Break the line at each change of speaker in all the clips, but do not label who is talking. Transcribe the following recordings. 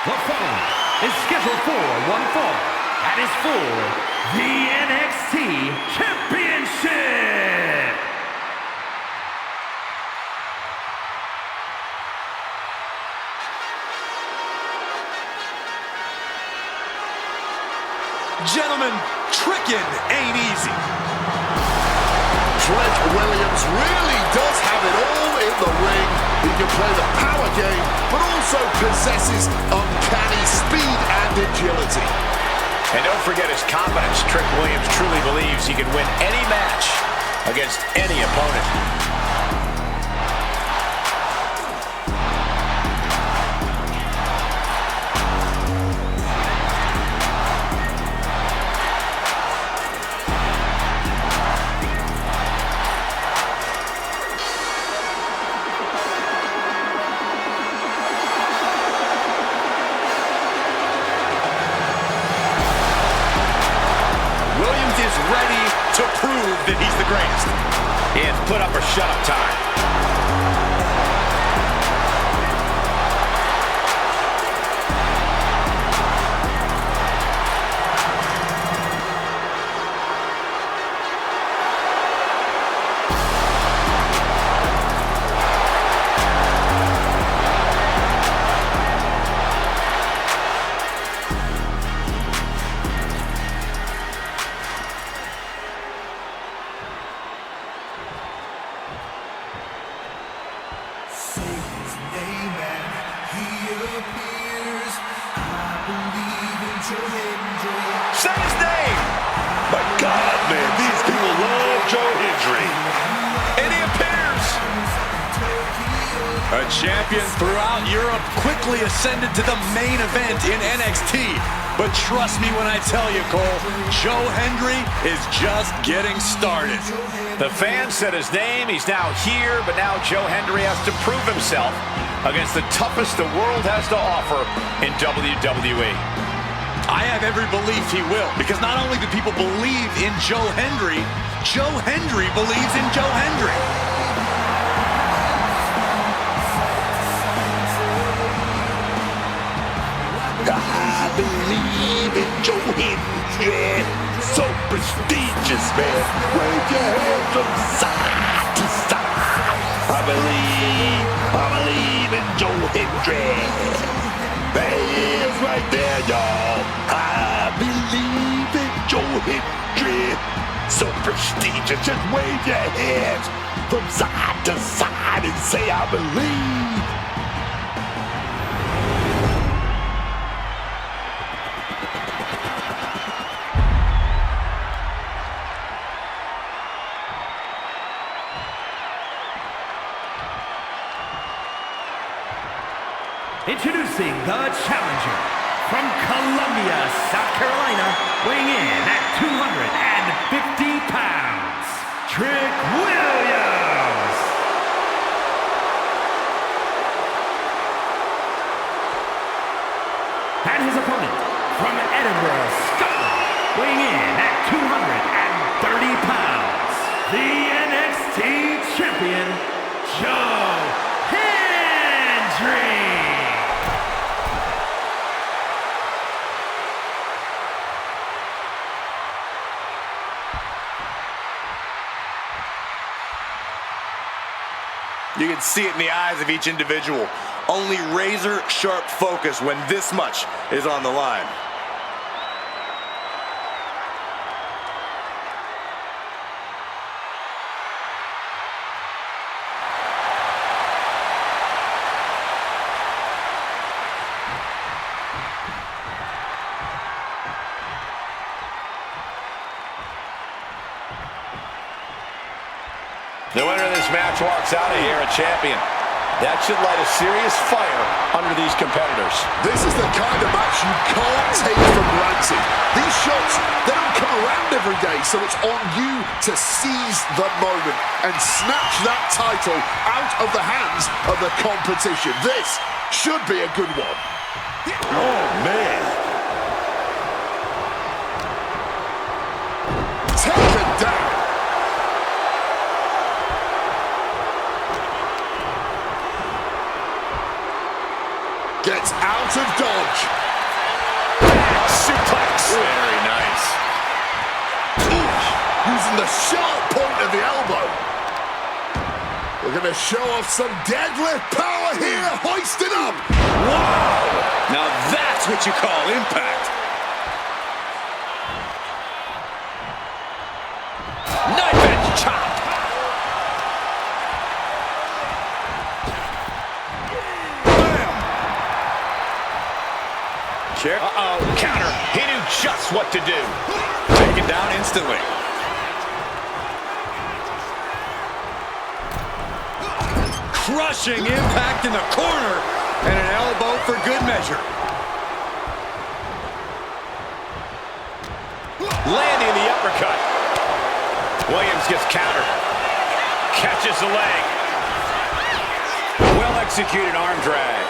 The following is scheduled for one fall and is for the NXT Championship.
Gentlemen, tricking ain't easy.
Trent Williams really does have it all in the ring. He can play the power game, but also possesses uncanny speed and agility.
And don't forget his confidence. Trent Williams truly believes he can win any match against any opponent.
Ready to prove that he's the greatest.
It's put up or shut up time.
Say his name!
My God, man, these people love Joe Hendry.
And he appears! A champion throughout Europe quickly ascended to the main event in NXT. But trust me when I tell you, Cole, Joe Hendry is just getting started.
The fans said his name, he's now here, but now Joe Hendry has to prove himself against the toughest the world has to offer in WWE.
I have every belief he will, because not only do people believe in Joe Hendry believes in Joe Hendry.
I believe in Joe Hendry. So prestigious, man. Wave your hands from side to side. I believe in Joe Hendry. There he is right there, y'all. I believe in Joe Hendry. So prestigious, just wave your hands from side to side and say, I believe.
Introducing the challenger from Columbia, South Carolina, weighing in at 250 pounds, Trick Williams. And his opponent from Edinburgh, Scotland, weighing in at 230 pounds, the NXT champion, Joe Hendry.
You can see it in the eyes of each individual. Only razor-sharp focus when this much is on the line.
The winner of this match walks out of here a champion. That should light a serious fire under these competitors.
This is the kind of match you can't take for granted. These shots, they don't come around every day, so it's on you to seize the moment and snatch that title out of the hands of the competition. This should be a good one. Oh, man. Taken down. gets out of dodge.
Suplex. Very nice.
Using the sharp point of the elbow. We're going to show off some deadlift power here. Hoisted up.
Wow! Now that's what you call impact.
Knife edge chop.
Kick.
Uh-oh, counter. He knew just what to do.
Taken down instantly. Crushing impact in the corner, and an elbow for good measure.
Landing the uppercut. Williams gets countered. Catches the leg. Well-executed arm drag.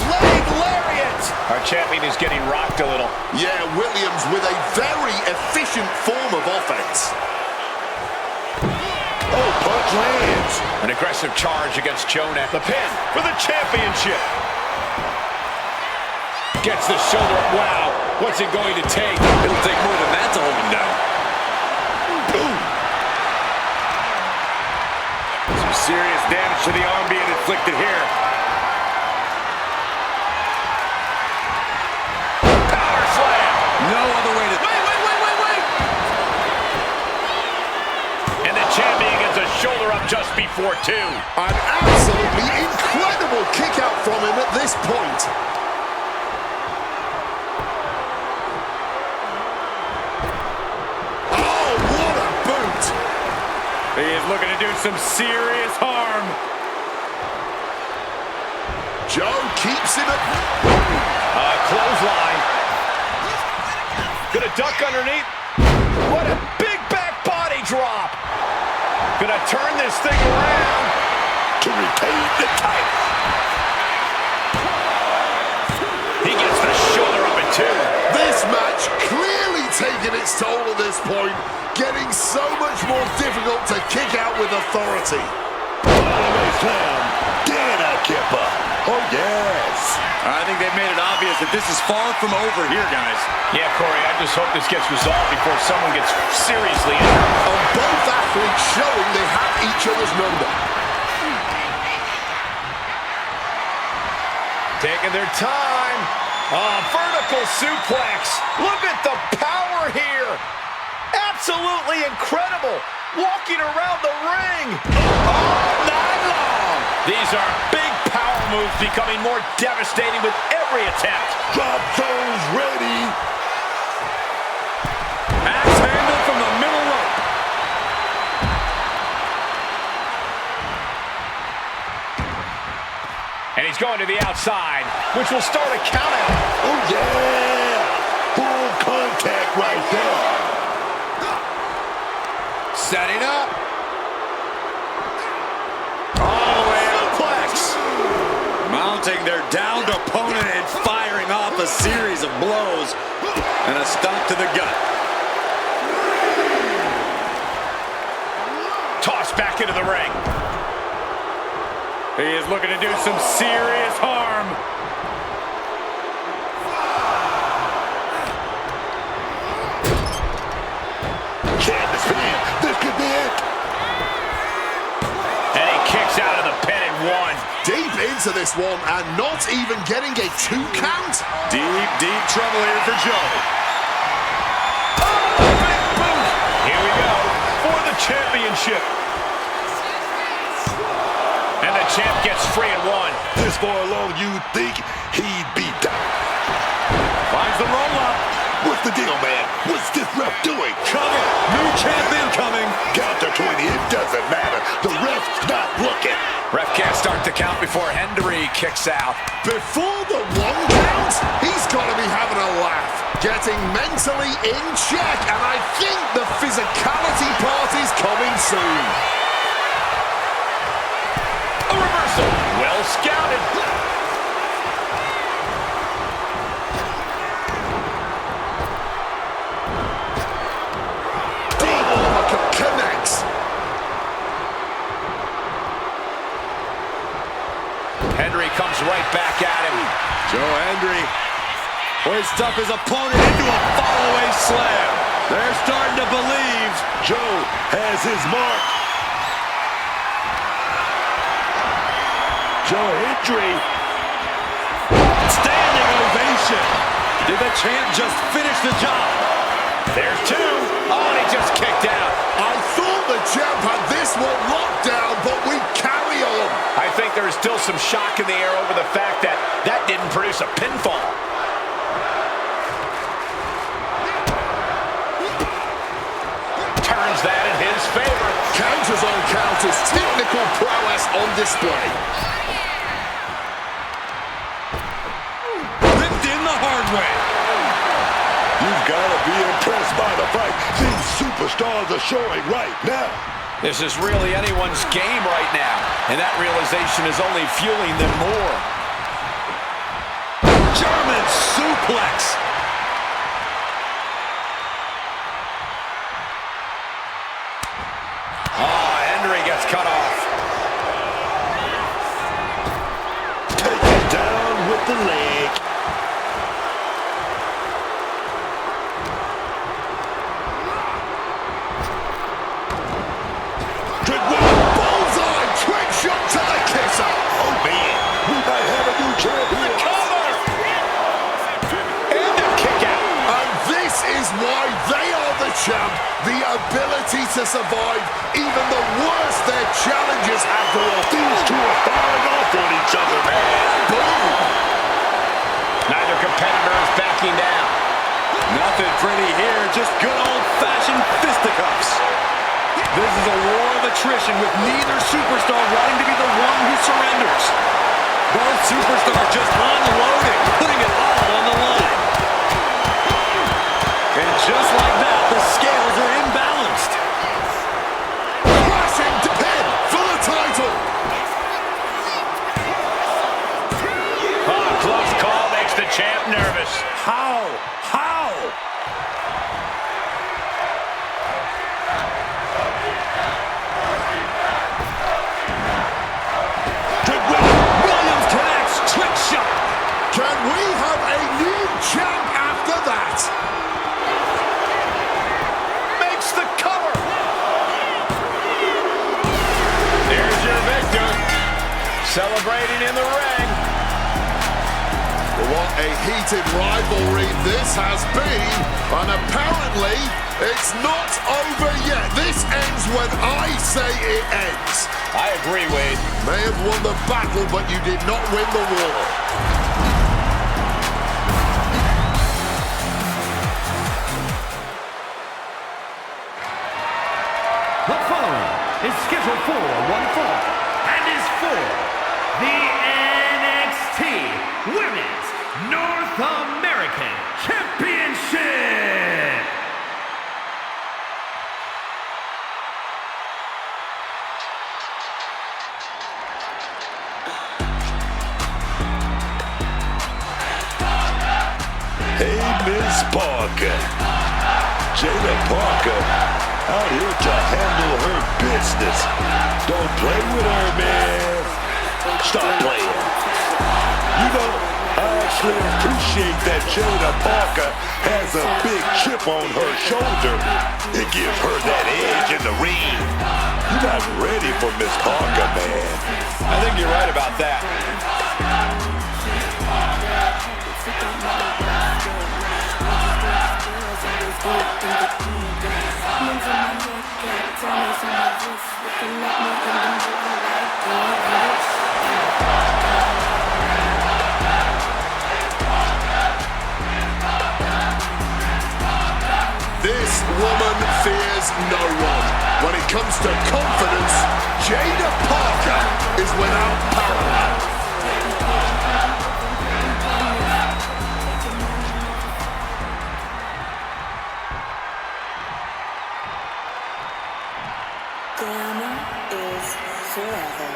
Leg lariat! Our champion is getting rocked a little.
Yeah, Williams with a very efficient form of offense.
Oh, punch lands. An aggressive charge against Jonah. The pin for the championship. Gets the shoulder up. Wow, what's it going to take?
It'll take more than that to hold him down.
Boom. Some serious damage to the arm being inflicted here. Power slam.
No other way to...
Wait. And the champion gets a shoulder up just before 2.
An absolutely incredible kick out from him at this point.
He is looking to do some serious harm.
Joe keeps him at...
Clothesline. Gonna duck underneath. What a big back body drop. Gonna turn this thing around to retain the title. He gets the shoulder up at 2.
This match clearly taking its toll at this point, getting so much more difficult to kick out with authority.
Slam. Dana Kipper.
Oh, yes. I think they've made it obvious that this is far from over here, guys.
Yeah, Corey, I just hope this gets resolved before someone gets seriously injured.
And both athletes showing they have each other's number.
Taking their time. Vertical suplex. Look at the power here. Absolutely incredible. Walking around the ring all night long. These are big power moves becoming more devastating with every attempt.
Drop those ready.
Axe handle from the middle rope.
And he's going to the outside, which will start a count out.
Oh, yeah. Full contact right there.
Setting up. All the way suplex. Mounting their downed opponent and firing off a series of blows. And a stomp to the gut.
Tossed back into the ring. He is looking to do some serious harm.
Canvas pin. This could be it.
And he kicks out of the pin and 1.
Deep into this one and not even getting a 2 count.
Deep trouble here for Joe.
Oh, big boot. Here we go for the championship. And the champ gets free at 1.
This far along, you'd think he'd be down.
Finds the roll-up.
What's the deal, man? What's this ref doing?
Cover. New champ incoming.
Count to 20. It doesn't matter. The ref's not looking.
Ref can't start the count before Hendry kicks out.
Before the 1 count, he's got to be having a laugh. Getting mentally in check, and I think the physicality part is coming soon.
A reversal. Well scouted.
Deep connects.
Hendry comes right back at him.
Joe Hendry hoists up his opponent into a follow-away slam. They're starting to believe Joe has his mark. Joe Hendry. Standing ovation. Did the champ just finish the job?
There's two. Oh, and he just kicked out.
I thought the champ had this one locked down, but we carry on.
I think there is still some shock in the air over the fact that that didn't produce a pinfall. Turns that in his favor.
Counters on counters, technical prowess on display.
Ripped in the hard way. You've got to be impressed by the fight these superstars are showing right now.
This is really anyone's game right now, and that realization is only fueling them more.
German suplex.
Oh, Hendry gets cut off.
Take it down with the leg.
Bullseye, trick shot to the kisser.
Oh man, we might have a new champion.
Cover! And a kick out.
And this is why they are the champ. The ability to survive even the worst their challenges have to offer.
These two are firing off on each other, man.
Boom.
Neither competitor is backing down.
Nothing pretty here, just good old-fashioned fisticuffs. This is a war of attrition with neither superstar wanting to be the one who surrenders. Both superstars just unloading, putting it all on the line. And just like that, the scales are imbalanced.
Crashing to pin for the title.
Oh, close call makes the champ nervous.
How? Williams connects, trick shot.
Can we have a new champ after that?
Makes the cover. There's your victor. Celebrating in the ring.
What a heated rivalry this has been, and apparently it's not over yet. This ends when I say it ends.
I agree, Wade.
May have won the battle, but you did not win the war.
The following is scheduled for one fall and is for the NXT Women's North American Championship.
Hey, Miss Parker. Jada Parker out here to handle her business. Don't play with her, man. Stop playing. You know, I actually appreciate that Jada Parker has a big chip on her shoulder. It gives her that edge in the ring. You're not ready for Miss Parker, man.
I think you're right about that.
This woman fears no one. When it comes to confidence, Jada Parker is without parallel.
Glamour is forever.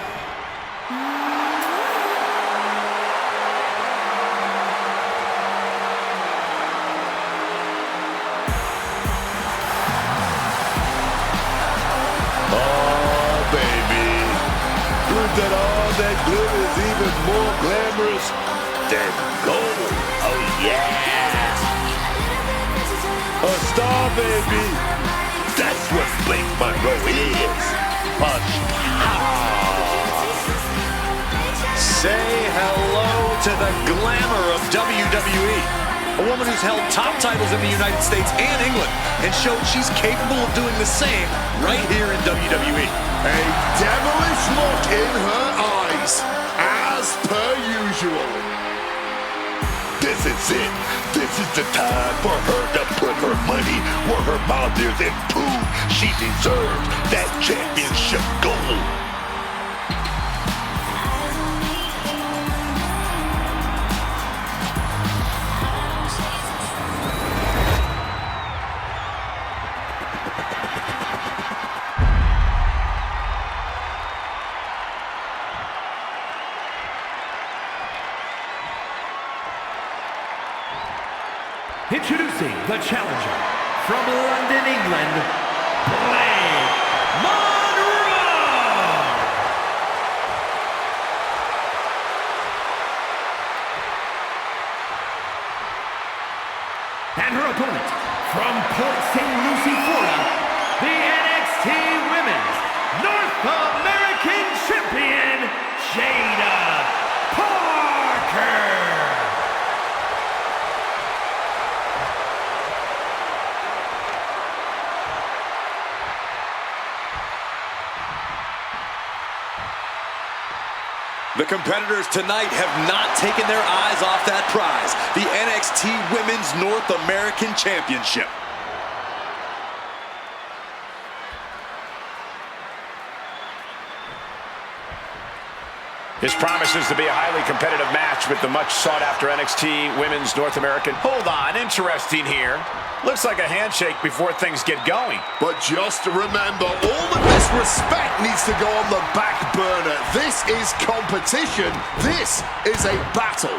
Oh, baby. Prove that all that glitters even more glamorous than gold. Oh, yeah. A star, baby. That's what Blake Monroe is. A star.
Say hello to the glamour of WWE. A woman who's held top titles in the United States and England and showed she's capable of doing the same right here in WWE.
A devilish look in her eyes, as per usual.
This is it. This is the time for her to put her money where her mouth is and prove she deserves that championship gold.
Introducing the challenger from London, England, Blake Monroe. And her opponent from Port St. Lucie, Florida, the NXT Women's North American Champion, Jada Parker.
The competitors tonight have not taken their eyes off that prize, the NXT Women's North American Championship.
This promises to be a highly competitive match with the much sought-after NXT Women's North American. Hold on, interesting here. Looks like a handshake before things get going.
But just remember, all of this respect needs to go on the back burner. This is competition. This is a battle.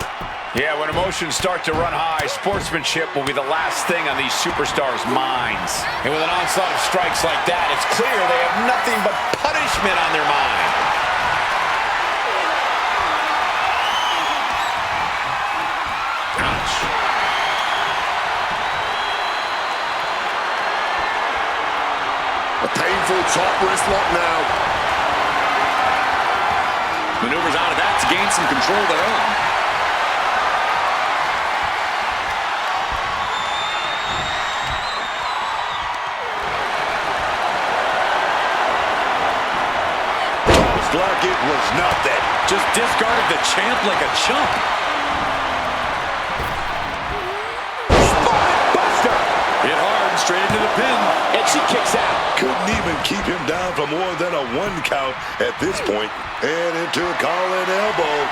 Yeah, when emotions start to run high, sportsmanship will be the last thing on these superstars' minds. And with an onslaught of strikes like that, it's clear they have nothing but punishment on their mind.
A painful top wrist lock now.
Maneuvers out of that to gain some control of their own.
Looks like it was nothing.
Just discarded the champ like a chump. Hit hard, straight into the pin.
And she kicks out.
Couldn't even keep him down for more than a 1 count at this point. And into a collar and elbow.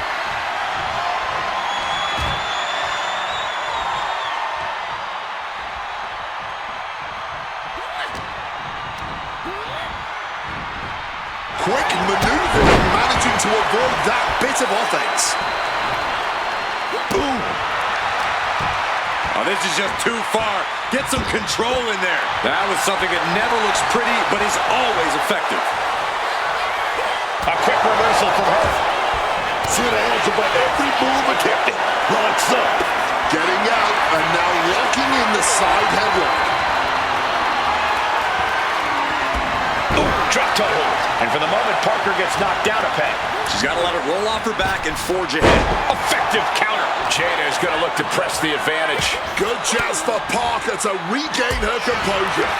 Quick maneuvering, managing to avoid that bit of offense.
Boom.
Oh, this is just too far. Get some control in there. That was something that never looks pretty, but is always effective.
A quick reversal from her.
See the answer, but every move attempted. Locks up.
Getting out and now locking in the side headlock.
Ooh, drop toe hold. And for the moment, Parker gets knocked down a peg.
She's got to let it roll off her back and forge ahead.
Effective counter. Jada is going to look to press the advantage.
Good chance for Parker to regain her composure.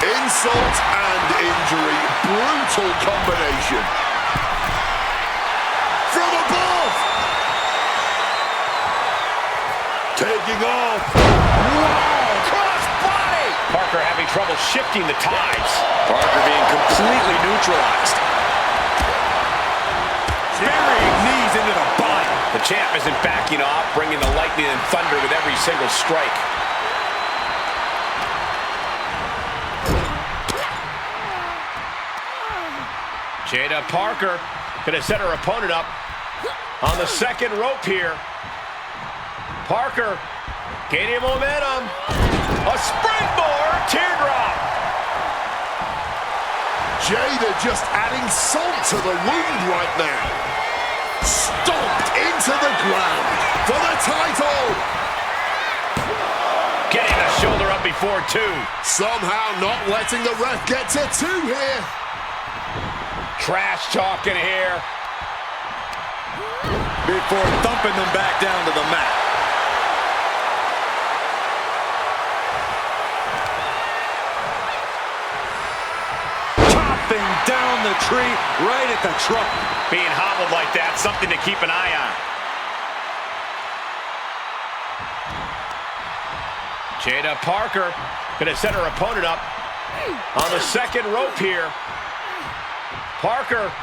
Insult and injury. Brutal combination. From above.
Taking off.
Wow! Cross body! Parker having trouble shifting the tides.
Parker being completely neutralized. Burying knees into the body.
The champ isn't backing off, bringing the lightning and thunder with every single strike. Jada Parker going to set her opponent up on the second rope here. Parker gaining momentum. A springboard teardrop.
Jada just adding salt to the wound right now. Stomped into the ground for the title.
Getting the shoulder up before two.
Somehow not letting the ref get to two here.
Trash talking here.
Before thumping them back down to the mat. Chopping down the tree right at the trunk.
Being hobbled like that, something to keep an eye on. Jada Parker gonna set her opponent up on the second rope here. Parker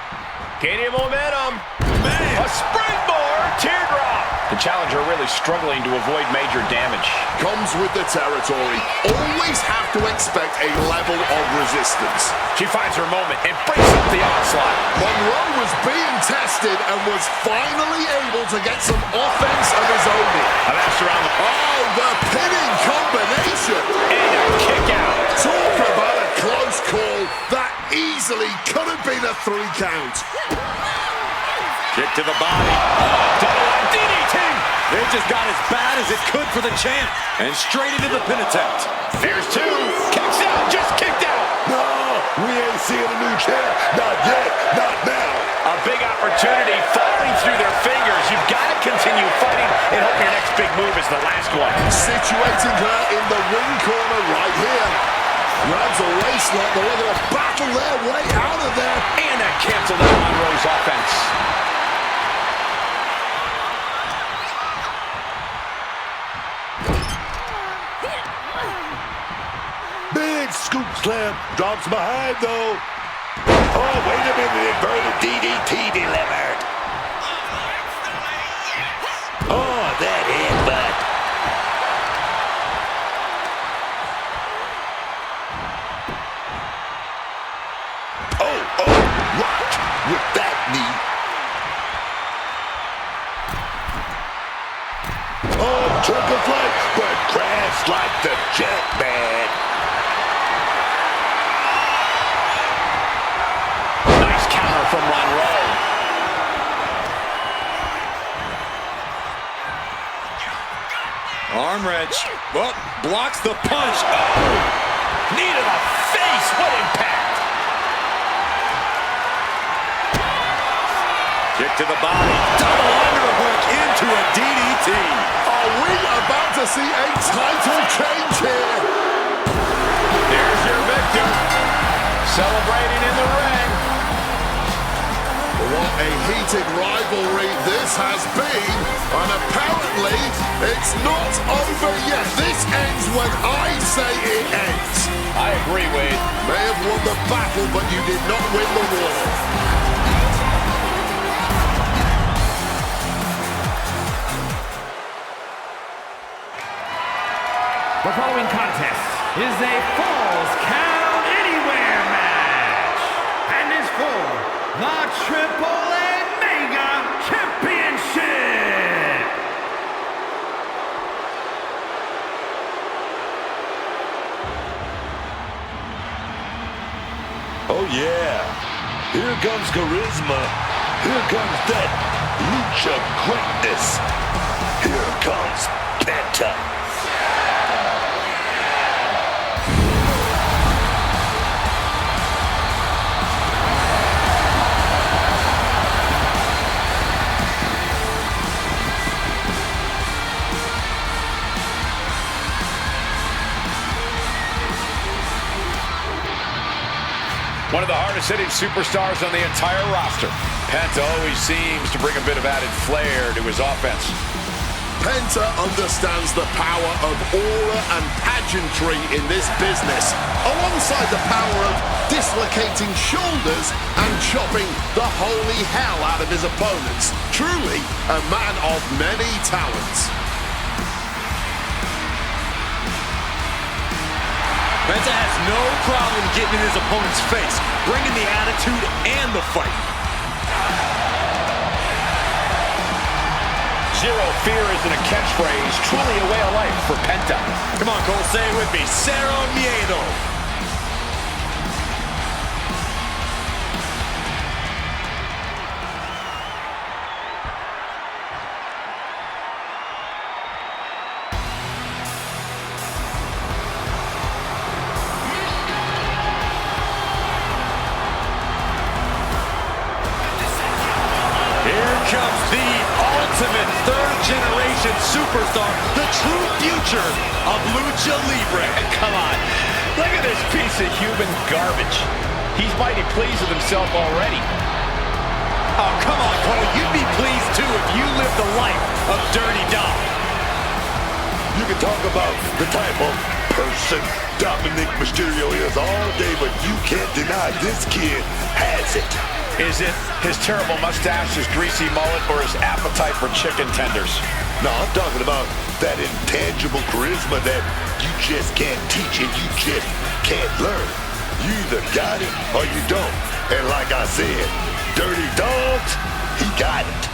gaining momentum.
Man.
A springboard teardrop. The challenger really struggling to avoid major damage.
Comes with the territory. Always have to expect a level of resistance.
She finds her moment and breaks up the onslaught.
Monroe was being tested and was finally able to get some offense of his own here.
A match around the...
Oh, the pinning combination.
And a kick out.
Talk about a close call. That easily could have been a 3 count.
Kick to the body.
Double DDT.
It just got as bad as it could for the champ. And straight into the pin attempt.
There's two. Kicks out. Just kicked out.
No, we ain't seeing a new champ. Not yet. Not now.
A big opportunity falling through their fingers. You've got to continue fighting and hope your next big move is the last one.
Situating her in the ring corner right here. Grabs a waistlock. They're going to battle their way out of there.
And that canceled out Monroe's offense.
Big scoop slam. Drops behind, though. Oh, wait a minute. Inverted DDT delivered. Oh, that headbutt. Oh, rocked with that knee. Oh, took a flight, but crashed like the jet man.
Nice counter from Monroe.
Arm wrench. Oh, blocks the punch. Oh,
Knee to the face. What impact.
kick to the body. Double underhook into a DDT.
Are we about to see a title change here?
There's your victor. Celebrating in the ring.
What a heated rivalry this has been, and apparently it's not over yet. This ends when I say it ends.
I agree, Wade.
May have won the battle, but you did not win the war.
The following contest is a Falls Count Anywhere match and is for the Triple A Mega Championship.
Oh, yeah. Here comes charisma. Here comes that lucha greatness. Here comes Penta.
One of the hardest-hitting superstars on the entire roster. Penta always seems to bring a bit of added flair to his offense.
Penta understands the power of aura and pageantry in this business, alongside the power of dislocating shoulders and chopping the holy hell out of his opponents. Truly a man of many talents.
Penta has no problem getting in his opponent's face, bringing the attitude and the fight.
Zero fear isn't a catchphrase, truly a way of life for Penta.
Come on, Cole, say it with me. Cero miedo. comes the ultimate third-generation superstar, the true future of Lucha Libre.
Come on, look at this piece of human garbage. He's mighty pleased with himself already.
Oh, come on, Cole. You'd be pleased, too, if you lived the life of Dirty Dog.
You can talk about the type of person Dominic Mysterio is all day, but you can't deny this kid has it.
Is it his terrible mustache, his greasy mullet, or his appetite for chicken tenders?
No, I'm talking about that intangible charisma that you just can't teach and you just can't learn. You either got it or you don't. And like I said, Dirty Dogs, he got it.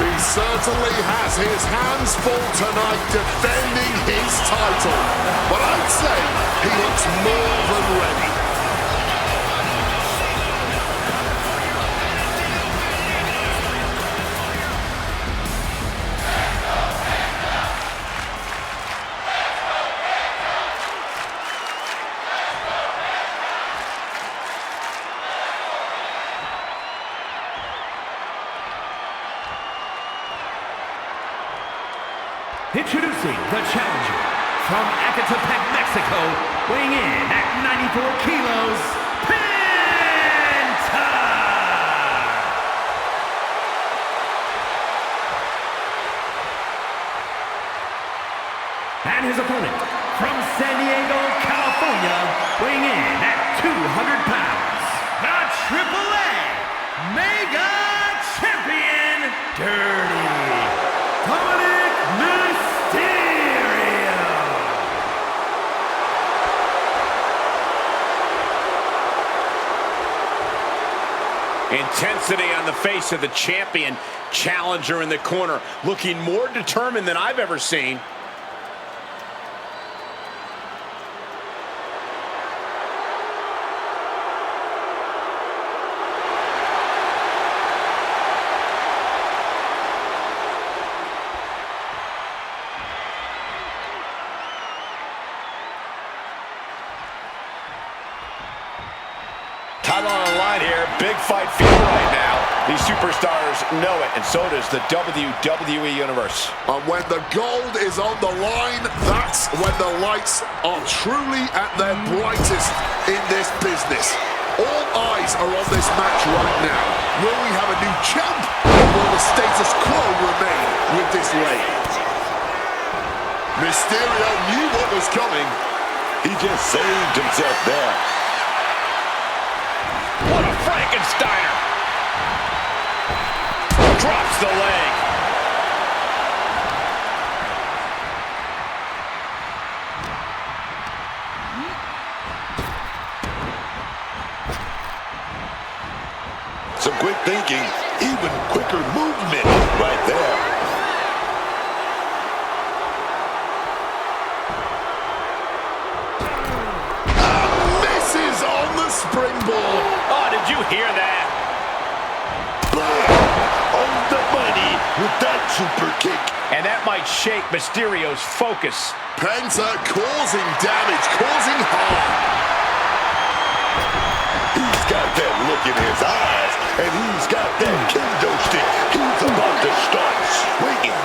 He certainly has his hands full tonight defending his title. But I'd say he looks more than ready.
Introducing the challenger from Ecatepec, Mexico, weighing in at 94 kilos, Penta! And his opponent from San Diego, California, weighing in at 200 pounds, the AAA Mega Champion, Dirty Dominic Mysterio!
Intensity on the face of the champion. Challenger in the corner, looking more determined than I've ever seen. Title on the line here. Big fight feel right now. These superstars know it, and so does the WWE Universe.
And when the gold is on the line, that's when the lights are truly at their brightest in this business. All eyes are on this match right now. Will we have a new champ, or will the status quo remain with this reign? Mysterio knew what was coming.
He just saved himself there.
What a Frankensteiner! Drops the leg.
Some quick thinking, even quicker movement right there.
Misses on the springboard.
Oh, did you hear that?
On the money with that super kick.
And that might shake Mysterio's focus.
Penta causing damage, causing harm.
He's got that look in his eyes, and he's got that kendo stick. He's about to start swinging.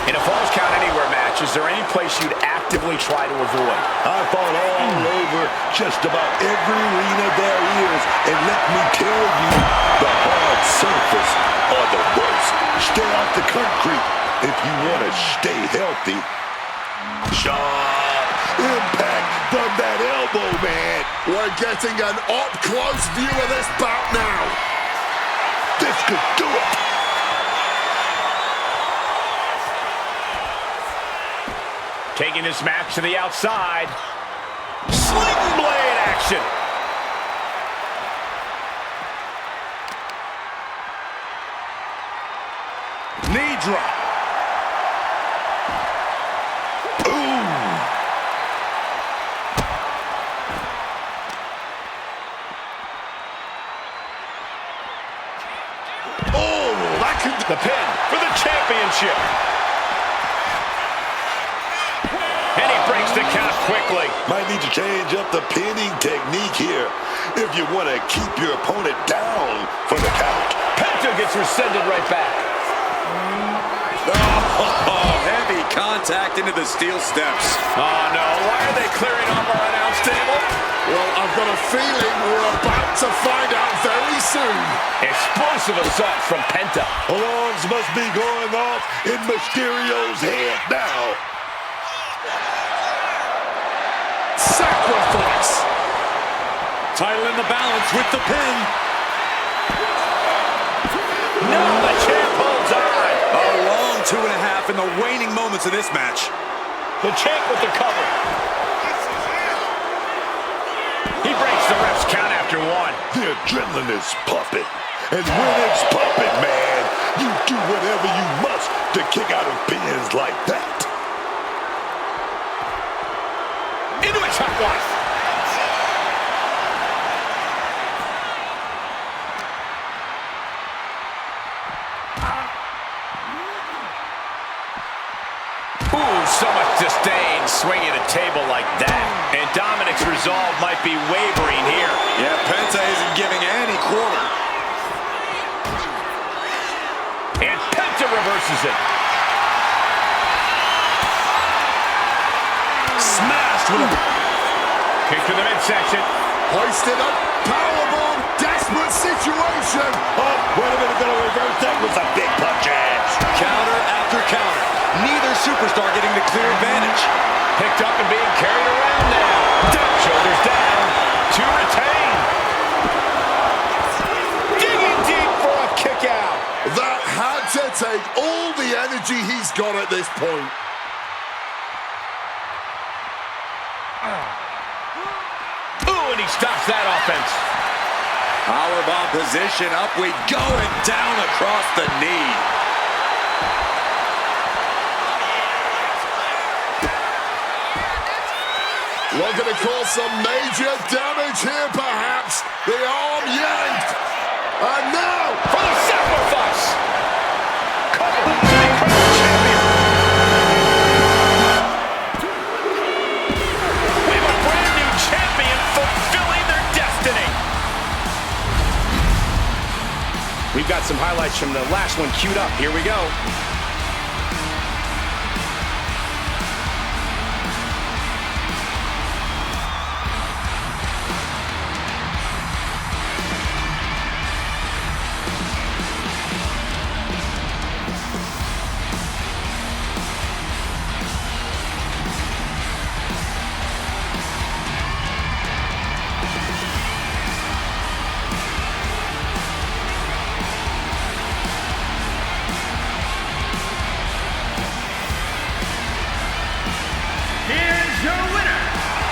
In a Falls Count Anywhere match, is there any place you'd actively try to avoid?
I fought all over just about every arena there is, and let me tell you, the hard surface are the worst. Stay off the concrete if you want to stay healthy. Sharp impact from that elbow, man.
We're getting an up-close view of this bout now.
This could do it.
Taking this match to the outside. Sling blade action.
Knee drop.
The pin for the championship. And he breaks the count quickly.
Might need to change up the pinning technique here if you want to keep your opponent down for the count.
Penta gets rescinded right back.
Oh, heavy contact into the steel steps.
Oh, no. Why are they clearing off our announce table?
Well, I've got a feeling we're about to find out very soon.
Explosive assault from Penta.
Alarms must be going off in Mysterio's head now.
Sacrifice.
Title in the balance with the pin.
No, the champ holds on.
A long 2.5 in the waning moments of this match.
The champ with the cover. He breaks the ref's count after one.
The adrenaline is pumping. And when it's pumping, man, you do whatever you must to kick out of pins like that.
Into a chop block. Ooh, so much disdain swinging a table like that. And Dominic's resolve might be wavering here.
Yeah, Penta isn't giving any quarter.
And Penta reverses it.
Smashed with a
Kick to the midsection.
Hoisted up. Powerbomb. Desperate situation.
Oh, wait a minute, gonna reverse that with some big punches.
counter after counter. Neither superstar getting the clear advantage.
Picked up and being carried around now. Shoulders down to retain. Digging deep for a kick out.
That had to take all the energy he's got at this point.
Ooh, and he stops that offense.
Powerbomb position, up we go, and down across the knee.
Looking to cause some major damage here, perhaps. The arm yanked. And now,
For the sacrifice. Cover to the incredible champion. We have a brand new champion fulfilling their destiny. We've got some highlights from the last one queued up. Here we go.
Here's your winner,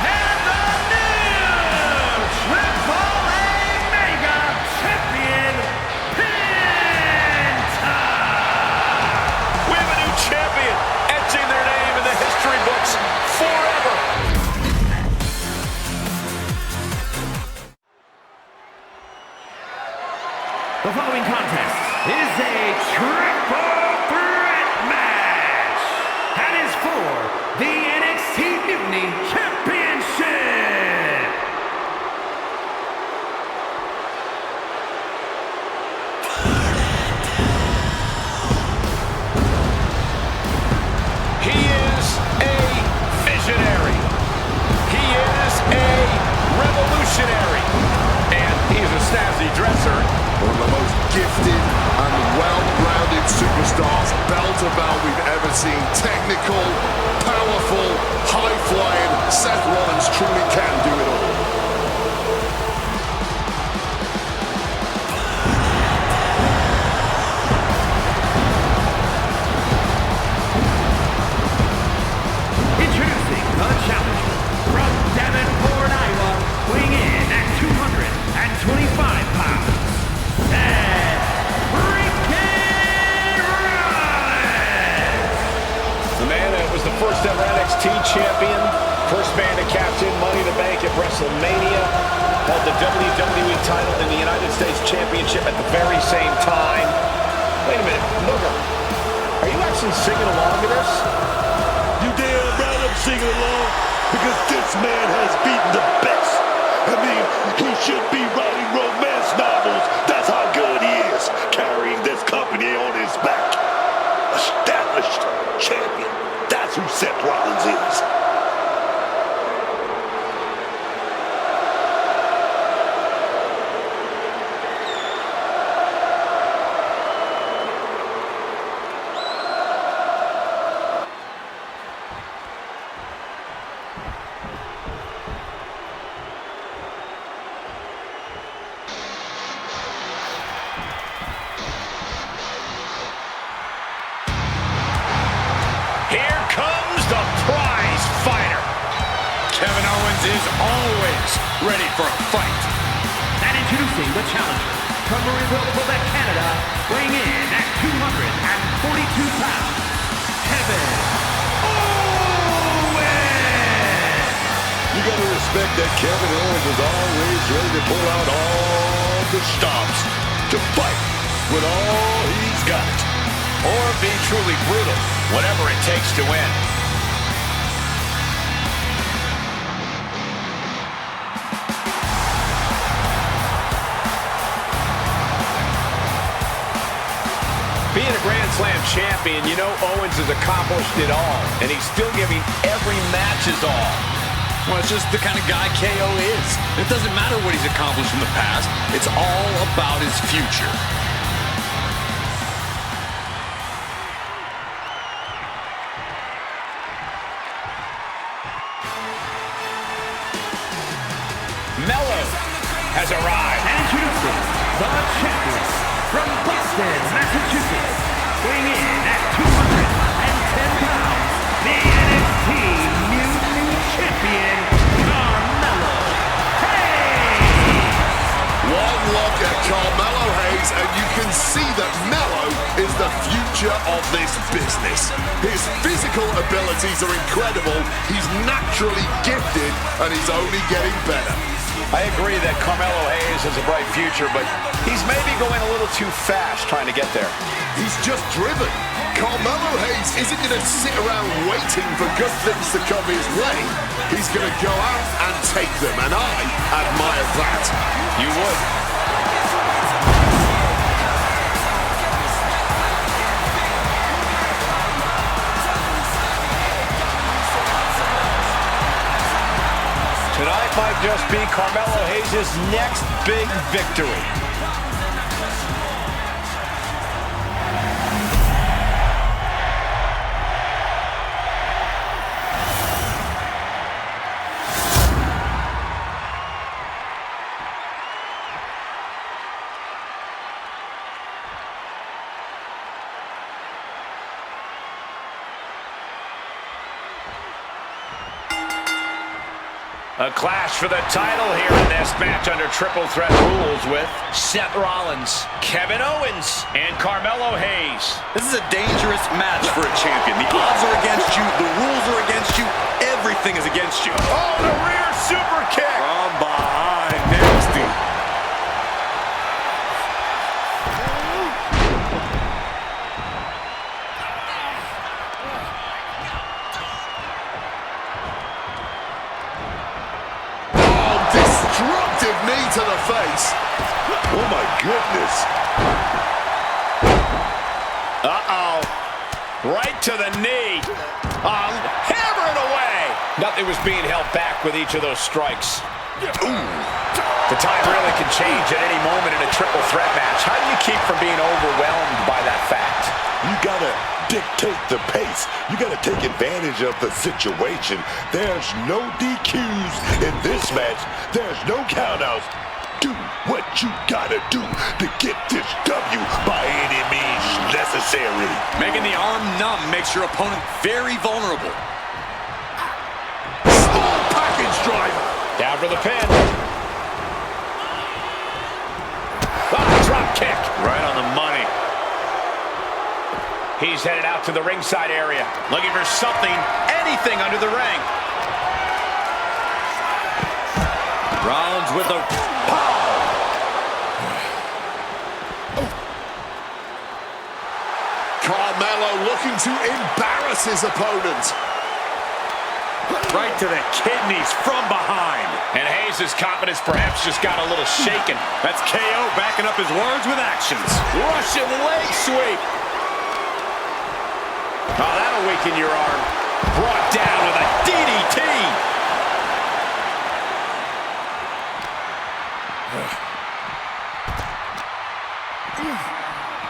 and the new Triple A Mega Champion, Penta!
We have a new champion etching their name in the history books forever.
The following contest is a triple threat match and is for the NXT Mutiny Championship.
He is a visionary. He is a revolutionary. And he's a snazzy dresser.
one of the most gifted and well-rounded superstars, bell to bell, we've ever seen. Technical, powerful, high-flying. Seth Rollins truly can do it all.
Introducing the challenger from Davenport, Iowa, weighing in at 225 pounds.
The man that was the first ever NXT champion, first man to captain Money in the Bank at WrestleMania, held the WWE title and the United States Championship at the very same time. Wait a minute, Booger, are you actually singing along to this?
You damn right I'm singing along. because this man has beaten the best. I mean, he should be writing romance novels. That's how good he is, carrying this company on his back. Established champion. That's who Seth Rollins is.
Here comes the prize fighter.
Kevin Owens is always ready for a fight.
And introducing the challenger from Marieville, Quebec, Canada, weighing in at 242 pounds, Kevin Owens!
You gotta respect that Kevin Owens is always ready to pull out all the stops to fight with all he's got.
Or be truly brutal, whatever it takes to win. Being a Grand Slam champion, you know Owens has accomplished it all, and he's still giving every match his all.
Well, it's just the kind of guy KO is. It doesn't matter what he's accomplished in the past. It's all about his future.
Mello has arrived.
And introducing the champion from Boston, Massachusetts, weighing in at 210 pounds, the NXT New Champion, Carmelo Hayes!
One look at Carmelo Hayes, and you can see that Mello is the future of this business. His physical abilities are incredible, he's naturally gifted, and he's only getting better.
I agree that Carmelo Hayes has a bright future, but he's maybe going a little too fast trying to get there.
He's just driven. Carmelo Hayes isn't going to sit around waiting for good things to come his way. He's going to go out and take them, and I admire that.
You would. Tonight might just be Carmelo Hayes' next big victory. A clash for the title here in this match under triple threat rules with Seth Rollins, Kevin Owens, and Carmelo Hayes.
This is a dangerous match for a champion. The odds are against you. The rules are against you. Everything is against you.
Oh, the rear super kick.
From behind. Nasty.
Destructive knee to the face.
Oh my goodness.
Uh-oh. Right to the knee. Hammer it away. Nothing was being held back with each of those strikes. Ooh. The tide really can change at any moment in a triple threat match. How do you keep from being overwhelmed by that fact?
You gotta dictate the pace. You gotta take advantage of the situation. There's no DQs in this match. There's no countouts. Do what you gotta do to get this W by any means necessary.
Making the arm numb makes your opponent very vulnerable.
Small package driver.
Down for the pin. Drop kick. Right on the money. He's headed out to the ringside area, looking for something, anything under the ring.
Rollins with a pow.
Carmelo looking to embarrass his opponent.
right to the kidneys from behind.
And Hayes' confidence perhaps just got a little shaken.
That's KO backing up his words with actions.
Russian leg sweep. Oh, that'll weaken your arm. Brought down with a DDT.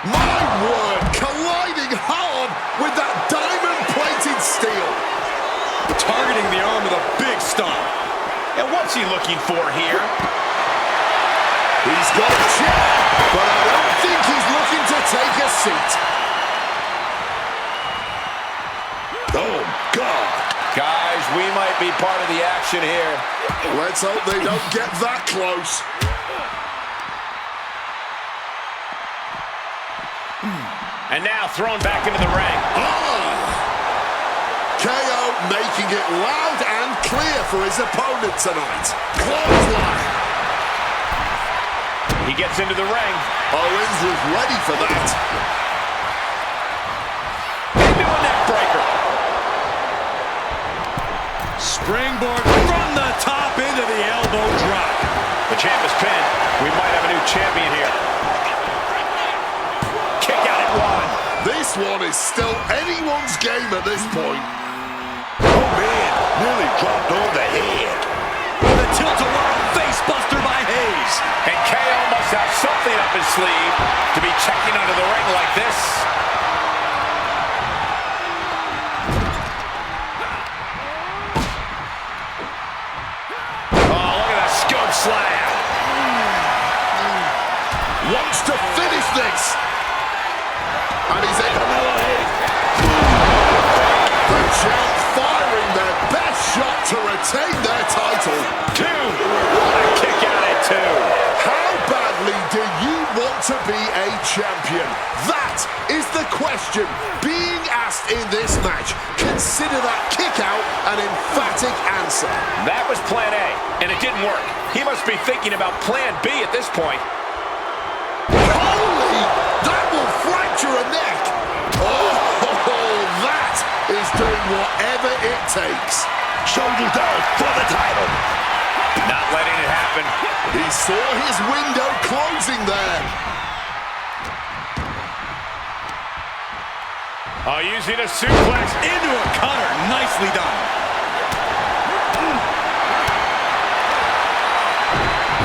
My word, colliding hard with that diamond-plated steel.
Targeting the arm with a big stomp.
And what's he looking for here?
He's got a chair, but I don't think he's looking to take a seat.
Oh, God.
Guys, we might be part of the action here.
Let's hope they don't get that close.
And now thrown back into the ring.
KO making it loud and clear for his opponent tonight. Clothesline.
He gets into the ring.
Owens was ready for that.
Into a neck breaker.
Springboard from the top into the elbow drop.
The champ is pinned. We might have a new champion here. Kick out at one.
This one is still anyone's game at this point.
Oh, man. Nearly dropped on the head.
With a tilt-a-whirl face buster by Hayes.
And KO must have something up his sleeve to be checking under the ring like this. Oh, look at that scope slam.
Wants to finish this. And he's in. The champ firing their best shot to retain their title.
Two. What a kick out at two.
How badly do you want to be a champion? That is the question being asked in this match. Consider that kick out an emphatic answer.
That was plan A, and it didn't work. He must be thinking about plan B at this point.
Holy! That will fracture a neck. Oh, that is doing whatever it takes.
Shoulders down for the title.
Not letting it happen.
He saw his window closing there.
Oh, using a suplex
Into a cutter. Nicely done.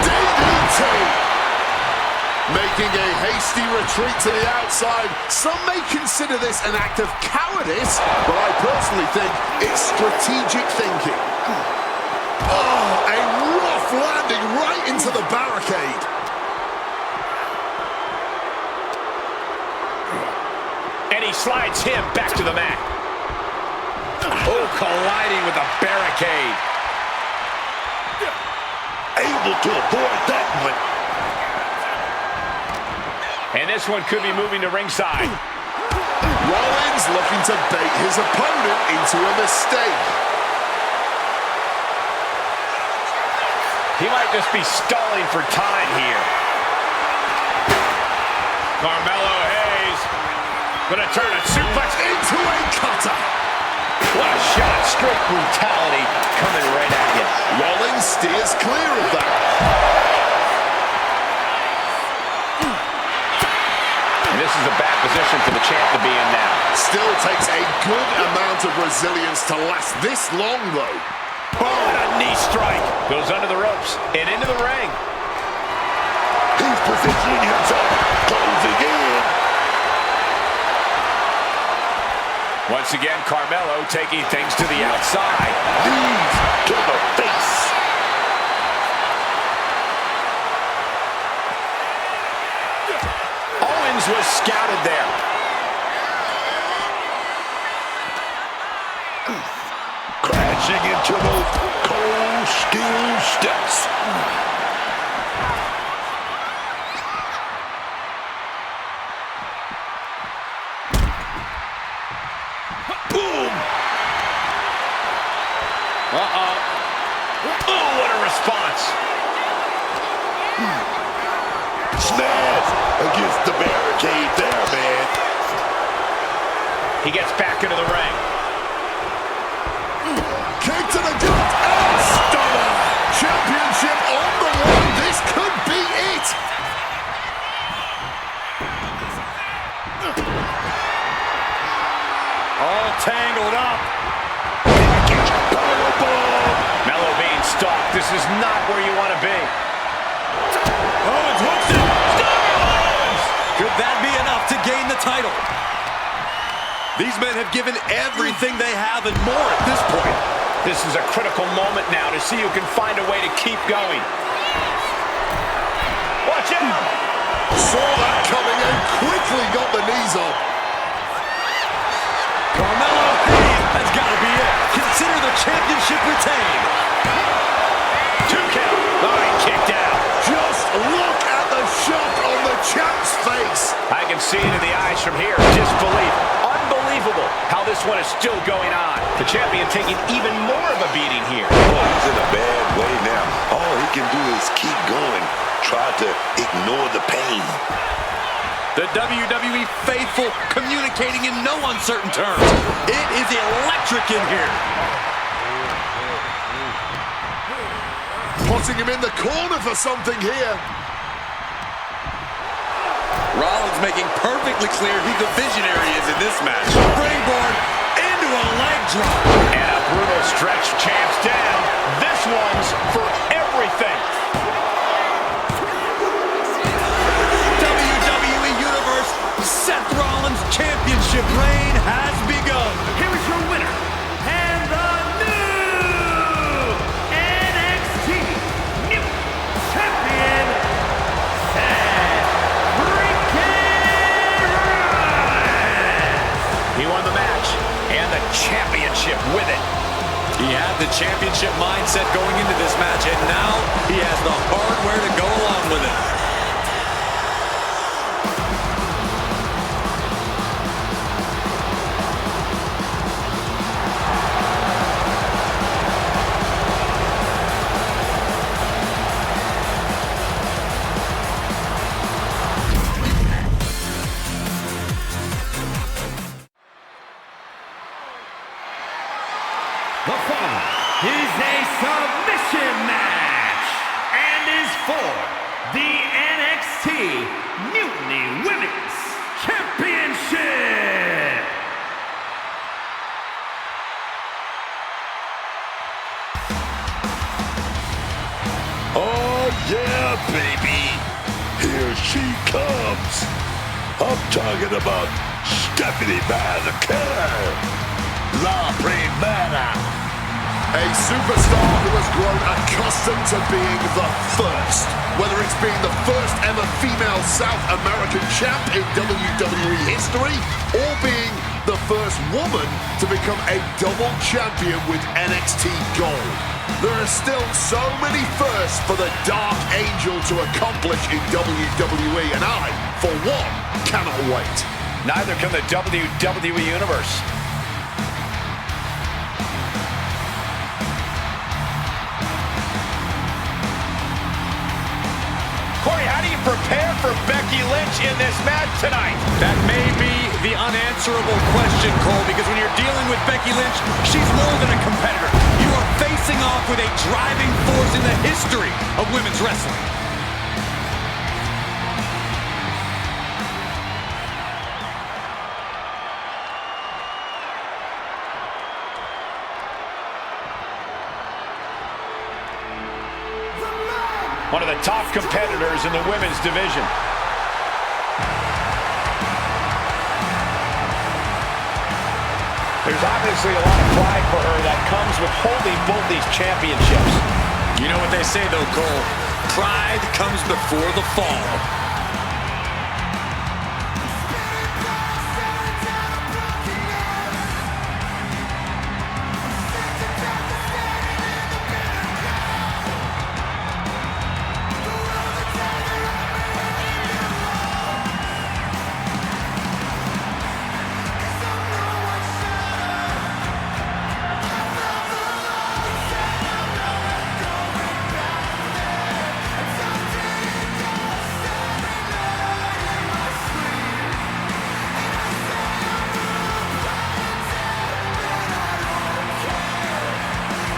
DDT. Making a hasty retreat to the outside. Some may consider this an act of cowardice, but I personally think it's strategic thinking. Oh, a rough landing right into the barricade.
and he slides him back to the mat. Oh, colliding with the barricade.
Able to avoid that one.
And this one could be moving to ringside.
Rollins looking to bait his opponent into a mistake.
He might just be stalling for time here. Carmelo Hayes gonna turn a suplex
Into a cutter.
What a shot, straight brutality coming right at you.
Rollins steers clear of that.
And this is a bad position for the champ to be in now.
Still takes a good amount of resilience to last this long, though.
Oh, and a knee strike. Goes under the ropes and into the ring.
He's positioning himself, closing in.
Once again, Carmelo taking things to the outside.
Knees to the face.
Owens was scouted there.
Crashing into those cold steel steps.
Boom! Uh-oh. Oh, what a response.
Smash against the barricade there, man.
He gets back into the ring.
Kick to the
tangled up.
Mellow being stalked. This is not where you want to be.
Owens hooks it. Owens! Could that be enough to gain the title? These men have given everything they have and more at this point.
This is a critical moment now to see who can find a way to keep going. Watch out!
Saw that coming and quickly got the knees up.
Carmelo Hayes, that's got to be it. Consider the championship retained.
2 count. Line kicked out.
Just look at the shock on the champ's face.
I can see it in the eyes from here. Disbelief. Unbelievable how this one is still going on. The champion taking even more of a beating here.
Oh, he's in a bad way now. All he can do is keep going. Try to ignore the pain.
The WWE faithful communicating in no uncertain terms. It is electric in here.
Putting him in the corner for something here.
Rollins making perfectly clear who the visionary is in this match. Springboard into a leg drop.
And a brutal stretch. Champs down. This one's for everything.
WWE Universe, Seth Rollins' championship reign has begun.
Here is your winner, and the new NXT New Champion, Seth freaking Rollins.
He won the match and the championship with it.
He had the championship mindset going into this match, and now he has the hardware to go along with it.
The following is a submission match and is for the NXT Mutiny Women's Championship.
Oh, yeah, baby. Here she comes. I'm talking about Stephanie McMahon. La Primera.
A superstar who has grown accustomed to being the first. Whether it's being the first ever female South American champ in WWE history, or being the first woman to become a double champion with NXT Gold. There are still so many firsts for the Dark Angel to accomplish in WWE, and I, for one, cannot wait.
Neither can the WWE Universe. Corey, how do you prepare for Becky Lynch in this match tonight?
That may be the unanswerable question, Cole, because when you're dealing with Becky Lynch, she's more than a competitor. You are facing off with a driving force in the history of women's wrestling.
One of the top competitors in the women's division. There's obviously a lot of pride for her that comes with holding both these championships.
You know what they say, though, Cole? Pride comes before the fall.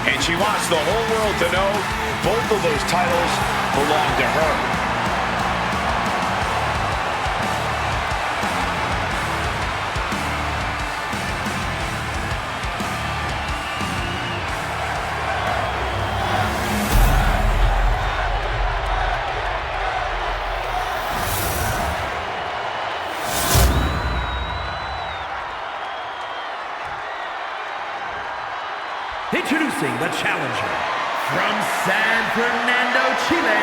And she wants the whole world to know both of those titles belong to her.
challenger, from San Fernando, Chile,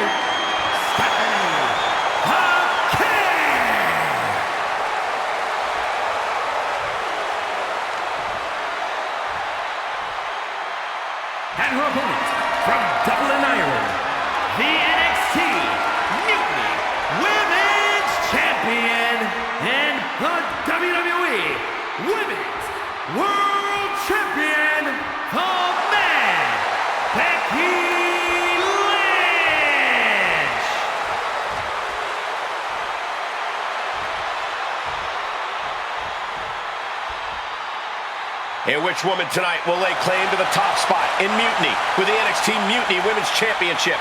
Stephanie Hawkins! And her opponent, from Dublin, Ireland, the NXT Mutiny Women's Champion and the WWE Women's World Champion, the Man, Becky Lynch!
And which woman tonight will lay claim to the top spot in Mutiny with the NXT Mutiny Women's Championship?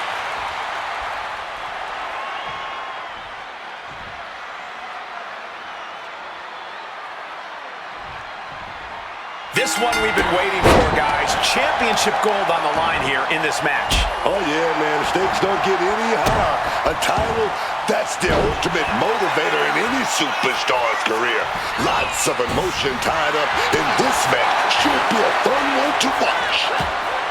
This one we've been waiting for, guys. Championship gold on the line here in this match.
Oh, yeah, man. The stakes don't get any higher. A title, that's the ultimate motivator in any superstar's career. Lots of emotion tied up in this match. Should be a fun one to watch.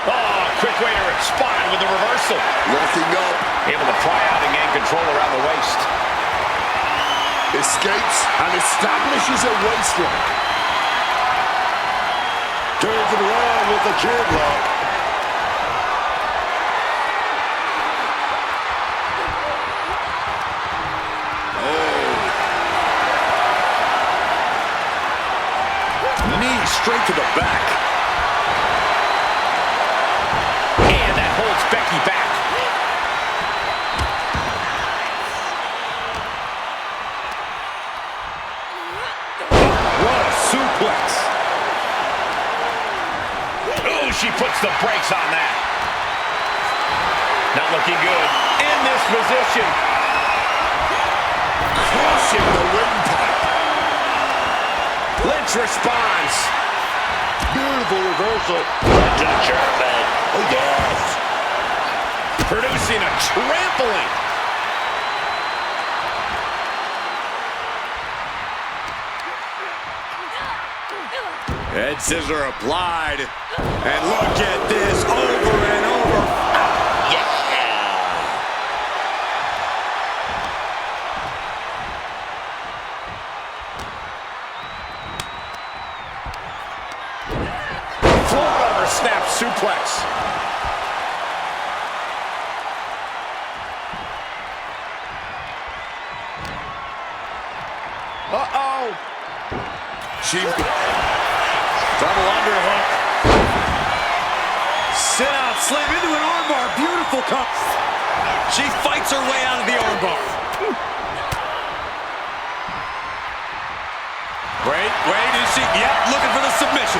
Oh, quick way to respond with the reversal.
Locking up.
Able to pry out and gain control around the waist.
Escapes and establishes a waistlock.
Turns it around with a chin lock.
Knee straight to the back.
And that holds Becky back.
What a suplex.
Ooh, she puts the brakes on that. Not looking good in this position.
Crushing the windpipe.
Lynch responds.
Beautiful reversal. Right to the German. Oh, yes.
Producing a trampling.
Head scissor applied. And look at this, over and over.
Floor over snap suplex. Uh-oh.
She...
Double underhook. Sit out, slam into an armbar. Beautiful cup. She fights her way out of the armbar. Wait, is she? Yep, looking for the submission.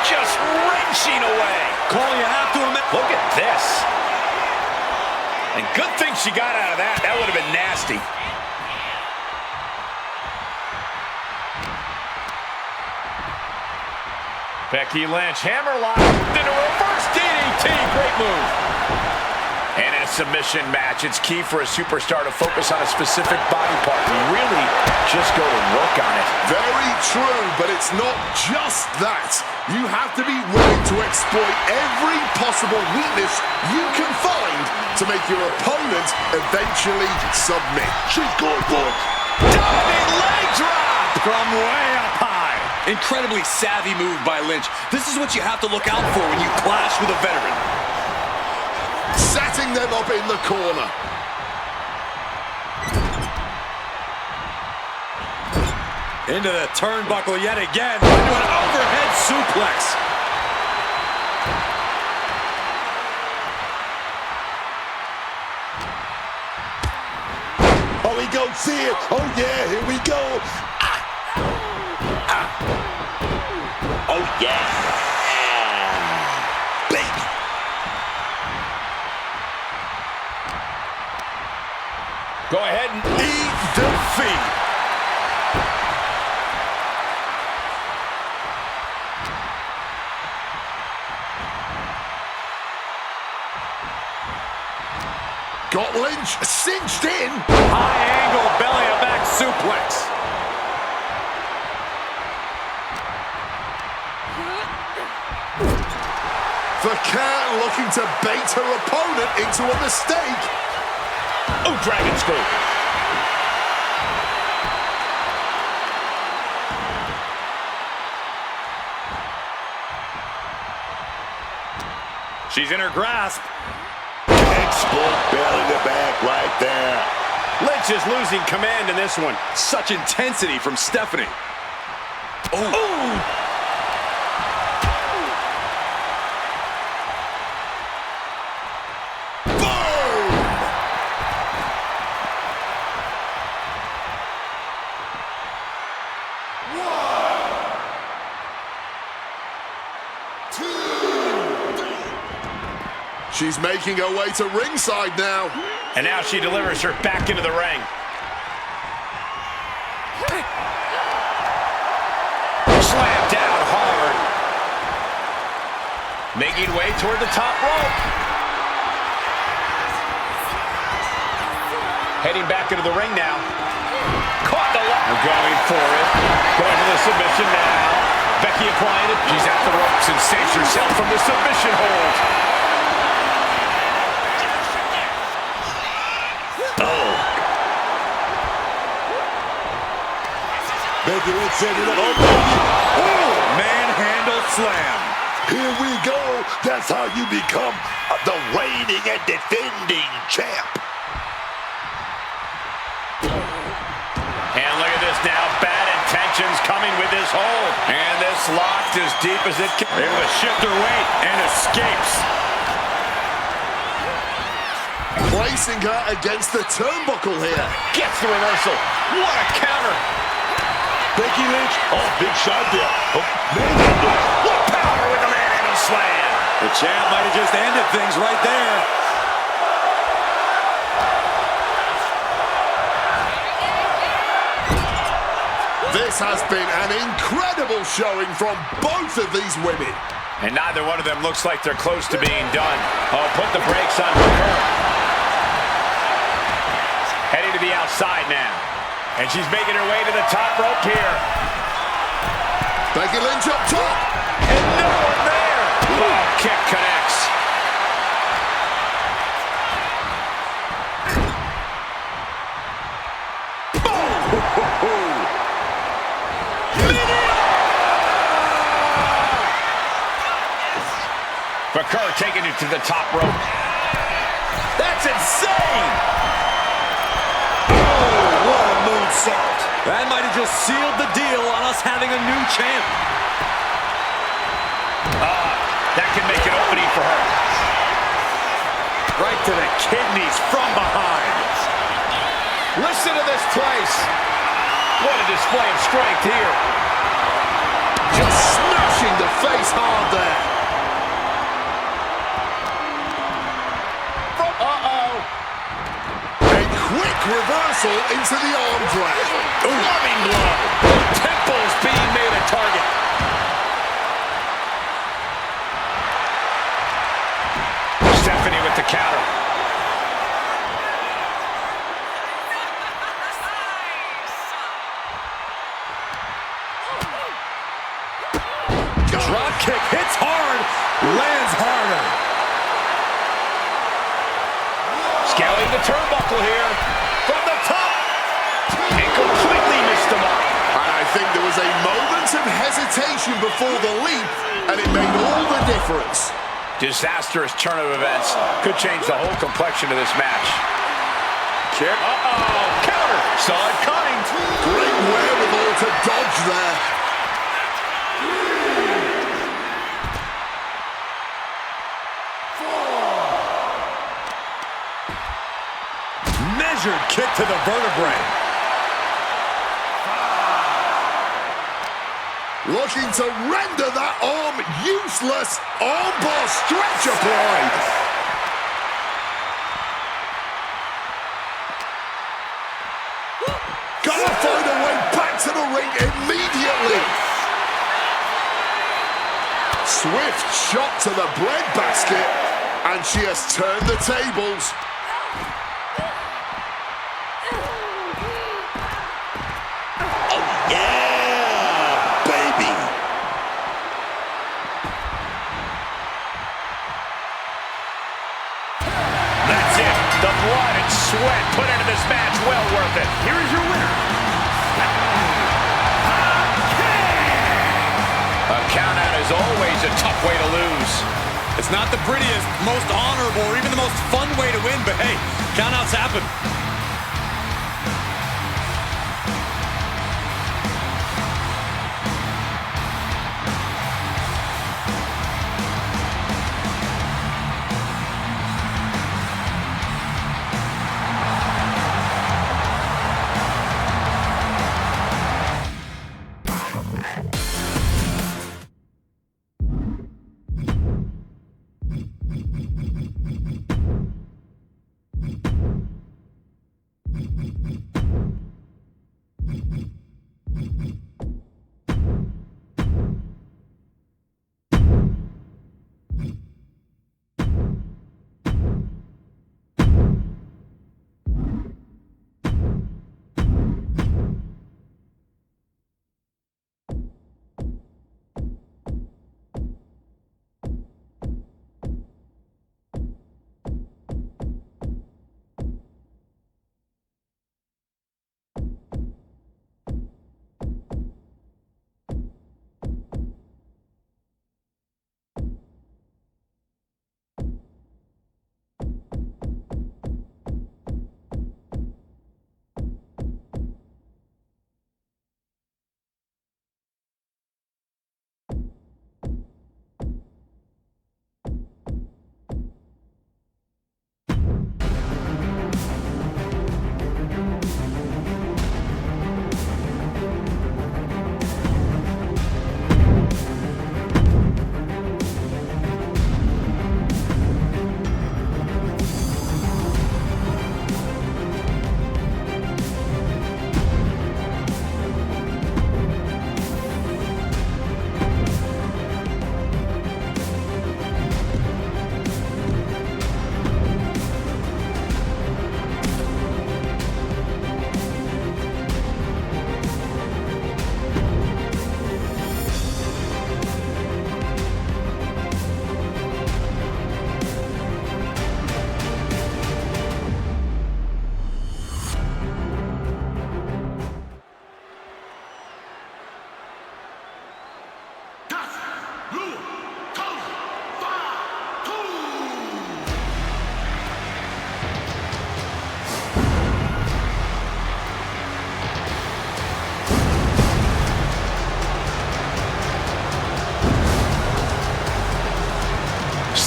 Just wrenching away.
Cole, you have to admit.
Look at this. And good thing she got out of that. That would have been nasty. Becky Lynch, hammerlock, into reverse DDT, great move. And in a submission match, it's key for a superstar to focus on a specific body part and really just go to work on it.
Very true, but it's not just that. You have to be willing to exploit every possible weakness you can find to make your opponent eventually submit.
She's going for it.
Diving leg drop
From way up high. Incredibly savvy move by Lynch. This is what you have to look out for when you clash with a veteran.
Setting them up in the corner.
Into the turnbuckle yet again. Into an overhead suplex.
Oh, we go see it. Oh, yeah, here we go. Oh, yeah. Baby.
Go ahead and
Eat defeat.
Got Lynch cinched in.
High angle belly to back suplex.
The cat looking to bait her opponent into a mistake.
Oh, dragon screw.
She's in her grasp.
Textbook belly to back right there.
Lynch is losing command in this one.
Such intensity from Stephanie. Oh.
Ooh.
She's making her way to ringside now.
And now she delivers her back into the ring. Slam down hard. Making way toward the top rope. Heading back into the ring now. Caught the lock. Going for it. Going for the submission now. Becky applying it. She's at the ropes and saves herself from the submission hold.
Becky Lynch set it up. Oh,
Manhandle slam.
here we go. That's how you become the reigning and defending champ.
And look at this now. Bad intentions coming with this hold. And this locked as deep as it can.
Able to shift her weight and escapes.
Placing her against the turnbuckle here.
Gets the reversal. What a counter.
Becky Lynch, oh, big shot there. Oh, manhandle.
What power with the manhandle slam.
The champ might have just ended things right there.
This has been an incredible showing from both of these women.
And neither one of them looks like they're close to being done. Oh, put the brakes on her. Heading to the outside now. And she's making her way to the top rope here.
Becky Lynch up top.
And no one there. Oh, kick connects. Bakar taking it to the top rope. That's insane!
Oh, what a moonsault. That might have just sealed the deal on us having a new champ.
That can make an opening for her.
Right to the kidneys from behind.
Listen to this place. What a display of strength here.
Just smashing the face hard there. Quick reversal into the arm drag.
Loving blow. The temples being made a target. Stephanie with the counter.
Drop kick hits hard, lands harder.
Scaling the turnbuckle here. From the top. And completely missed the mark.
And I think there was a moment of hesitation before the leap, and it made all the difference.
Disastrous turn of events. Could change the whole complexion of this match. Kick. Uh-oh. Counter. Saw it coming.
Great wherewithal to dodge there.
Measured kick to the vertebrae.
Looking to render that arm useless. Armbar stretch applied. Gotta find a way back to the ring immediately. Swift shot to the breadbasket, and she has turned the tables.
The blood and sweat put into this match, well worth it.
Here is your winner.
A countout is always a tough way to lose.
It's not the prettiest, most honorable, or even the most fun way to win, but hey, countouts happen.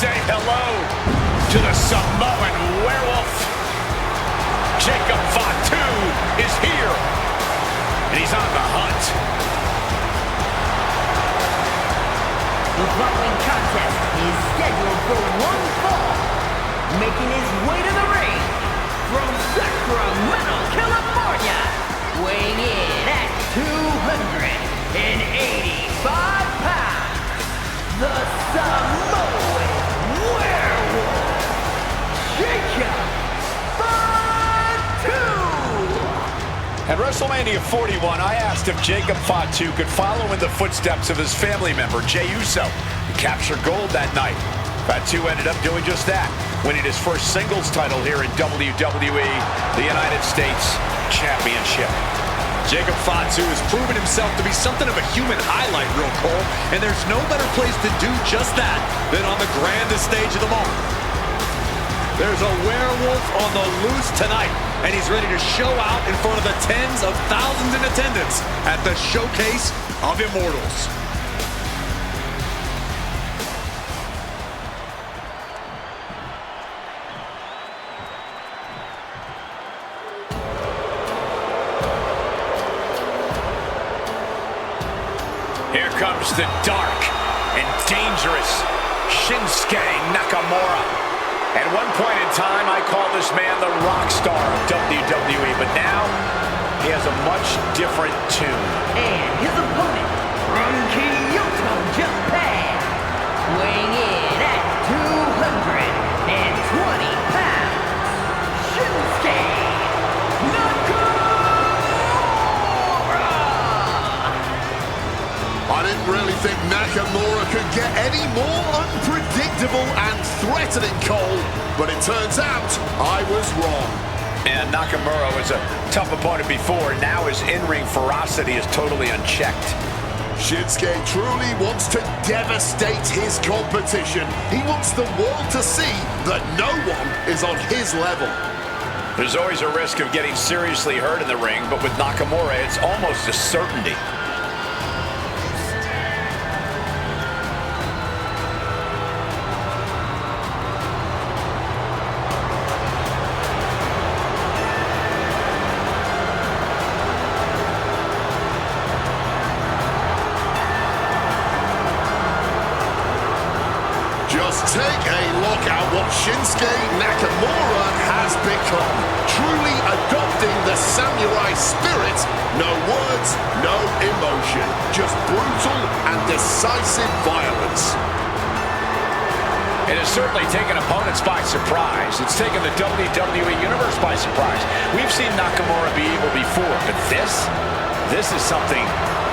Say hello to the Samoan werewolf. Jacob Fatu is here, and he's on the hunt.
The following contest is scheduled for one fall. Making his way to the ring from Sacramento, California, weighing in at 285 pounds, the Samoan werewolf, Jacob Fatu.
At WrestleMania 41, I asked if Jacob Fatu could follow in the footsteps of his family member, Jey Uso, who captured gold that night. Fatu ended up doing just that, winning his first singles title here in WWE, the United States Championship.
Jacob Fatu has proven himself to be something of a human highlight, Real Cole, and there's no better place to do just that than on the grandest stage of them all. There's a werewolf on the loose tonight, and he's ready to show out in front of the tens of thousands in attendance at the Showcase of Immortals.
Here comes the dark and dangerous Shinsuke Nakamura. At one point in time, I called this man the rock star of WWE, but now he has a much different tune.
And his opponent from Kyoto, Japan, weighing in at 220 pounds, Shinsuke Nakamura.
I didn't really think Nakamura could get any more unpredictable unpredictable and threatening, Cole, but it turns out I was wrong.
And Nakamura was a tough opponent before. Now his in-ring ferocity is totally unchecked.
Shinsuke truly wants to devastate his competition. He wants the world to see that no one is on his level.
There's always a risk of getting seriously hurt in the ring, but with Nakamura, it's almost a certainty.
Just take a look at what Shinsuke Nakamura has become. Truly adopting the samurai spirit. No words, no emotion. Just brutal and decisive violence.
It has certainly taken opponents by surprise. It's taken the WWE Universe by surprise. We've seen Nakamura be evil before, but this is something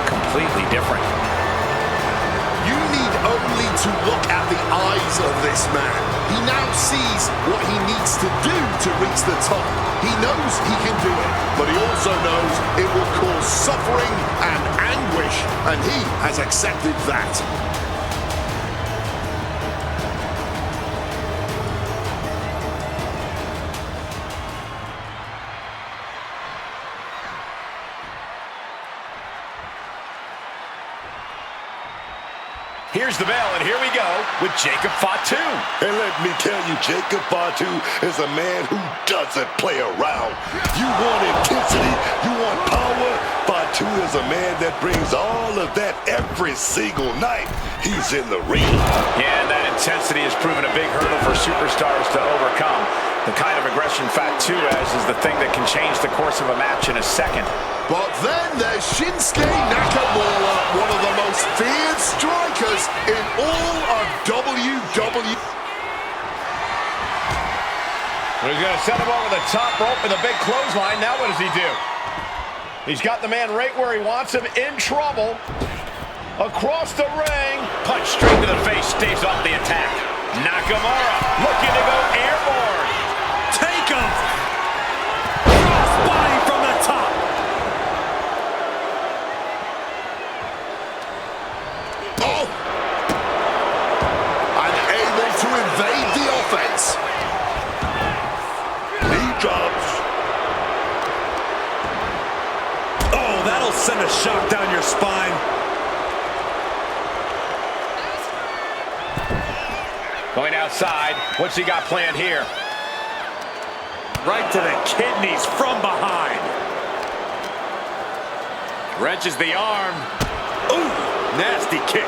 completely different.
You need only to look at the eyes of this man. He now sees what he needs to do to reach the top. He knows he can do it, but he also knows it will cause suffering and anguish, and he has accepted that.
Here's the bell, and here we go with Jacob Fatu.
And let me tell you, Jacob Fatu is a man who doesn't play around. You want intensity, you want power. Fatu is a man that brings all of that every single night he's in the ring.
Yeah, and that intensity has proven a big hurdle for superstars to overcome. The kind of aggression Fatu has is the thing that can change the course of a match in a second.
But then there's Shinsuke Nakamura, one of the most feared strikers in all of WWE.
He's going to send him over the top rope with a big clothesline. Now what does he do? He's got the man right where he wants him, in trouble. Across the ring. Punch straight to the face, staves off the attack. Nakamura looking to go airborne.
Take him! Crossbody from the top.
Oh! Unable to evade the offense.
Knee drops.
Oh, that'll send a shock down your spine.
Going outside. What's he got planned here?
Right to the kidneys from behind. Wrenches the arm. Ooh, nasty kick.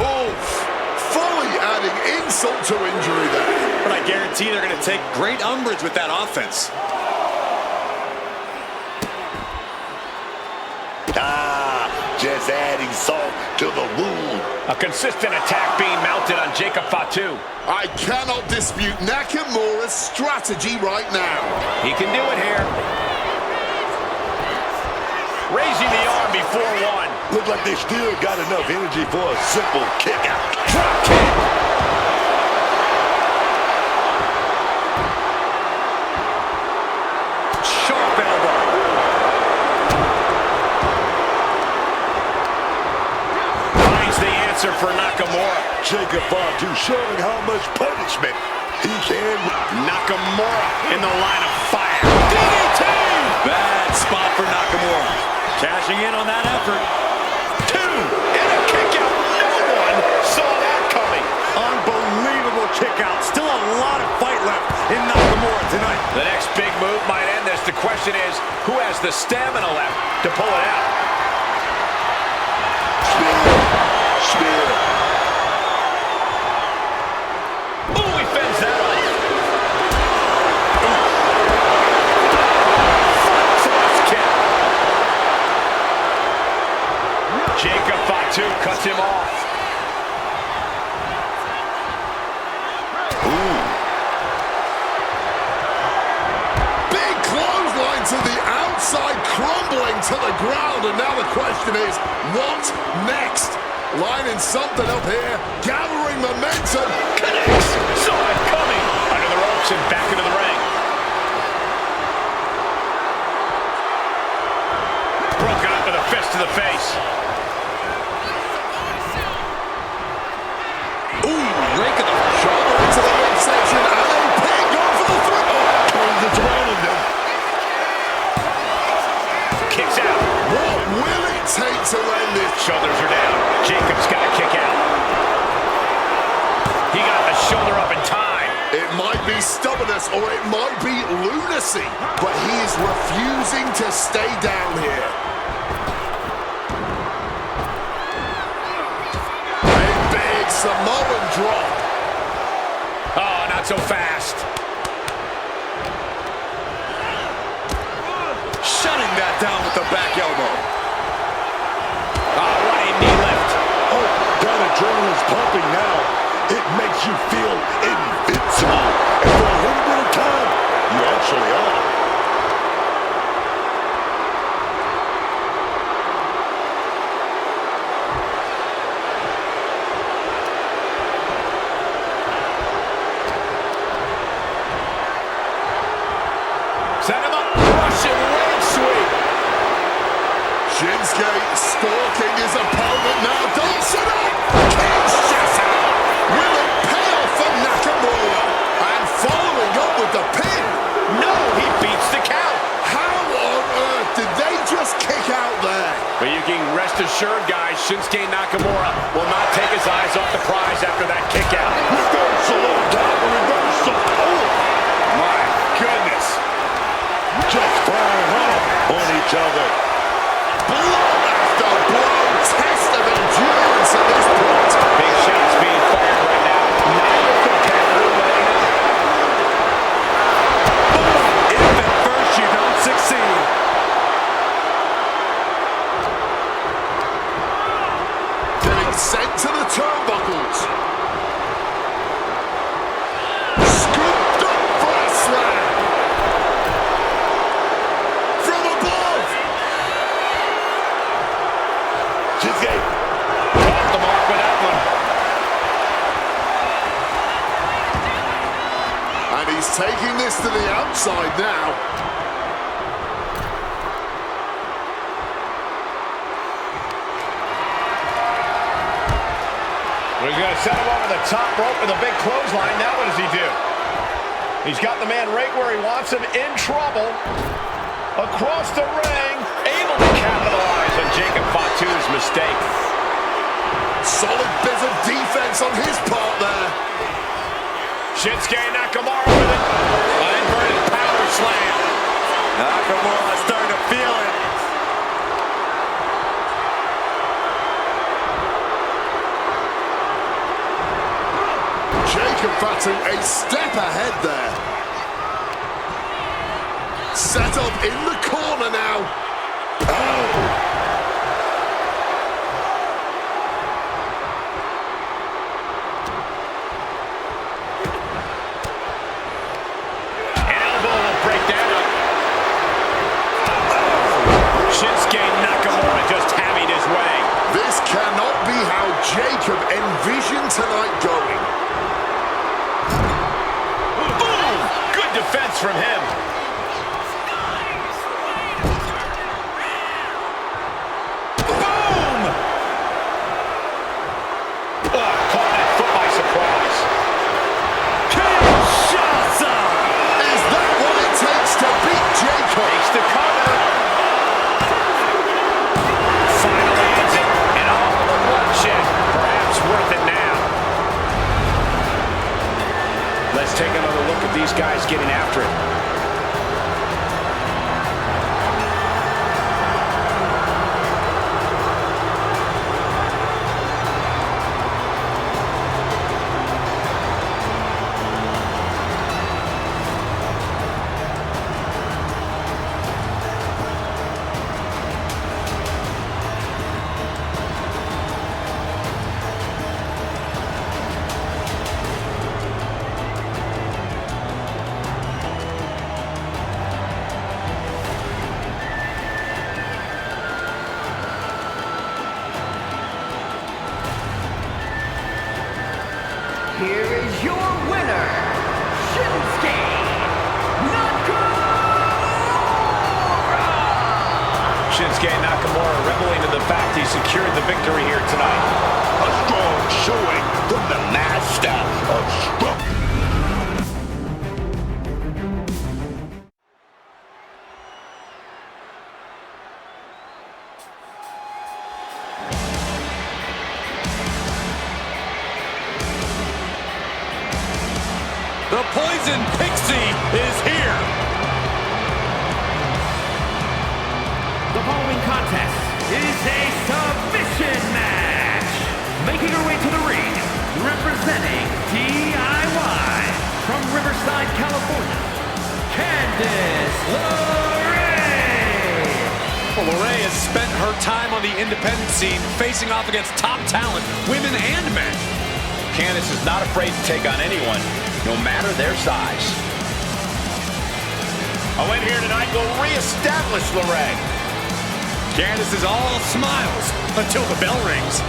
Oof! Fully adding insult to injury there.
But I guarantee they're going to take great umbrage with that offense.
Just adding salt to the wound.
A consistent attack being mounted on Jacob Fatu.
I cannot dispute Nakamura's strategy right now.
He can do it here. Raising the arm before one.
Look like they still got enough energy for a simple kick out.
Drop kick.
Sharp elbow.
Finds the answer for Nakamura.
Jacob Fatu showing how much punishment he can.
Nakamura in the line of fire.
DDT! Bad spot for Nakamura. Cashing in on that effort.
2 and a kick out. No one saw that coming.
Unbelievable kick out. Still a lot of fight left in Nakamura tonight.
The next big move might end this. The question is, who has the stamina left to pull it out?
Spear.
Ooh, he fends that off. Thrust kick. Jacob Fatu cuts him off.
Big clothesline to the outside. to the ground, and now the question is, what next? Lining something up here, gathering momentum.
Connects. Saw it coming. Under the ropes and back into the ring. Broken up with a fist to the face.
Ooh, rake of the shoulder into the midsection, and then pin going for the throw. Turns it around him.
Kicks out.
What will it take to end this?
Shoulders are down. Jacob's got to kick out. He got the shoulder up in time.
It might be stubbornness or it might be lunacy, but he is refusing to stay down here. A big Samoan drop.
Oh, not so fast.
Shutting that down with the back elbow.
Oh, running knee lift.
Oh, that adrenaline's pumping now. It makes you feel invincible. And for a little bit of time, you actually are.
Set him up. Russian leg sweep.
Shinsuke stalking his opponent now. Don't sit up. Kinshasa. Will it pay off for Nakamura? And following up with the pin.
No, he beats the count.
How on earth did they just kick out there?
But you can rest assured, guys, Shinsuke Nakamura will not take his eyes off the prize after that kick out.
Reversal on top of reversal. Oh,
My goodness.
just firing off on each other.
Blow after blow. Test of endurance at this point.
Big shots being fired right now. Neither competitor letting up.
If at first you don't succeed.
Getting sent to the turnbuckles. Scooped up for a slam. From above.
Shinsuke.
Off the mark with that one.
And he's taking this to the outside now.
He's going to set him over the top rope with a big clothesline. Now what does he do? He's got the man right where he wants him, in trouble. Across the ring, able to capitalize on Jacob Fatu's mistake.
Solid bit of defense on his part there.
Shinsuke Nakamura with it. An inverted power slam.
Nakamura starting to feel it.
Jacob Fatu a step ahead there. Set up in the corner now. Oh!
An elbow will break that up. Shinsuke Nakamura just having his way.
This cannot be how Jacob envisioned tonight going.
Boom! Good defense from him. Boom! Oh, caught that foot by surprise. Kinshasa!
Is that what it takes to beat Jacob?
Makes the cover. Finally ends it. And all the bloodshed. Perhaps worth it now. Let's take another look at these guys getting after it. Shinsuke Nakamura reveling in the fact he secured the victory here tonight.
A strong showing from the master of strong.
The Poison Pixie is here.
The following contest is a submission match. Making her way to the ring, representing DIY from Riverside, California, Candice LeRae.
Well, LeRae has spent her time on the independent scene facing off against top talent, women and men.
Candice is not afraid to take on anyone, no matter their size. A win here tonight will reestablish LeRae.
Candice is all smiles until the bell rings.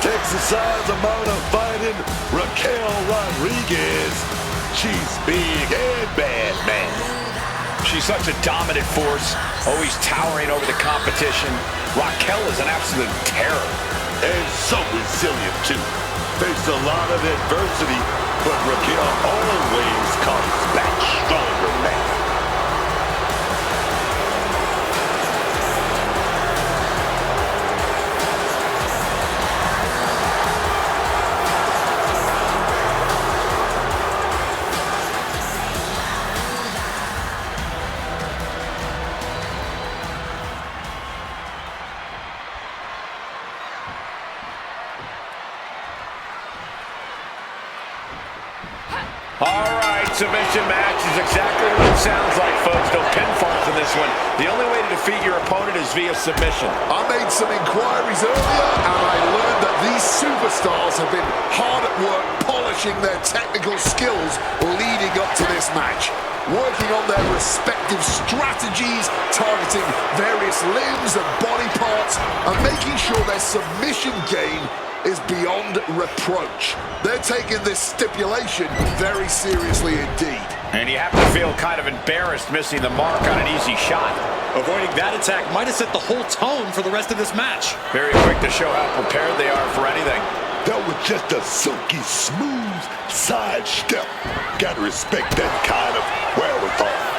Exercise amount of fighting, Raquel Rodriguez. She's big and bad, man.
She's such a dominant force, always towering over the competition. Raquel is an absolute terror.
And so resilient, too. Faced a lot of adversity, but Raquel always comes back stronger, man.
All right, submission match is exactly what it sounds like, folks. No pinfalls in this one. The only way to defeat your opponent is via submission.
I made some inquiries earlier, and I learned that these superstars have been hard at work polishing their technical skills leading up to this match, working on their respective strategies, targeting various limbs and body parts, and making sure their submission game is beyond reproach. They're taking this stipulation very seriously indeed.
And you have to feel kind of embarrassed missing the mark on an easy shot.
Avoiding that attack might have set the whole tone for the rest of this match.
Very quick to show how prepared they are for anything.
That was just a silky smooth side step. Gotta respect that kind of wherewithal.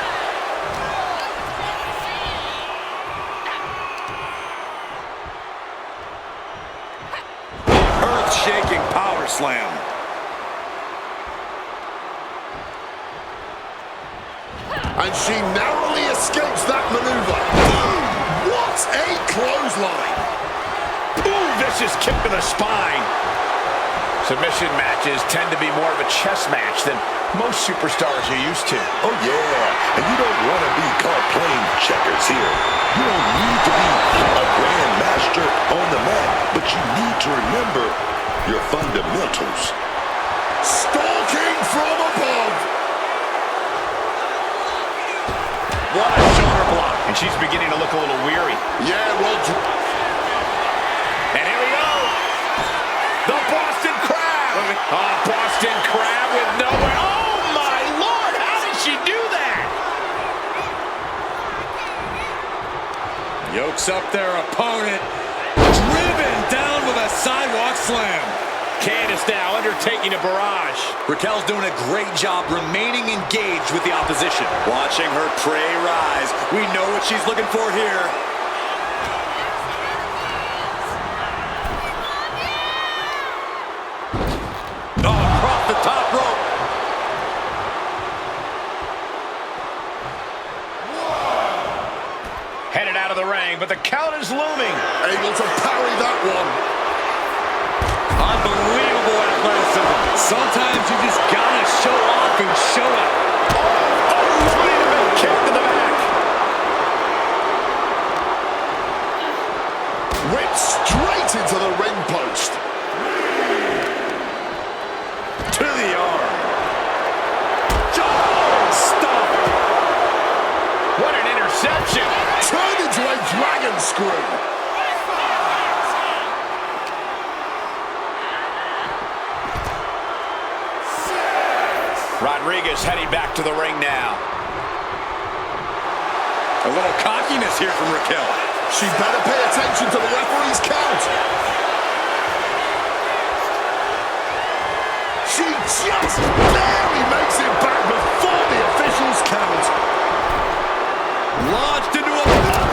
Shaking power slam.
And she narrowly escapes that maneuver. Boom! What a clothesline!
Ooh, vicious kick to the spine. Submission matches tend to be more of a chess match than most superstars are used to.
Oh yeah, and you don't want to be caught playing checkers here. You don't need to be a grandmaster on the mat, but you need to remember your fundamentals.
Stalking from above.
What a shoulder block. And she's beginning to look a little weary.
Yeah, well.
And here we go. The Boston Crab. Boston Crab with nowhere. Oh my Lord, how did she do that?
Yokes up their opponent. Driven down with a sidewalk slam.
Candice now undertaking a barrage.
Raquel's doing a great job remaining engaged with the opposition. Watching her prey rise. We know what she's looking for here.
trying, but the count is looming.
Able to parry that one.
Unbelievable athleticism. Sometimes you just gotta show off and show it.
Unbelievable kick to the back.
Whipped straight into the ring post.
To the arm.
Stop.
What an interception.
Turned into a dragon screw.
Rodriguez heading back to the ring now.
A little cockiness here from Raquel.
She better pay attention to the referee's count. She just barely makes it back before the officials count.
Launched into a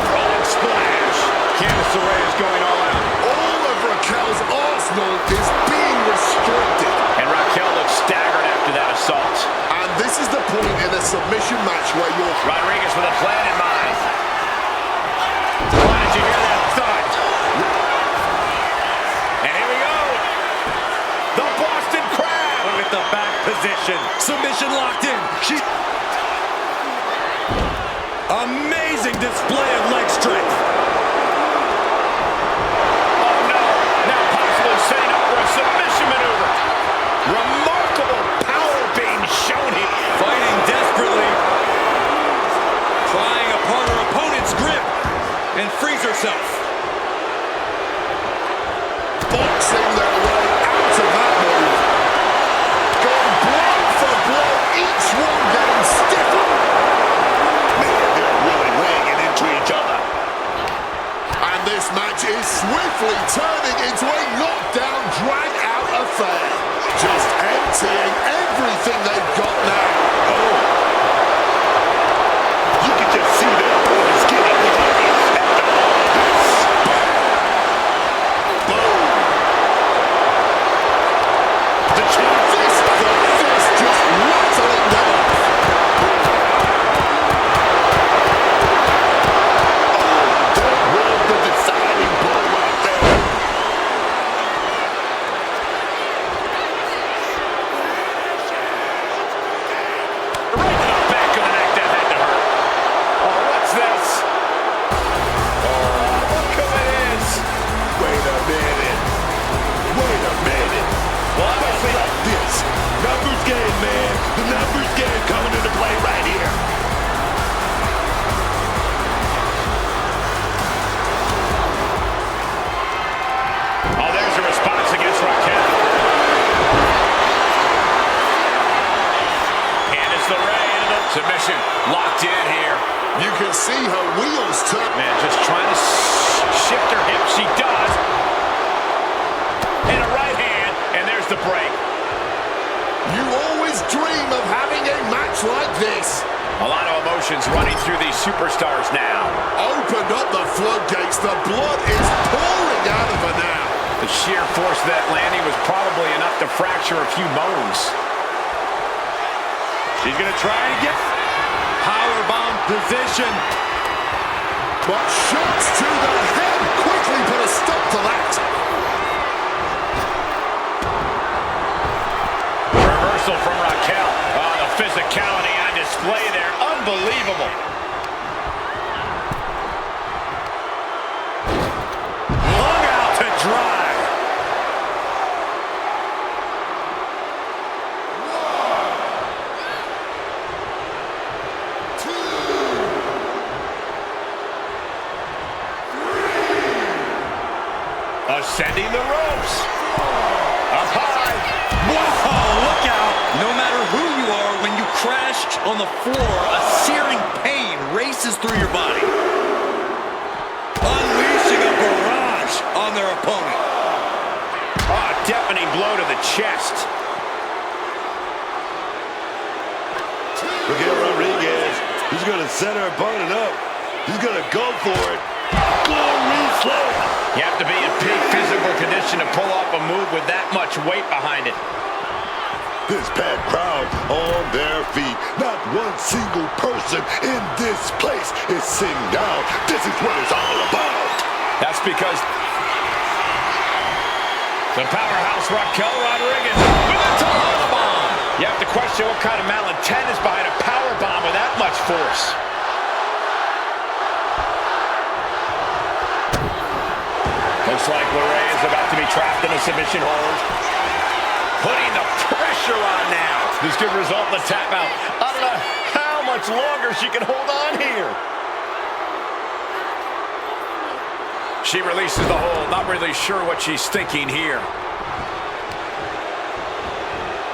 frog splash.
Candice LeRae is going all out.
All of Raquel's arsenal is being restricted.
And Raquel looks staggered after that assault.
And this is the point in a submission match where you're...
Rodriguez with a plan in mind. Why did you hear that thud? And here we go. The Boston Crab.
Look at the back position. Submission locked in. She... Amazing display of leg strength.
Oh no, now possibly setting up for a submission maneuver. Remarkable power being shown here.
Fighting desperately. Prying apart her opponent's grip. And frees herself.
boxing their way out of that move. Going blow for blow, each one getting stiffer.
Man, they're really weighing it into each other.
And this match is swiftly turning into a knockdown, drag-out affair. Just emptying everything they've got now.
Oh. You can just see their opponents getting serious after all this.
Boom. The fist just rattling them off.
Oh, that was the deciding blow right there.
Right to the back of the neck, that had to hurt. Oh, what's this? Oh, look who it is.
Wait a minute. Wait a minute.
What?
Just like this. Numbers game, man. The numbers game coming into play right here.
Oh, there's a response against Raquel. Candice LeRae into the submission. Locked in here.
You can see her wheels turn.
Man, just trying to shift her hips. She does. And a right hand, and there's the break.
You always dream of having a match like this.
A lot of emotions running through these superstars now.
Opened up the floodgates. The blood is pouring out of her now.
The sheer force of that landing was probably enough to fracture a few bones.
She's going to try and get powerbomb position.
But shots to the head quickly put a stop to that.
Reversal from Raquel. Oh, the physicality on display there. Unbelievable.
Long out to dry.
Ascending the ropes. Up high.
Whoa, look out. No matter who you are, when you crash on the floor, a searing pain races through your body. Unleashing a barrage on their opponent.
Oh, deafening blow to the chest.
Look at Rodriguez. He's going to set her opponent up. He's going to go for it. Glory slam.
You have to be in peak physical condition to pull off a move with that much weight behind it.
This packed crowd on their feet. Not one single person in this place is sitting down. This is what it's all about.
That's because the powerhouse Raquel Rodriguez with a Tomahawk bomb. You have to question what kind of malintent is behind a power bomb with that much force. Looks like LeRae is about to be trapped in a submission hold. Putting the pressure on now. This could result in a tap out. I don't know how much longer she can hold on here. She releases the hold. Not really sure what she's thinking here.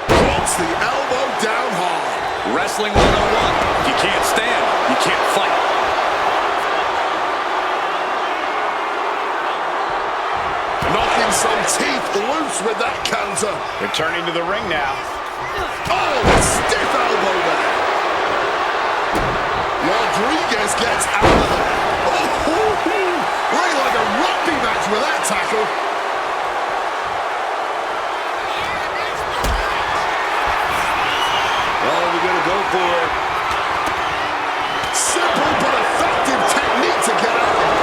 Puts the elbow down hard.
Wrestling 101. If you can't stand, you can't fight.
Knocking some teeth loose with that counter.
Returning to the ring now.
Oh, stiff elbow there. Rodriguez gets out of there. Oh, looking like a rugby match with that tackle.
Oh, we're going to go for it.
Simple but effective technique to get out of.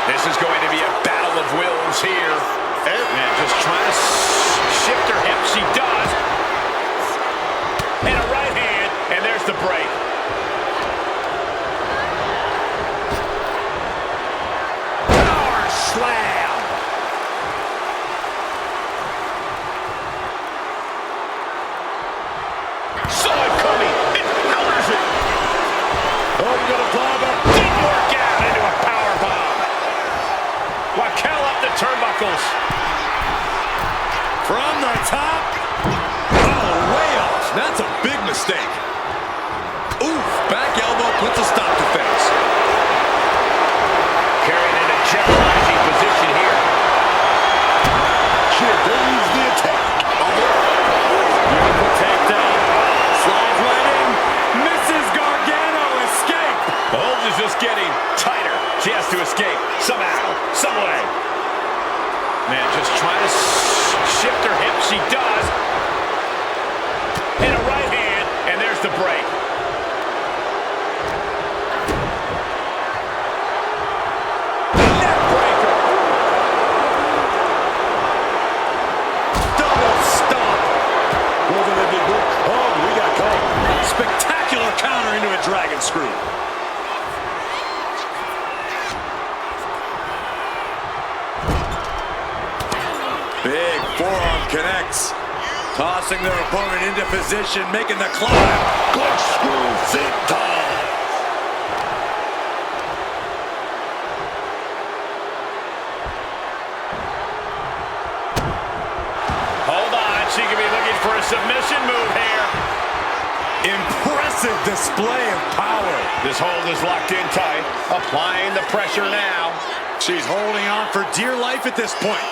This is going to be a battle of wills here. And just trying to shift her hip. She does. And a right hand. And there's the break. Power slam. Saw it coming. It counters it.
Oh, you're going to fly back.
Didn't work out into a power bomb. Raquel up the turnbuckles.
From the top. Oh, way off. That's a big mistake. Oof, back elbow puts a stop to things.
Carrying in a jeopardizing position here.
She avoids the attack.
Beautiful takedown.
Slides right in. Mrs. Gargano escape.
The hold is just getting tighter. She has to escape somehow, some way. Man, just trying to shift her hip. She does. And a right hand, and there's the break. Neck breaker.
Double stomp.
Wasn't it big book? Oh, we got caught.
Spectacular counter into a dragon screw. Big forearm connects. Tossing their opponent into position, making the climb.
Corkscrew senton.
Hold on, she could be looking for a submission move here.
Impressive display of power.
This hold is locked in tight, applying the pressure now.
She's holding on for dear life at this point.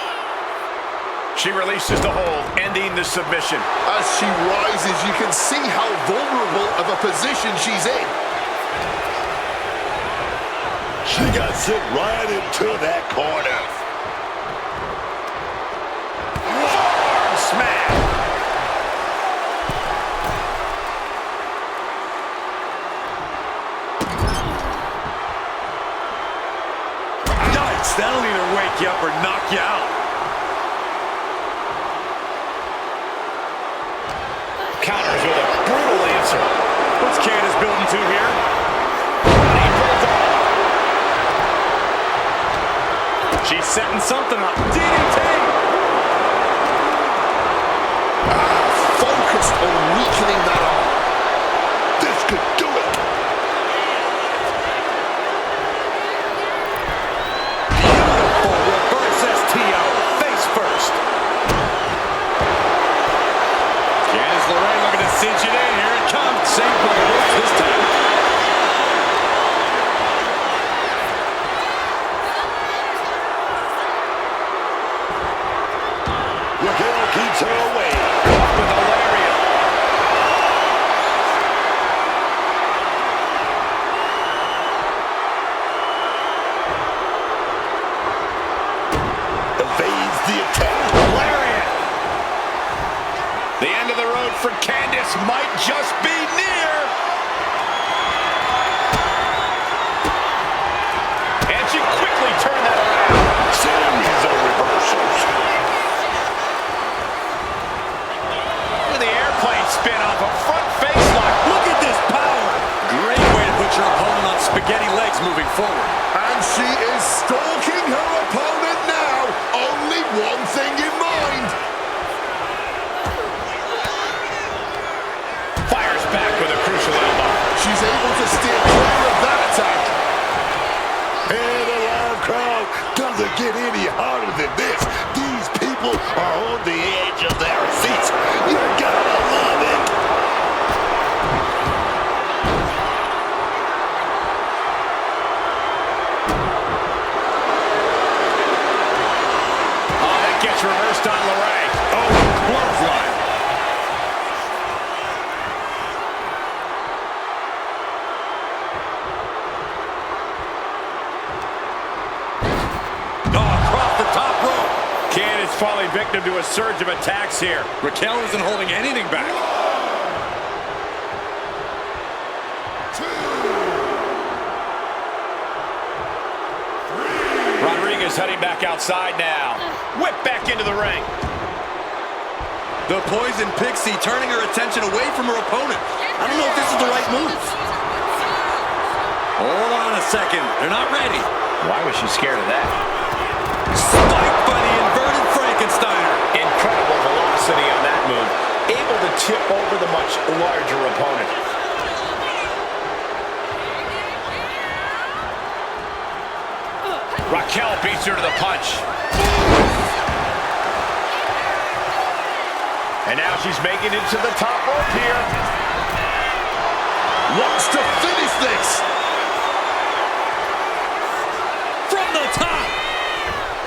She releases the hold, ending the submission.
As she rises, you can see how vulnerable of a position she's in.
She got sent right into that corner.
Arm smash.
Yikes, that'll either wake you up or knock you out.
Counters with a brutal answer.
What's Candace building to here? She's setting something up. DDT!
Focused on weakening that arm.
This could do it.
Beautiful reverse STO. Face first. Candice LeRae looking to cinch it in. Here it comes. Same for the ropes this time.
This might just be near. And she quickly turned that around.
Series of reversals.
With the airplane spin off a front face lock.
Look at this power. Great way to put your opponent on spaghetti legs moving forward.
And she is stalking her opponent now. Only one thing in mind.
Fires back with a crucial elbow.
She's able to steer clear of that attack.
And a live crowd doesn't get any harder than this. These people are on the edge of their seats. You gotta love it.
Oh, that gets reversed on LeRae. Oh, clothesline. Falling victim to a surge of attacks here.
Raquel isn't holding anything back.
Rodriguez heading back outside now. Whip back into the ring.
The Poison Pixie turning her attention away from her opponent. I don't know if this is the right move. Hold on a second. They're not ready.
Why was she scared of that?
Spiked by the inverted Frankensteiner.
Incredible velocity on that move. Able to tip over the much larger opponent. Raquel beats her to the punch. And now she's making it to the top rope here.
Wants to finish this.
From the top.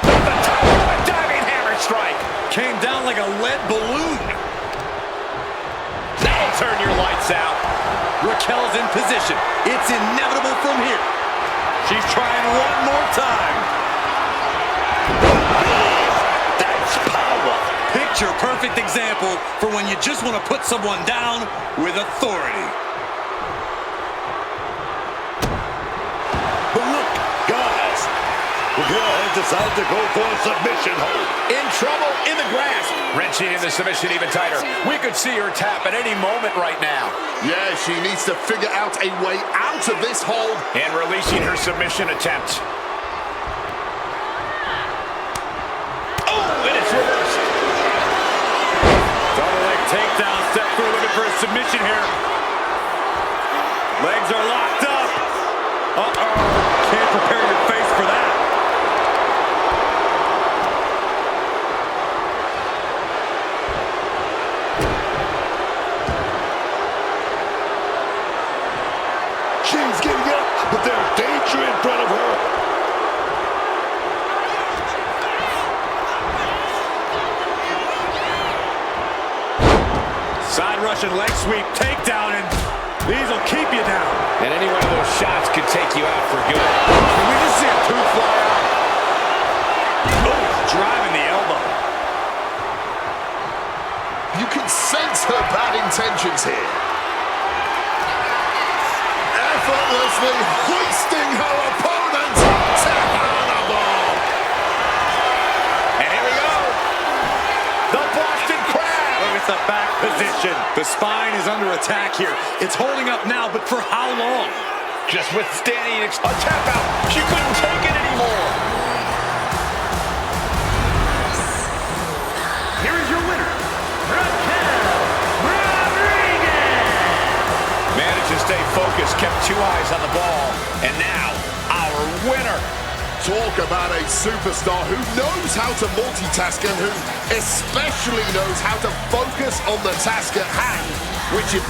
The top of a diving hammer strike.
Came down like a lead balloon.
That'll turn your lights out.
Raquel's in position. It's inevitable from here. She's trying one more time.
That's power.
Picture perfect example for when you just want to put someone down with authority.
But look, guys, Raquel has decided to go for a submission hold.
In trouble in the grasp. Wrenching in the submission even tighter. We could see her tap at any moment right now.
Yeah, she needs to figure out a way out of this hold.
And releasing her submission attempt. Oh, and it's reversed.
Double leg takedown. Step through looking for a submission here. Legs are locked up. Uh-oh. Can't prepare your face for that.
She's getting up, but there's danger in front of her.
Side Russian leg sweep, takedown, and these will keep you down.
And any one of those shots could take you out for good.
Can we just see a tooth fly out? Oh, driving the elbow.
You can sense her bad intentions here. Effortlessly hoisting her opponent to Hannibal.
And here we go. The Boston Crab.
Look at the back position. The spine is under attack here. It's holding up now, but for how long?
Just withstanding a tap out. She couldn't take it anymore.
Here is your winner, Raquel Rodriguez.
Managed to stay focused, kept two eyes on the ball. And now, our winner.
Talk about a superstar who knows how to multitask and who especially knows how to focus on the task at hand, which is...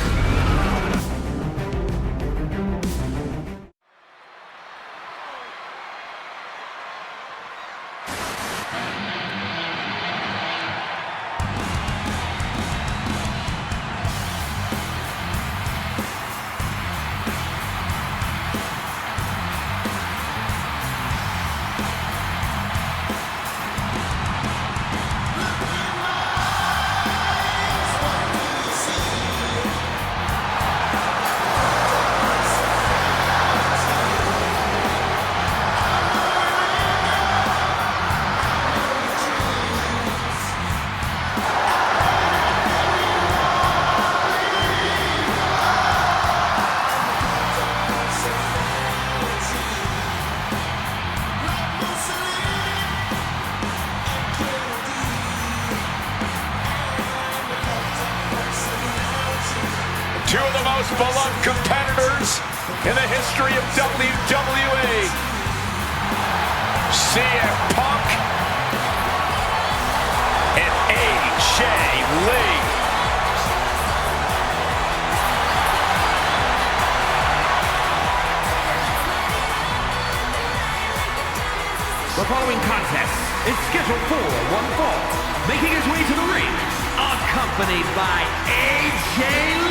The following contest is scheduled for one fall. Making his way to the ring, accompanied by AJ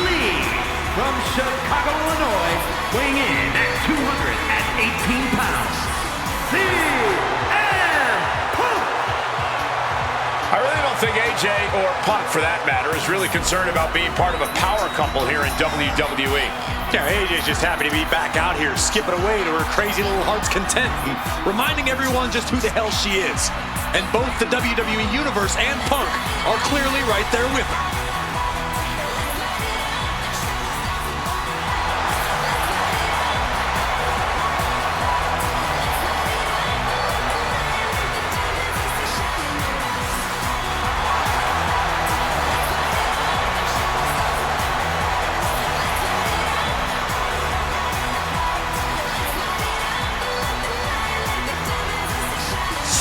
Lee from Chicago, Illinois, weighing in at 218 pounds. CM Punk!
I really don't think AJ, or Punk for that matter, is really concerned about being part of a power couple here in WWE.
Yeah, AJ's just happy to be back out here, skipping away to her crazy little heart's content, and reminding everyone just who the hell she is. And both the WWE Universe and Punk are clearly right there with her.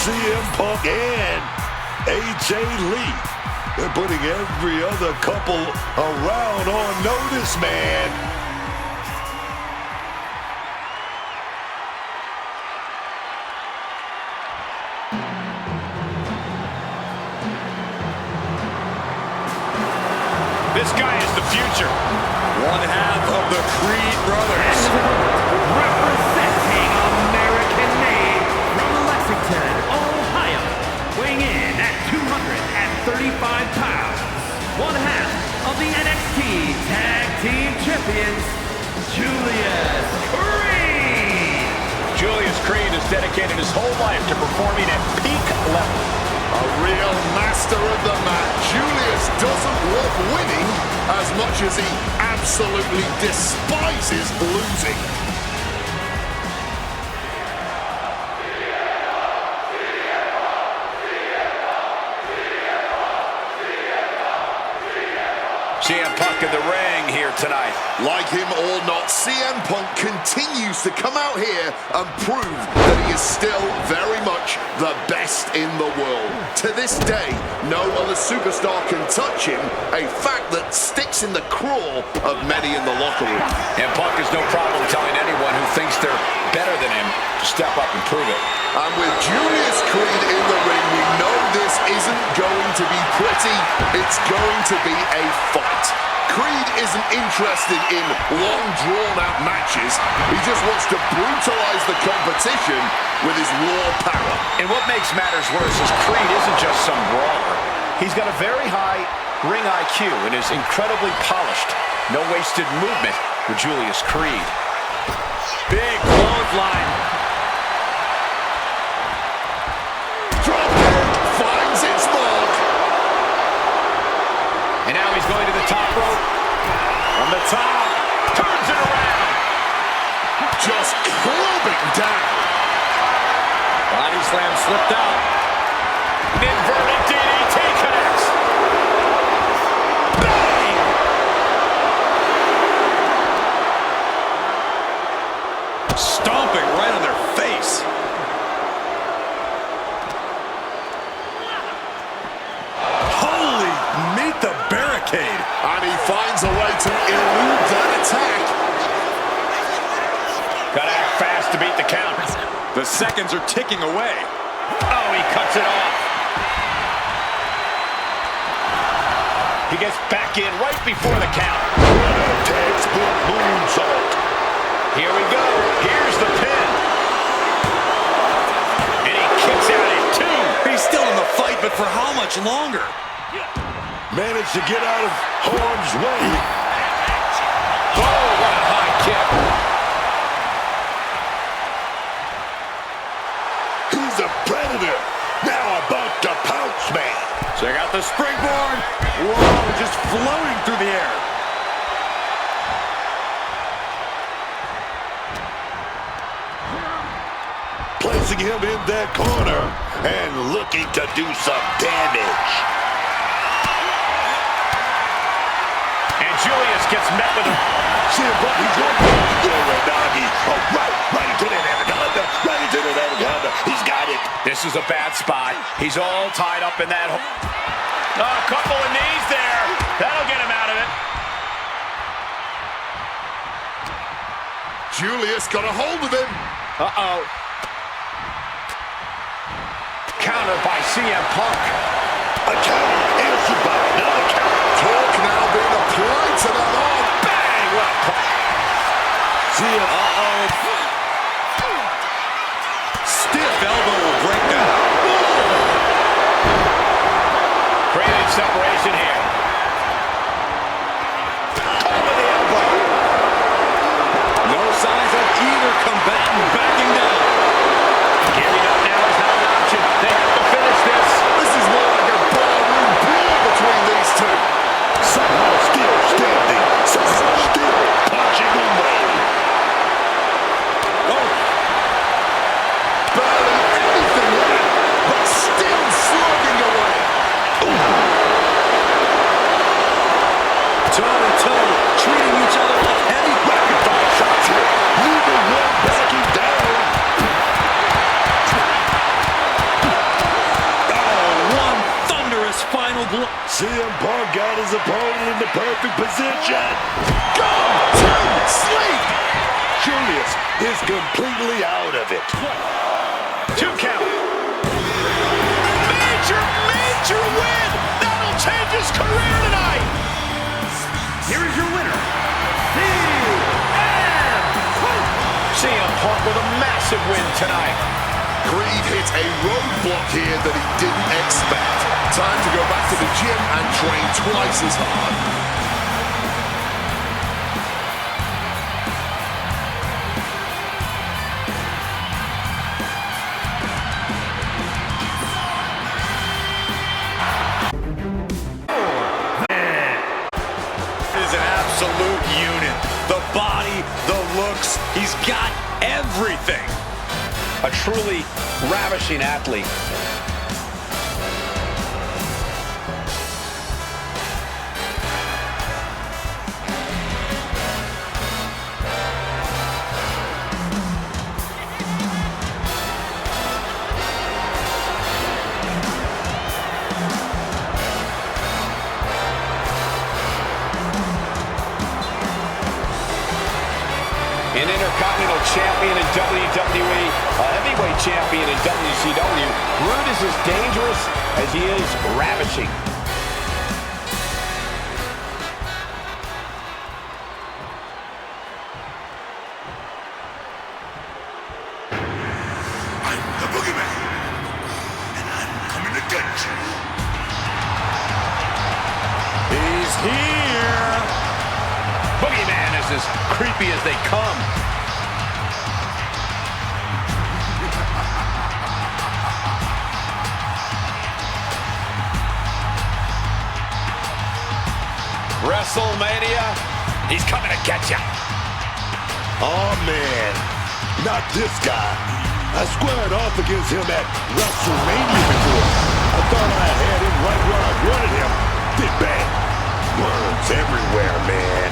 CM Punk and AJ Lee. They're putting every other couple around on notice, man.
This guy is the future.
One half of the Creed brothers.
Representing American-made from Lexington, Ohio, weighing in at 235 pounds, one half of the NXT Tag Team Champions, Julius Creed.
Julius Creed has dedicated his whole life to performing at peak level.
A real master of the mat. Julius doesn't love winning as much as he absolutely despises losing.
CM Punk in the ring here tonight.
Like him or not, CM Punk continues to come out here and prove that he is still very much the best in the world. To this day, no other superstar can touch him, a fact that sticks in the craw of many in the locker room.
And Punk has no problem telling anyone who thinks they're better than him to step up and prove it.
And with Julius Creed in the ring, we know this isn't going to be pretty. It's going to be a fight. Creed isn't interested in long, drawn-out matches. He just wants to brutalize the competition with his raw power.
And what makes matters worse is Creed isn't just some brawler. He's got a very high ring IQ and is incredibly polished. No wasted movement for Julius Creed.
Big clothesline.
Dropkick finds its mark.
And now he's going to the top rope. From the top, turns it around.
Just clubbing down.
Body slam slipped out.
Inverted DDT connects.
Bang!
Stomping right on their face. Holy, meet the barricade.
And he finds a way to elude that attack.
Gotta act fast to beat the count.
The seconds are ticking away.
Oh, he cuts it off. He gets back in right before the count.
Textbook moonsault.
Here we go. Here's the pin. And he kicks out at 2.
He's still in the fight, but for how much longer?
Managed to get out of harm's way.
Oh, what a high kick.
He's a predator. Now about to pounce, man.
Check out the springboard. Whoa, just floating through the air.
Placing him in that corner and looking to do some damage.
And Julius gets met with a...
CM Punk, he's going to go Ranagi. Oh, right into that anaconda. Right into that anaconda. He's got it.
This is a bad spot. He's all tied up in that... A couple of knees there. That'll get him out of it.
Julius got a hold of him.
Uh-oh. counter by CM Punk.
A counter answered by another counter.
Torque now being applied to that arm.
Bang! Left punch.
Stiff elbow will break down.
Created separation here. Over the elbow.
No signs of either combatant backing down.
Giving up now is not an option. They have to finish this.
This is more like a ballroom brawl between these two.
Somehow still standing. Somehow still punching away.
Barely anything left, but still slugging away.
Toe-to-toe, treating each other like heavy
Rapid-fire shots here. Neither one backing down.
Oh, one thunderous final blow.
CM Punk got his opponent in the perfect position.
Go to sleep.
Julius is completely out of it.
2 count. Major win! That'll change his career tonight!
Here is your winner, CM Punk.
CM Punk with a massive win tonight.
Creed hit a roadblock here that he didn't expect. Time to go back to the gym and train twice as hard.
Absolute unit. The body, the looks, he's got everything.
A truly ravishing athlete. An Intercontinental Champion in WWE, a Heavyweight Champion in WCW, Rude is as dangerous as he is ravishing.
I'm the boogeyman, and I'm coming to get you.
He's here! Boogeyman is as creepy as they come. WrestleMania, he's coming to get you.
Oh man, not this guy. I squared off against him at WrestleMania before. I thought I had him right where I wanted him. Did bad. Words everywhere, man.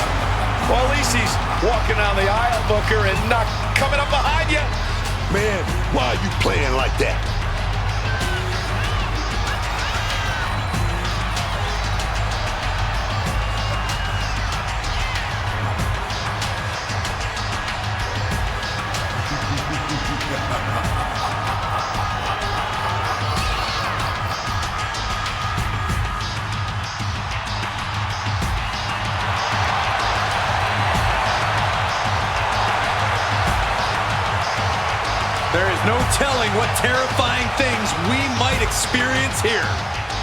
Well, at least he's walking down the aisle, Booker, and not coming up behind you.
Man, why are you playing like that?
There is no telling what terrifying things we might experience here.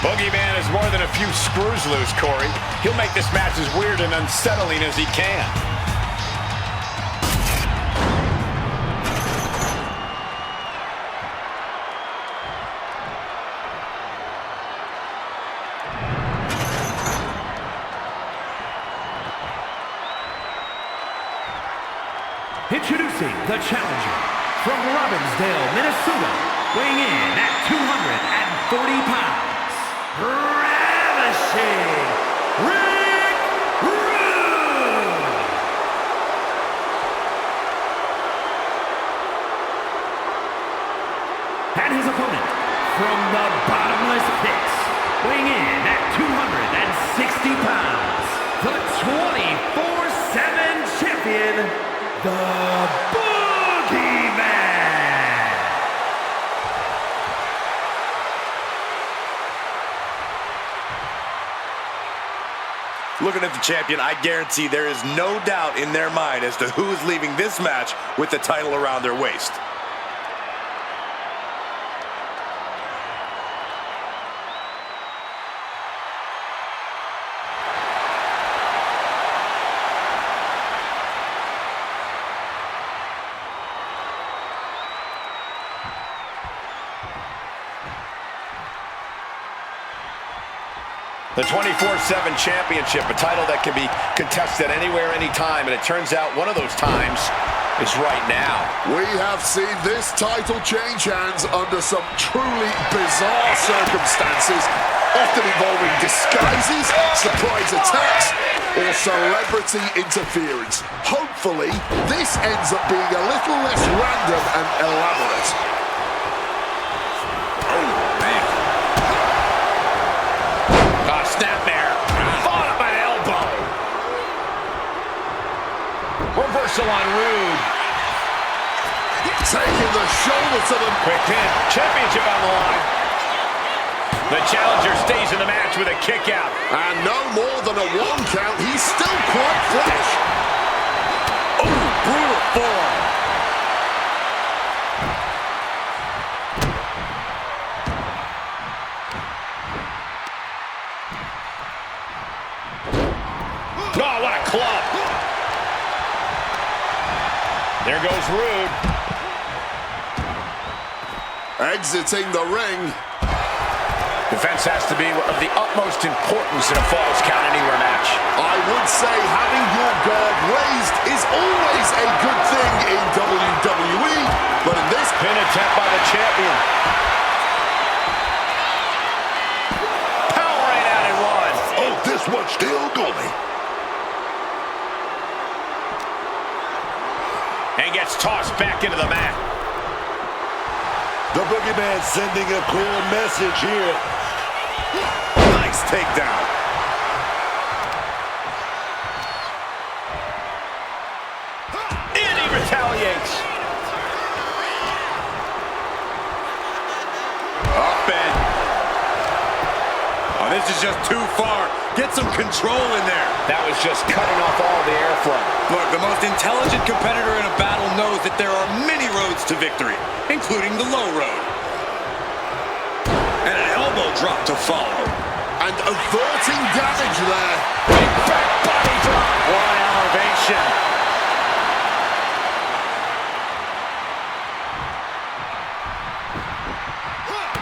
Boogeyman is more than a few screws loose, Corey. He'll make this match as weird and unsettling as he can.
Introducing the challenger from Robbinsdale, Minnesota, weighing in at 240 pounds, ravishing Rick Rude! And his opponent from the bottomless pits, weighing in at 260 pounds, the 24/7 champion, the Boogeyman!
looking at the champion, I guarantee there is no doubt in their mind as to who is leaving this match with the title around their waist.
The 24/7 championship, a title that can be contested anywhere, anytime, and it turns out one of those times is right now.
We have seen this title change hands under some truly bizarre circumstances, often involving disguises, surprise attacks, or celebrity interference. Hopefully, this ends up being a little less random and elaborate.
Snapmare, fought up an elbow. Reversal on Rude.
Taking the shoulder to the...
Quick pin, championship on the line. The challenger stays in the match with a kick out.
And no more than a 1 count, he's still quite fresh.
Oh, brutal form. Oh, what a club. There goes Rude.
Exiting the ring.
Defense has to be of the utmost importance in a Falls Count Anywhere match.
I would say having your guard raised is always a good thing in WWE, but in this
pin attempt by the champion. Powering out in one.
Oh, this one's still going.
And gets tossed back into the mat.
The Boogeyman sending a clear message here.
Nice takedown.
And he retaliates.
Up and... Oh, this is just too far. Get some control in there.
That was just cutting off all the airflow.
Look, the most intelligent competitor in a battle knows that there are many roads to victory, including the low road. And an elbow drop to follow.
and averting damage there.
Big back body drop. What an elevation.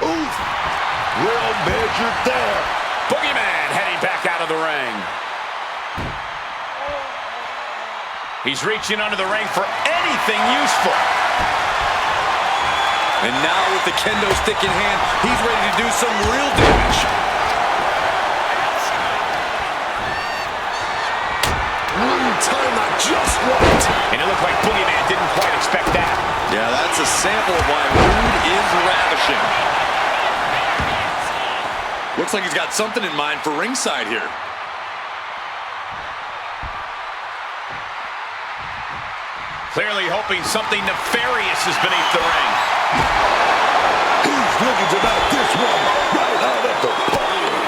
Oof. Well measured there.
Boogeyman heading back out of the ring. He's reaching under the ring for anything useful.
And now with the kendo stick in hand, he's ready to do some real damage.
Time that just right.
And it looked like Boogeyman didn't quite expect that.
Yeah, that's a sample of why Rude is ravishing. Looks like he's got something in mind for ringside here.
Clearly hoping something nefarious is beneath the ring.
He's looking to knock this one right out of the park.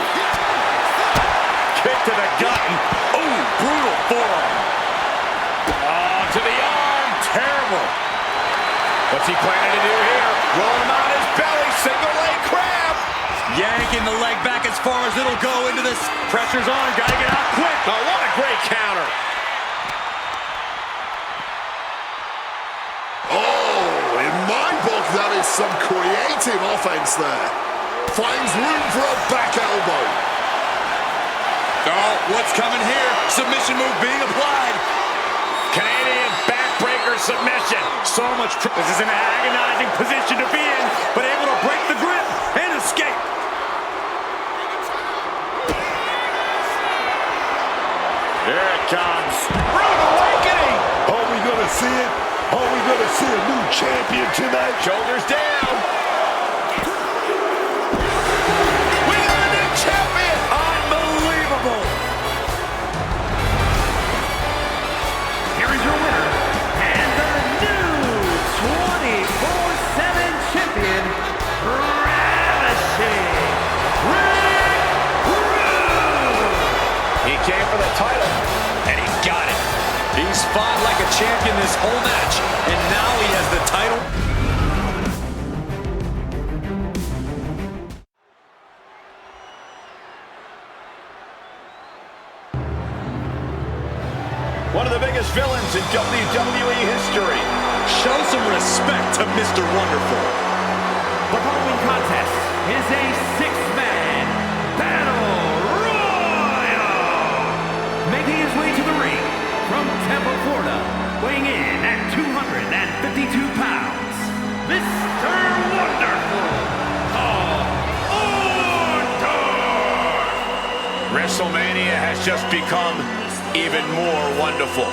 Kick to the gut. Oh, brutal forearm. Oh, to the arm. Terrible. What's he planning to do here? Roll him on his belly. Single leg crab.
Yanking the leg back as far as it'll go into this.
Pressure's on. Gotta get out quick. Oh, what a great counter.
Oh, in my book, that is some creative offense there. Finds room for a back elbow.
Oh, what's coming here? Submission move being applied.
Canadian backbreaker submission. So much. This is an agonizing position to be in, but able to break the grip and escape. Here it comes. Rude awakening.
Are we gonna see it? Are we gonna see a new champion tonight?
Shoulders down. We got a new champion. Unbelievable.
Here is your winner, and the new 24/7 champion, Ravishing Rick Rude.
He came for the
fought like a champion this whole match, and now he has the title.
One of the biggest villains in WWE history.
Show some respect to Mr. Wonderful.
The following contest is a six-man battle royal. Making his way to the ring from Tampa, Florida, weighing in at 252 pounds, Mr. Wonderful, Paul Orndorff.
WrestleMania has just become even more wonderful.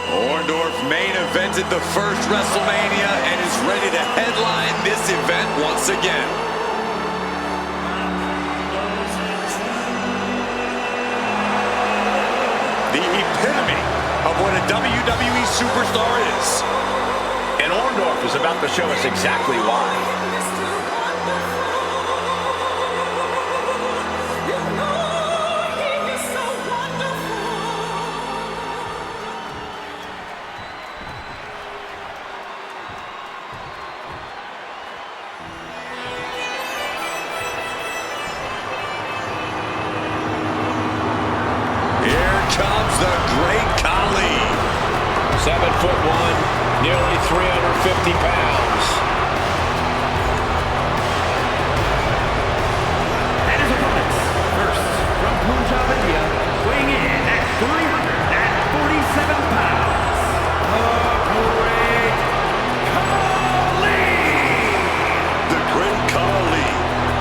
Orndorff main evented the first WrestleMania and is ready to headline this event once again. The epitome of what a WWE superstar is.
And Orndorff is about to show us exactly why.
Comes the Great Khali.
7'1", nearly 350 pounds.
And his opponents, first from Punjab, India, weighing in at 347 pounds, the Great Khali.
The Great Khali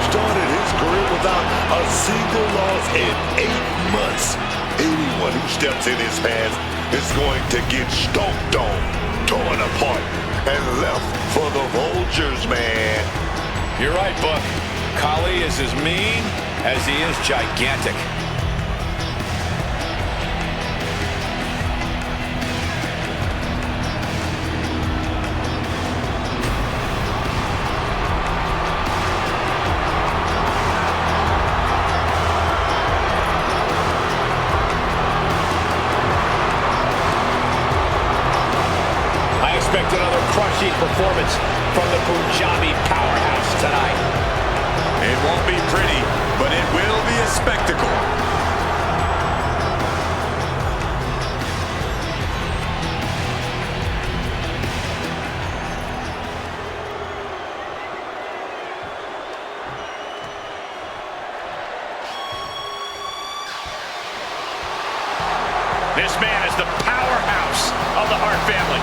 started his career without a single loss in 8 months. Anyone who steps in his path is going to get stomped on, torn apart, and left for the vultures, man.
You're right, Buck. Khali is as mean as he is gigantic. Another crushing performance from the Punjabi powerhouse tonight.
It won't be pretty, but it will be a spectacle.
This man is the powerhouse of the Hart family.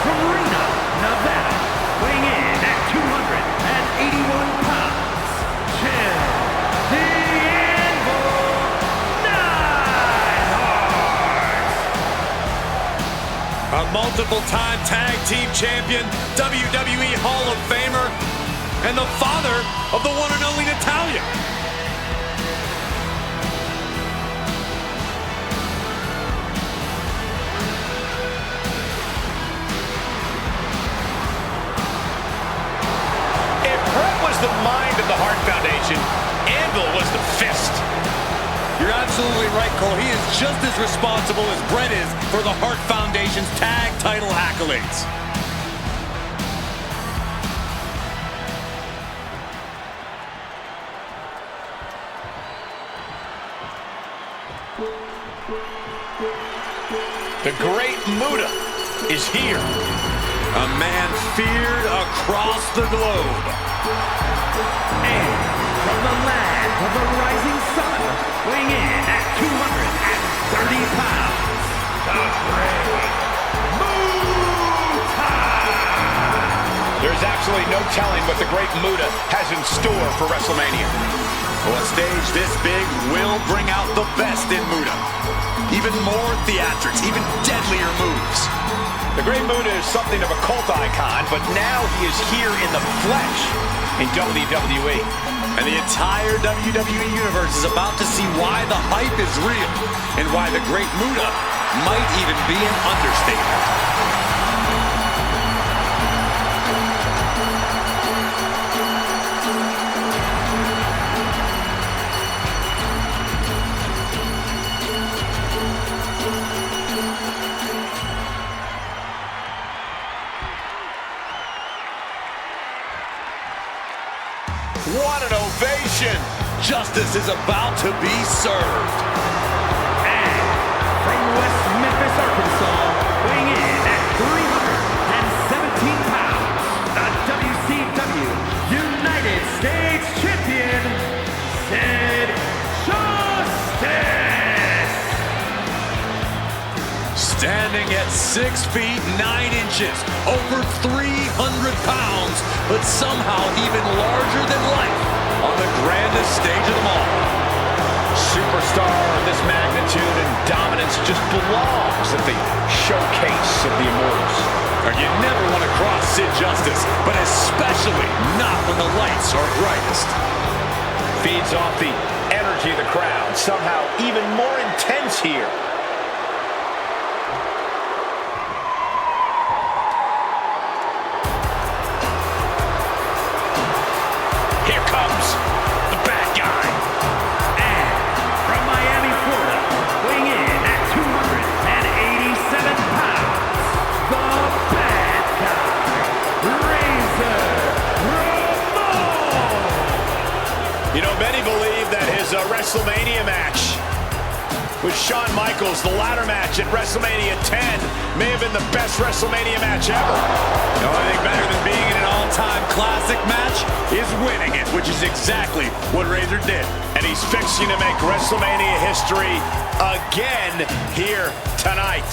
From Reno, Nevada, weighing in at 281 pounds, Jim the Anvil Neidhart.
A multiple-time tag team champion, WWE Hall of Famer, and the father of the one and only Natalya.
The mind of the Hart Foundation, Anvil was the fist.
You're absolutely right, Cole. He is just as responsible as Brett is for the Hart Foundation's tag title accolades.
The Great Muta is here.
A man feared across the globe.
And from the land of the rising sun, weighing in at 230 pounds, the Great Muta.
There's absolutely no telling what the Great Muta has in store for WrestleMania.
Well, a stage this big will bring out the best in Muta. Even more theatrics, even deadlier moves.
The Great Muta is something of a cult icon, but now he is here in the flesh in WWE.
And the entire WWE Universe is about to see why the hype is real and why the Great Muta might even be an understatement.
What an ovation!
Justice is about to be served.
And from West Memphis, Arkansas, weighing in at 317 pounds, the WCW United States Champion, Sid Justice!
Standing at 6 feet 9 inches, over 300 pounds, but somehow even larger than life on the grandest stage of them all.
Superstar of this magnitude and dominance just belongs at the showcase of the Immortals.
You never want to cross Sid Justice, but especially not when the lights are brightest.
Feeds off the energy of the crowd, somehow even more intense here. WrestleMania match with Shawn Michaels, the ladder match at WrestleMania 10, may have been the best WrestleMania match ever.
The only thing better than being in an all-time classic match is winning it, which is exactly what Razor did.
And he's fixing to make WrestleMania history again here tonight.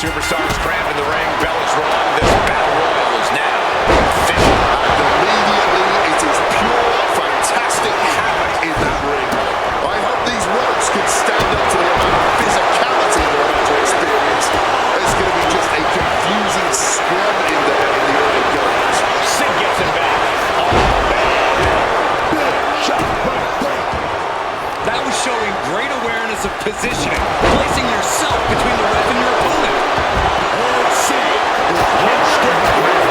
Superstars crammed in the ring, bell is rung. This battle royal is now official.
And immediately it is pure, fantastic havoc in that ring. I hope these ropes can stand up to the amount of physicality they're about to experience. There's going to be just a confusing scrum in there in the early goings.
Sid gets him back. Oh, man.
Big shot right there.
That was showing great awareness of positioning, placing yourself between the ref and your opponent.
And Sid is one step ahead.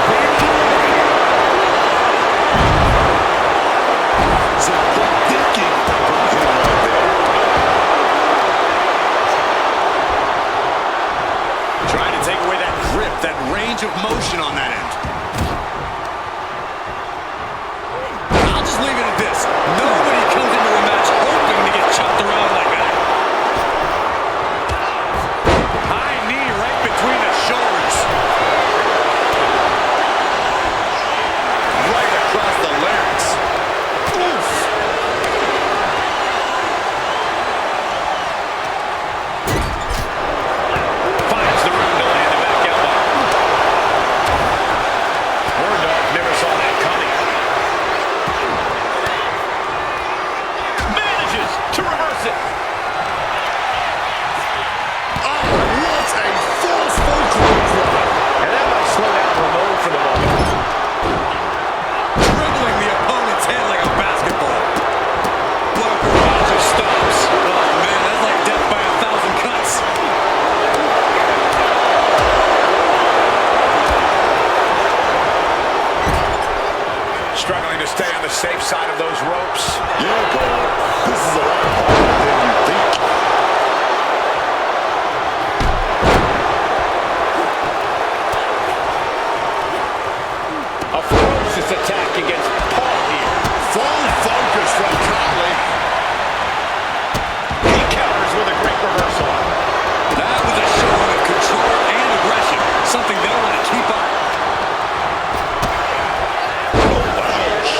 Some quick thinking from him right there.
Trying to take away that grip, that range of motion on that end. I'll just leave it at this. Nobody comes into a match hoping to get chopped around like that. High knee right between the shoulders. Right across the larynx. Oof. Finds the room to land a back elbow. Wardog never saw that coming. Manages to reverse it.
Oh, what a forceful clothesline.
And that might slow down Ramon for the moment.
Dribbling the opponent's head like a basketball. What a barrage of stomps. Oh man, that's like death by 1,000 cuts.
Struggling to stay on the safe side of those ropes.
Yeah, Cole. This is a lot harder than you think.
A ferocious attack against Paul here.
Full focus from Conley.
He counters with a great reversal.
That was a showing of control and aggression. Something they'll want to keep up.
Oh, ouch.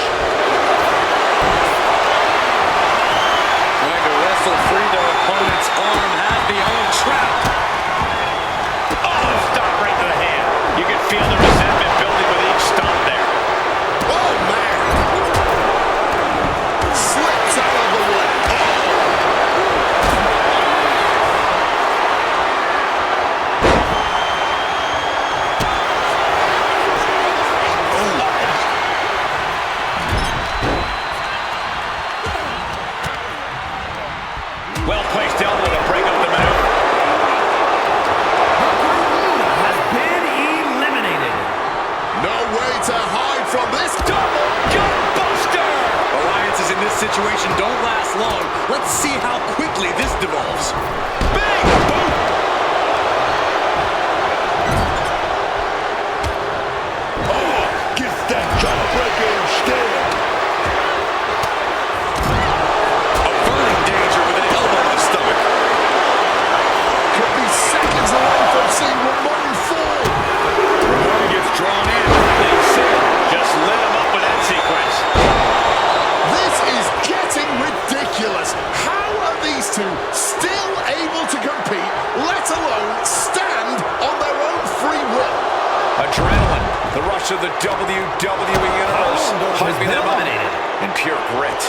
force of the WWE Universe, hyping them up in pure grit.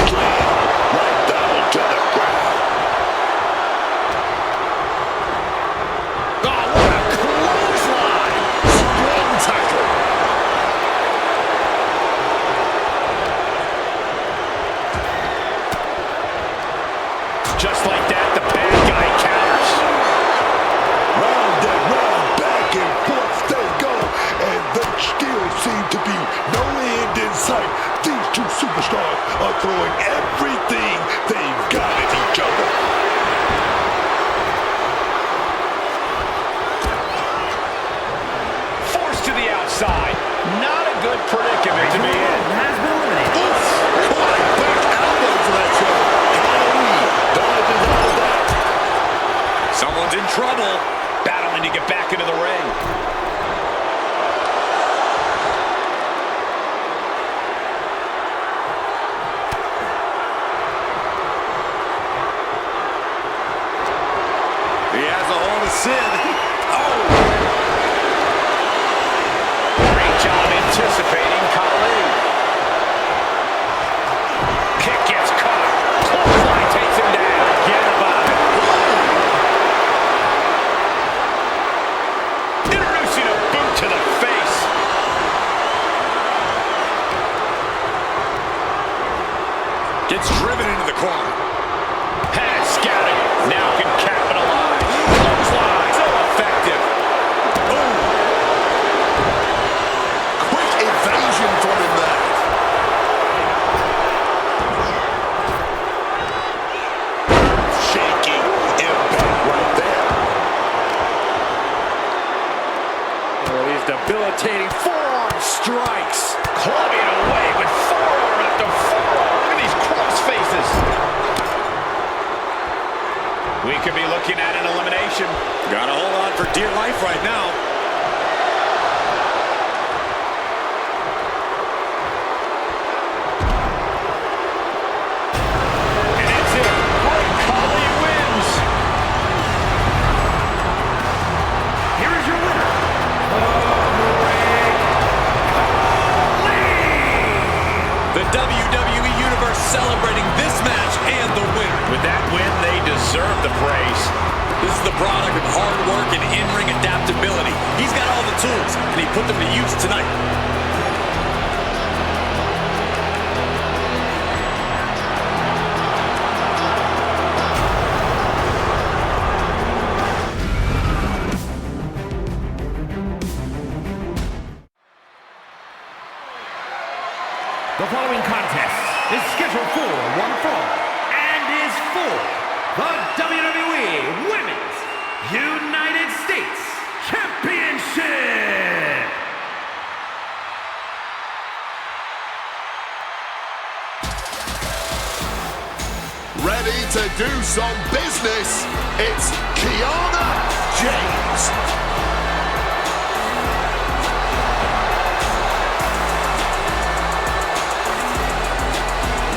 Right down to the ground.
Oh, what a clothesline!
Strong tackle.
Just like that, the bad guy counters.
Round and round, back and forth they go, and there still seem to be no end in sight. These two superstars are throwing everything they've got at each other.
Forced to the outside. Not a good predicament to be in.
Has been eliminated.
Flying back elbow to that show.
Halloween dodges out of that.
Someone's in trouble. Battling to get back into the ring.
He has a hold of Sid. Oh!
Great job anticipating Khali. Kick gets caught. Clothesline takes him down. Forget about it. Introducing a boot to the face. Gets driven into the corner. Has scouting. Now can capitalize. Clothesline. So effective. Boom.
Quick evasion from him there.
Shaky impact right there.
These debilitating forearm strikes. Clubbing away with forearm after forearm. Look at these cross faces. We could be looking at an elimination.
Gotta hold on for dear life right now.
And that's it. Great Khali wins.
Here is your winner,
The WWE Universe celebrating this match and the winner.
With that win, they deserve the praise.
This is the product of hard work and in-ring adaptability. He's got all the tools, and he put them to use tonight.
The following contest is scheduled for one fall and is for the WWE Women's United States Championship.
Ready to do some business. It's Kiana James.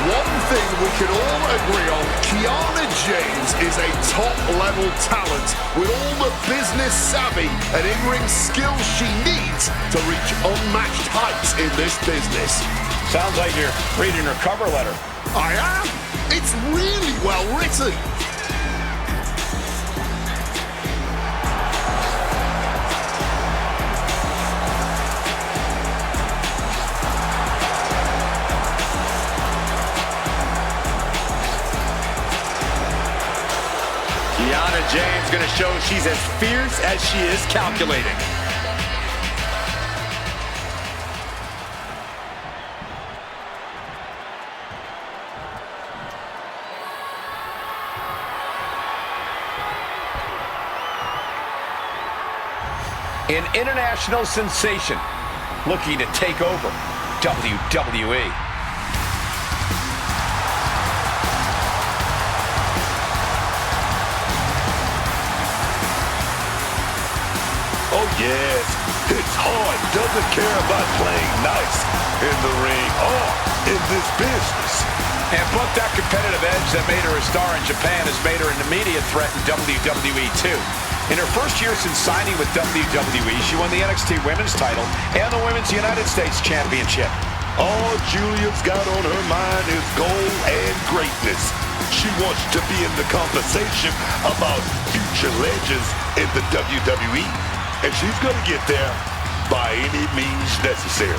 One thing we can all agree on, Kiana James is a top-level talent with all the business savvy and in-ring skills she needs to reach unmatched heights in this business.
Sounds like you're reading her cover letter.
I am. It's really well written.
Kiana James going to show she's as fierce as she is calculating.
An international sensation looking to take over WWE.
Oh yes, it's hard, doesn't care about playing nice in the ring or in this business.
And but that competitive edge that made her a star in Japan has made her an immediate threat in WWE too. In her first year since signing with WWE, she won the NXT Women's title and the Women's United States Championship.
All Julia's got on her mind is gold and greatness. She wants to be in the conversation about future legends in the WWE, and she's going to get there by any means necessary.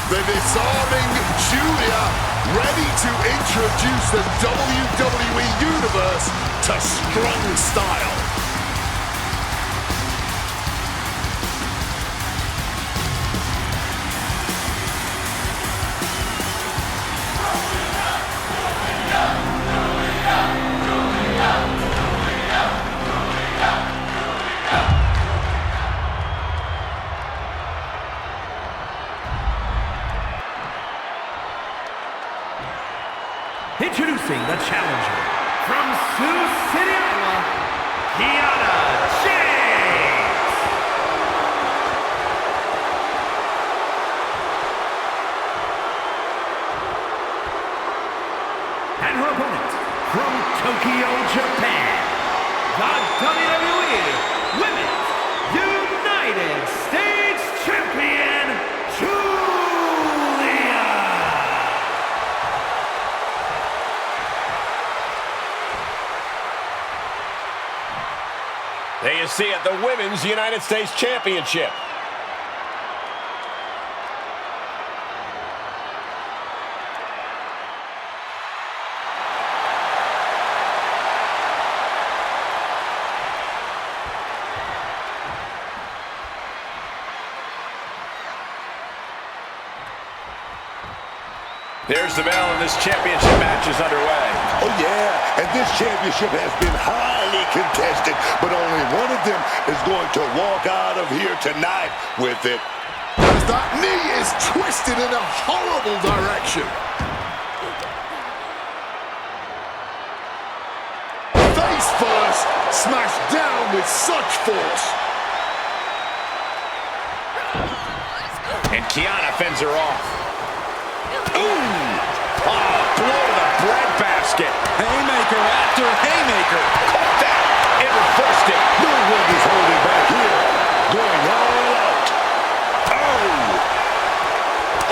The disarming Julia, ready to introduce the WWE Universe to strong style.
Introducing the challenger from Sioux City, Iowa, Kiana James. And her opponent from Tokyo, Japan, the WWE Women's United States Champion, Julia.
There you see it, the Women's United States Championship. There's the bell, and this championship match is underway.
Oh yeah, and this championship has been highly contested, but only one of them is going to walk out of here tonight with it.
As that knee is twisted in a horrible direction. Face first, smashed down with such force.
And Kiana fends her off. Ooh! Oh, blow to the breadbasket.
Haymaker after haymaker.
Caught that and reversed it.
No one is holding back here. Going all out. Oh!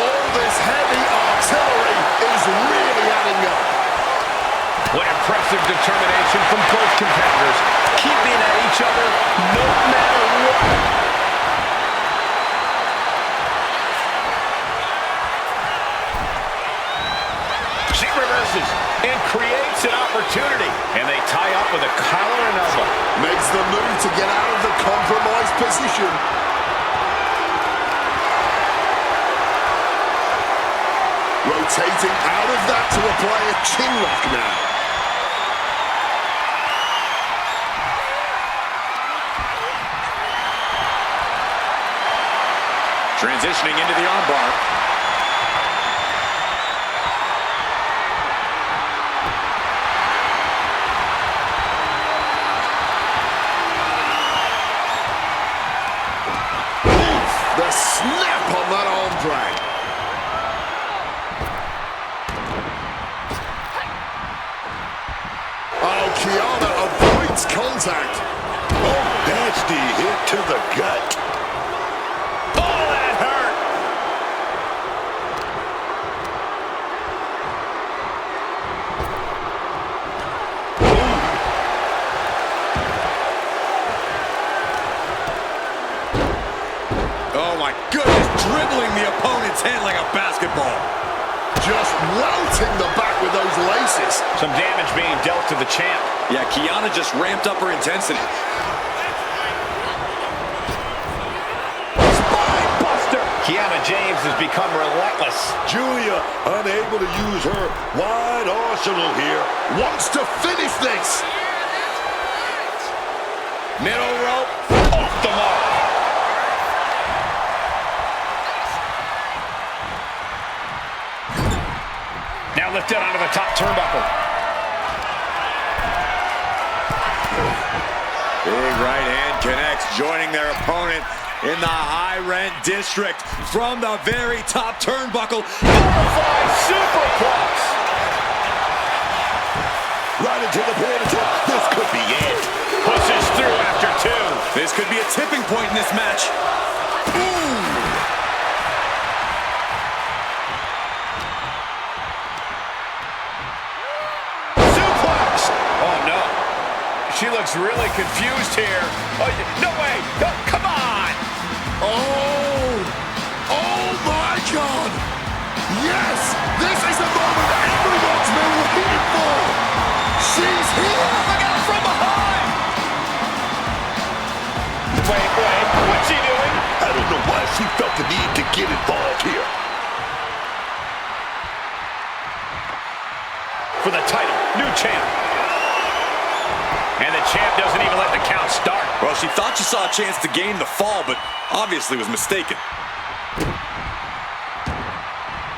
All this heavy artillery is really adding up.
What impressive determination from both competitors. Keeping at each other no matter what. She reverses and creates an opportunity. And they tie up with a collar and elbow.
Makes the move to get out of the compromised position. Rotating out of that to apply a chin lock now.
Transitioning into the armbar.
The snap on that arm drag. Oh, Kiana avoids contact.
Oh, nasty hit to the gut.
Oh, that hurt.
Oh my goodness, dribbling the opponent's head like a basketball.
Just welting the back with those laces.
Some damage being dealt to the champ.
Yeah, Kiana just ramped up her intensity.
Spine buster. Kiana James has become relentless.
Julia unable to use her wide arsenal here.
Wants to finish this.
Middle rope, off the mark. Now lifted onto the top turnbuckle.
Big right hand connects, joining their opponent
in the high-rent district from the very top turnbuckle.
Glorified superplex.
Right into the pin attempt. This could be it.
Pushes through after 2.
This could be a tipping point in this match. Ooh.
She looks really confused here. Oh, no way. No, come on.
Oh my God. Yes, this is the moment everyone's been waiting for. She's here.
Look out from behind. Wait, what's she doing?
I don't know why she felt the need to get involved here.
For the title, new champ. And the champ doesn't even let the count start.
Well, she thought she saw a chance to gain the fall, but obviously was mistaken.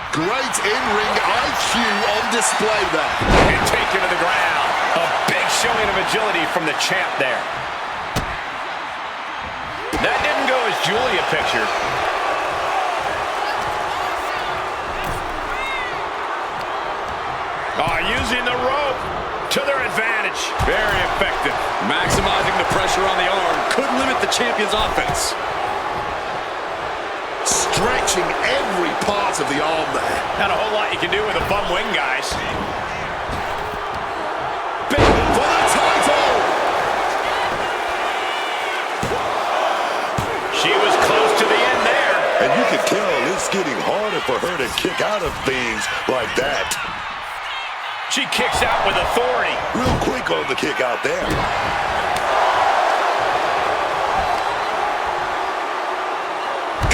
Great in-ring IQ on display there.
And taken to the ground. A big showing of agility from the champ there. That didn't go as Julia pictured. Using the rope to their advantage. Very effective.
Maximizing the pressure on the arm could limit the champion's offense.
Stretching every part of the arm there.
Not a whole lot you can do with a bum wing, guys.
Big for the title.
She was close to the end there.
And you can tell it's getting harder for her to kick out of things like that.
She kicks out with authority.
Real quick on the kick out there.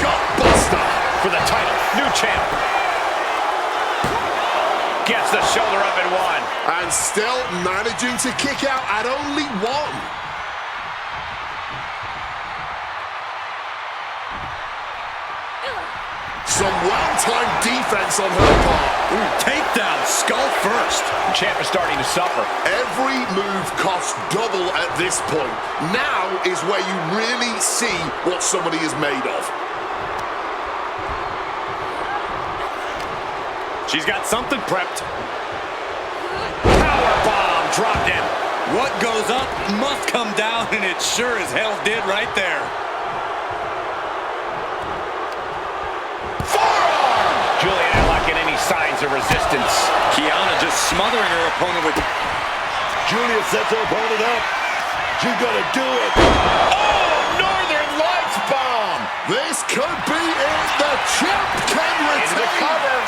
Gutbuster
for the title, new champ. Gets the shoulder up and 1.
And still managing to kick out at only 1. Some well-timed defense on her part.
Ooh, takedown, skull first.
The champ is starting to suffer.
Every move costs double at this point. Now is where you really see what somebody is made of.
She's got something prepped. Powerbomb dropped in.
What goes up must come down, and it sure as hell did right there.
Julia not liking any signs of resistance.
Kiana just smothering her opponent with...
Julia sets her opponent up. She's gonna do it.
Oh, Northern Lights bomb.
This could be it. The champ can
Into the
retain.
cover.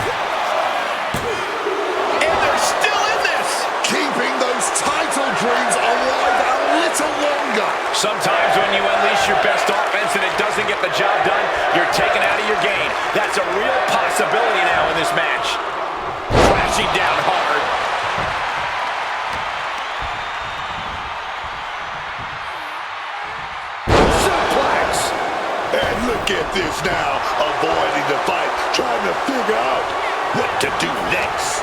And they're still in this.
Keeping those title dreams alive a little longer.
Sometimes when you unleash your best offense and it doesn't get the job done, you're taken out of your game. That's a real possibility now in this match. Crashing down hard. Suplex.
And look at this now. Avoiding the fight. Trying to figure out what to do next.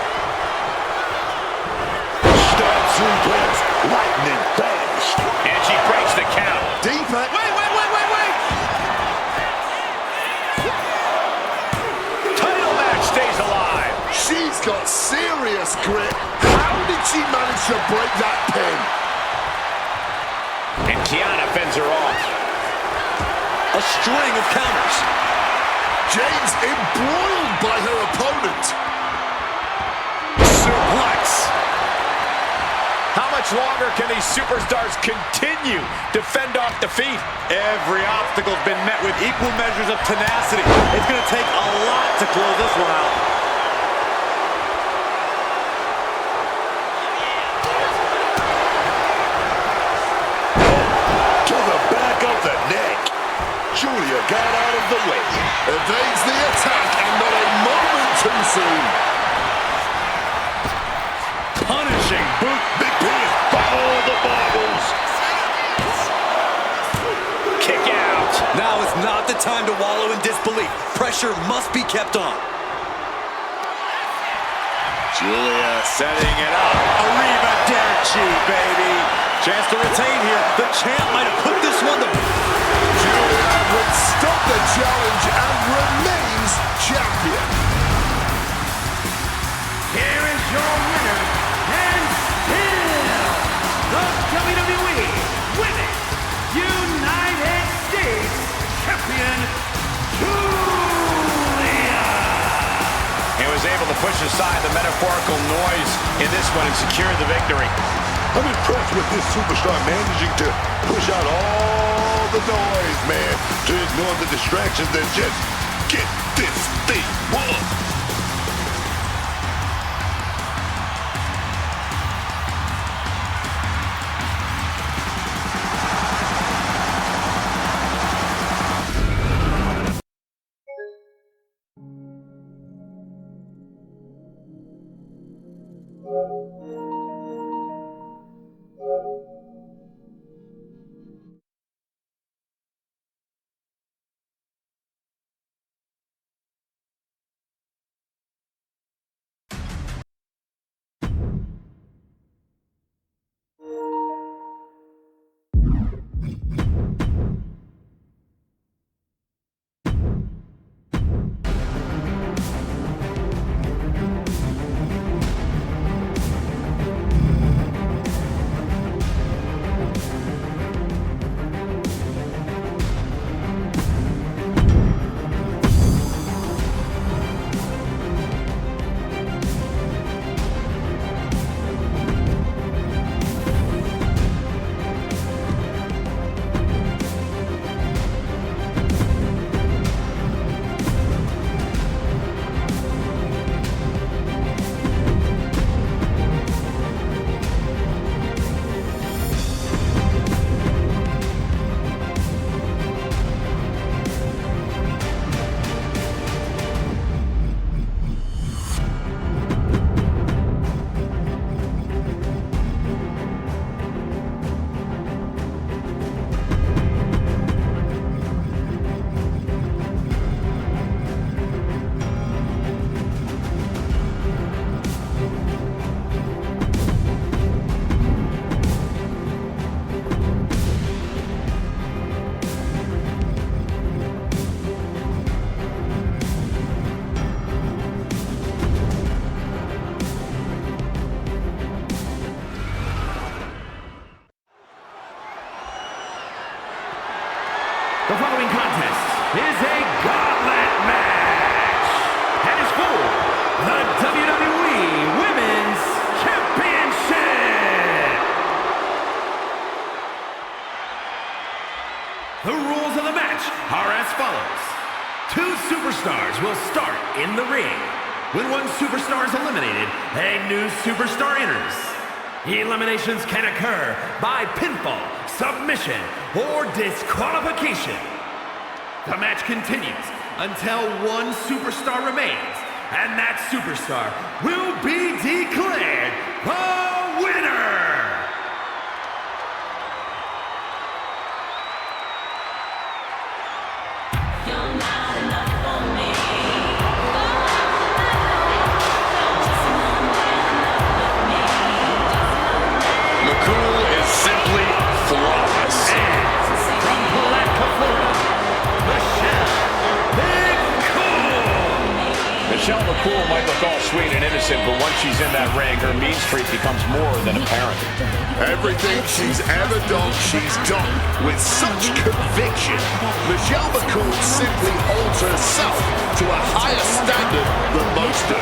Stab suplex. Lightning fast.
And she breaks the count.
Deeper.
Wait. Title match stays alive.
She's got serious grit. How did she manage to break that pin?
And Kiana fends her off.
A string of counters.
James embroiled by her opponent.
Suplex.
How much longer can these superstars continue to fend off defeat?
Every obstacle's been met with equal measures of tenacity. It's going to take a lot to close this one out.
To the back of the neck. Julia got out of the way.
Evades the attack and not a moment too soon.
Punishing boot.
Big pin. Follow the baubles.
Kick out.
Now is not the time to wallow in disbelief. Pressure must be kept on. Julia setting it up. Arrivederci, baby. Chance to retain here. The champ might have put this one to...
Julia withstood the challenge and remains champion.
Here is your winner, and still the WWE Women's United States Champion, Julia.
He was able to push aside the metaphorical noise in this one and secure the victory.
I'm impressed with this superstar managing to push out all the noise, man, to ignore the distractions and just get this thing won.
The following contest is a gauntlet match and is for the WWE Women's Championship. The rules of the match are as follows. Two superstars will start in the ring. When one superstar is eliminated, a new superstar enters. Eliminations can occur by pinfall, submission, or disqualification. The match continues until one superstar remains, and that superstar will be declared the winner.
Michelle McCool might look all sweet and innocent, but once she's in that ring, her mean streak becomes more than apparent.
Everything she's ever done, she's done with such conviction. Michelle McCool simply holds herself to a higher standard than most do.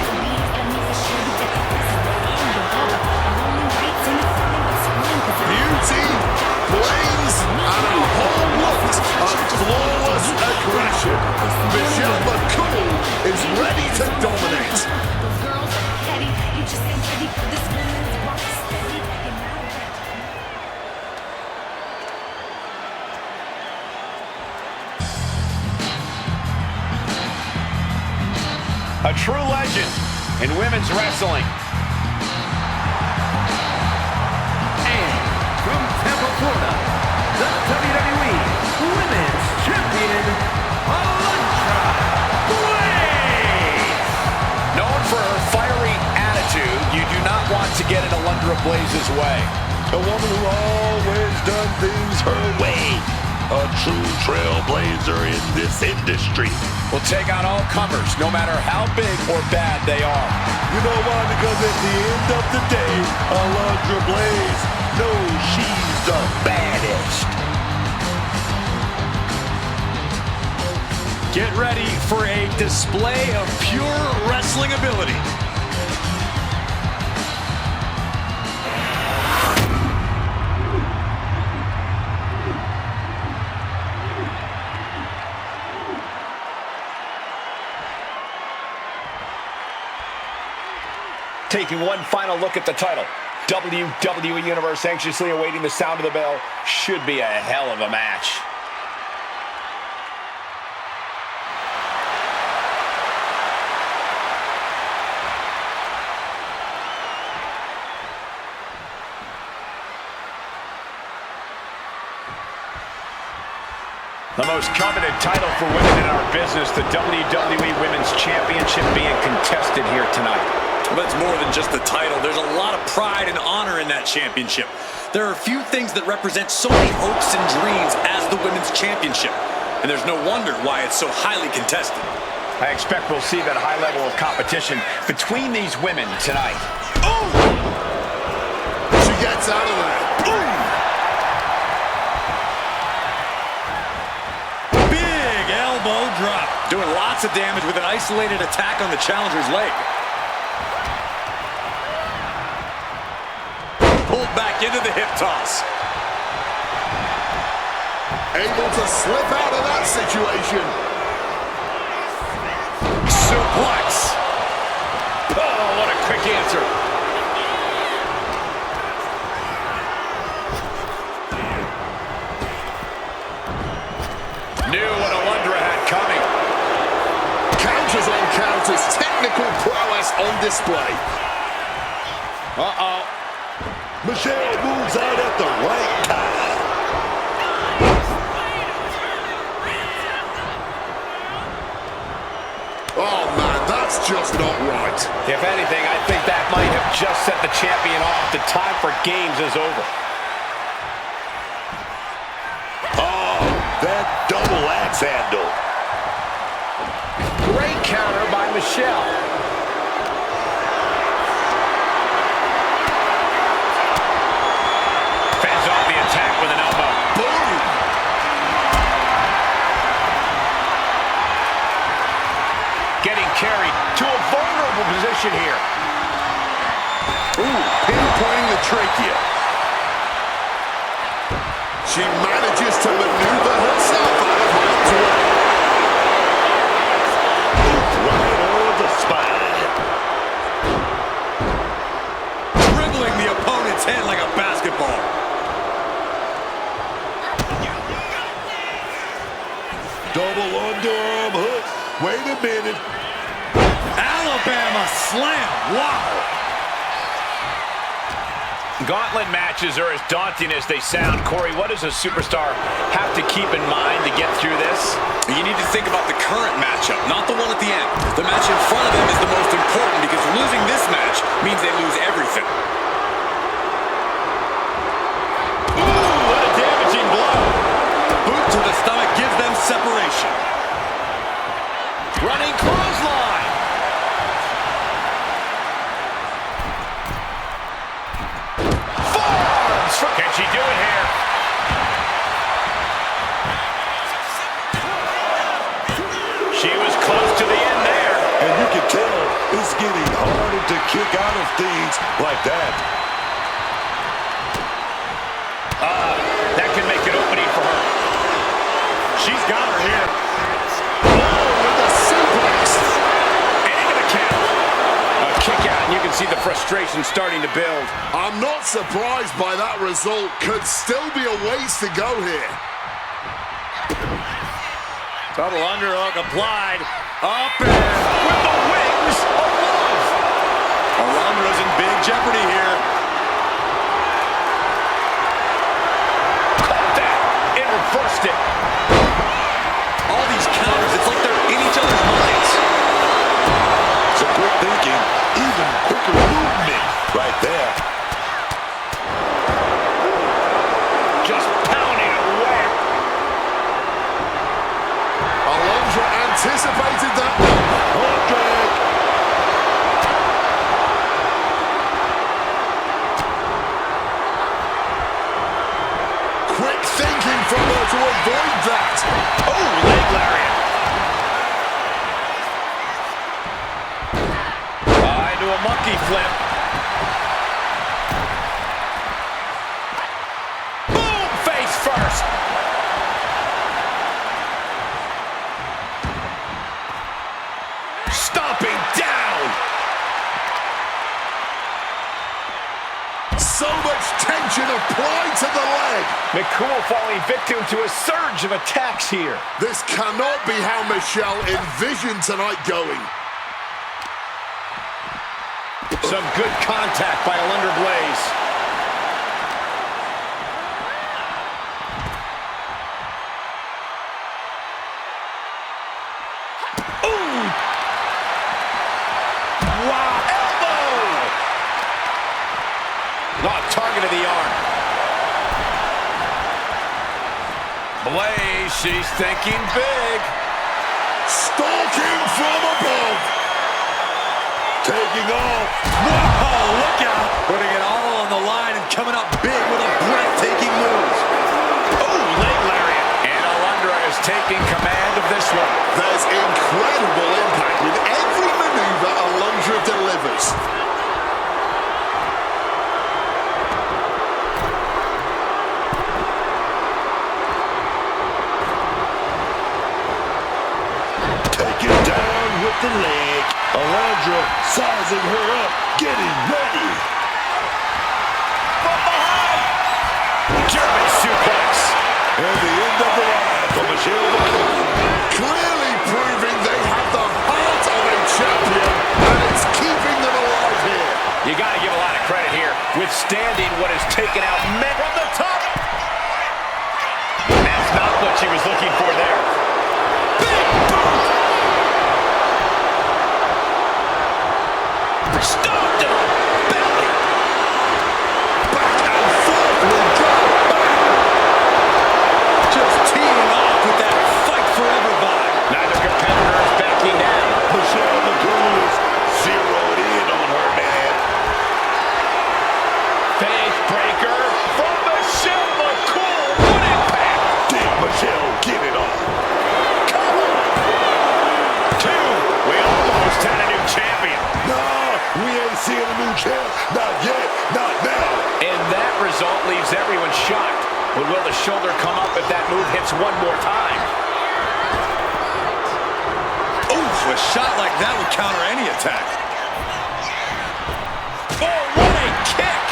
Beauty, brains, and a whole lot of flawless aggression. Michelle McCool is ready to dominate.
A true legend in women's wrestling.
And from Tampa, Florida, the WWE Women's Champion, Alundra Blaze.
Known for her fiery attitude, you do not want to get in Alundra Blaze's way.
A woman who always done things her way. a true trailblazer in this industry.
Will take on all comers, no matter how big or bad they are.
You know why? Because at the end of the day, Alundra Blaze knows she's the baddest.
Get ready for a display of pure wrestling ability.
Taking one final look at the title. WWE Universe anxiously awaiting the sound of the bell. Should be a hell of a match. The most coveted title for women in our business, the WWE Women's Championship being contested here tonight.
But it's more than just the title. There's a lot of pride and honor in that championship. There are a few things that represent so many hopes and dreams as the Women's Championship. And there's no wonder why it's so highly contested.
I expect we'll see that high level of competition between these women tonight.
Oh! She gets out of there. Boom!
Big elbow drop. Doing lots of damage with an isolated attack on the challenger's leg. Pulled back into the hip toss.
Able to slip out of that situation.
Suplex. Oh, what a quick answer. Knew what Alundra had coming.
Counters on counters. Technical prowess on display.
Uh-oh.
Michelle moves out at the right time.
Oh, man, that's just not right.
If anything, I think that might have just set the champion off. The time for games is over.
Oh, that double axe handle.
Great counter by Michelle. Attack with an elbow.
Boom!
Getting carried to a vulnerable position here.
Ooh, pinpointing the trachea. She manages to maneuver herself out of harm's way.
Right on the spine.
Dribbling the opponent's head like a basketball.
Double underarm hook. Wait a minute.
Alabama slam. Wow.
Gauntlet matches are as daunting as they sound. Corey, what does a superstar have to keep in mind to get through this?
You need to think about the current matchup, not the one at the end. The match in front of them is the most important because losing this match means they lose everything. Ooh, what a damaging blow. Boot to the stomach gives them separation.
Running clothesline. Forearms. Can she do it here? She was close to the end there.
And you can tell it's getting harder to kick out of things like that.
That could make an opening for her. She's got her here.
With a suplex.
Into the count. A kick out, and you can see the frustration starting to build.
I'm not surprised by that result. Could still be a ways to go here.
Double underhook applied. Up and with the wings of love. Alundra's in big jeopardy here.
Caught that and reversed it.
All these counters, it's like they're in each other's minds.
Some quick thinking, even quicker movement right there.
Just pounding away.
anticipated that one.
Hard drag.
Quick thinking from her to avoid that.
Oh, leg lariat. Into a monkey flip. Boom! Face first. Stomping down.
So much tension applied to the leg.
McCool falling victim to a surge of attacks here.
This cannot be how Michelle envisioned tonight going.
Some good contact by Alundra Blaze. Ooh! Wow, elbow! Not target of the arm.
Blaze, she's thinking big.
Stalking from above.
Taking off.
Whoa, look out. Putting it all on the line and coming up big with a breathtaking move.
Oh, leg lariat. And Alundra is taking command of this one.
There's incredible impact with every maneuver Alundra delivers.
Taking down with the leg. Alundra sizing her up, getting ready.
From behind. German suplex.
And the end of the line for Michelle McCool.
Clearly proving they have the heart of a champion, and it's keeping them alive here.
You got to give a lot of credit here. Withstanding what has taken out men from the top. That's not what she was looking for there. Big boot. Stomped him. Belly.
Back and forth we go.
Just teeing off with that fight forever vibe.
Neither competitor is backing down.
Michelle McCool is zeroed in on her, man.
Face breaker from Michelle McCool. What impact.
Did Michelle get it on?
Cover. Two. We almost had a new champion.
No, we ain't seeing a new champ. Not yet, not now.
And that result leaves everyone shocked. But will the shoulder come up if that move hits one more time?
Oof, a shot like that would counter any attack.
Oh, what a kick!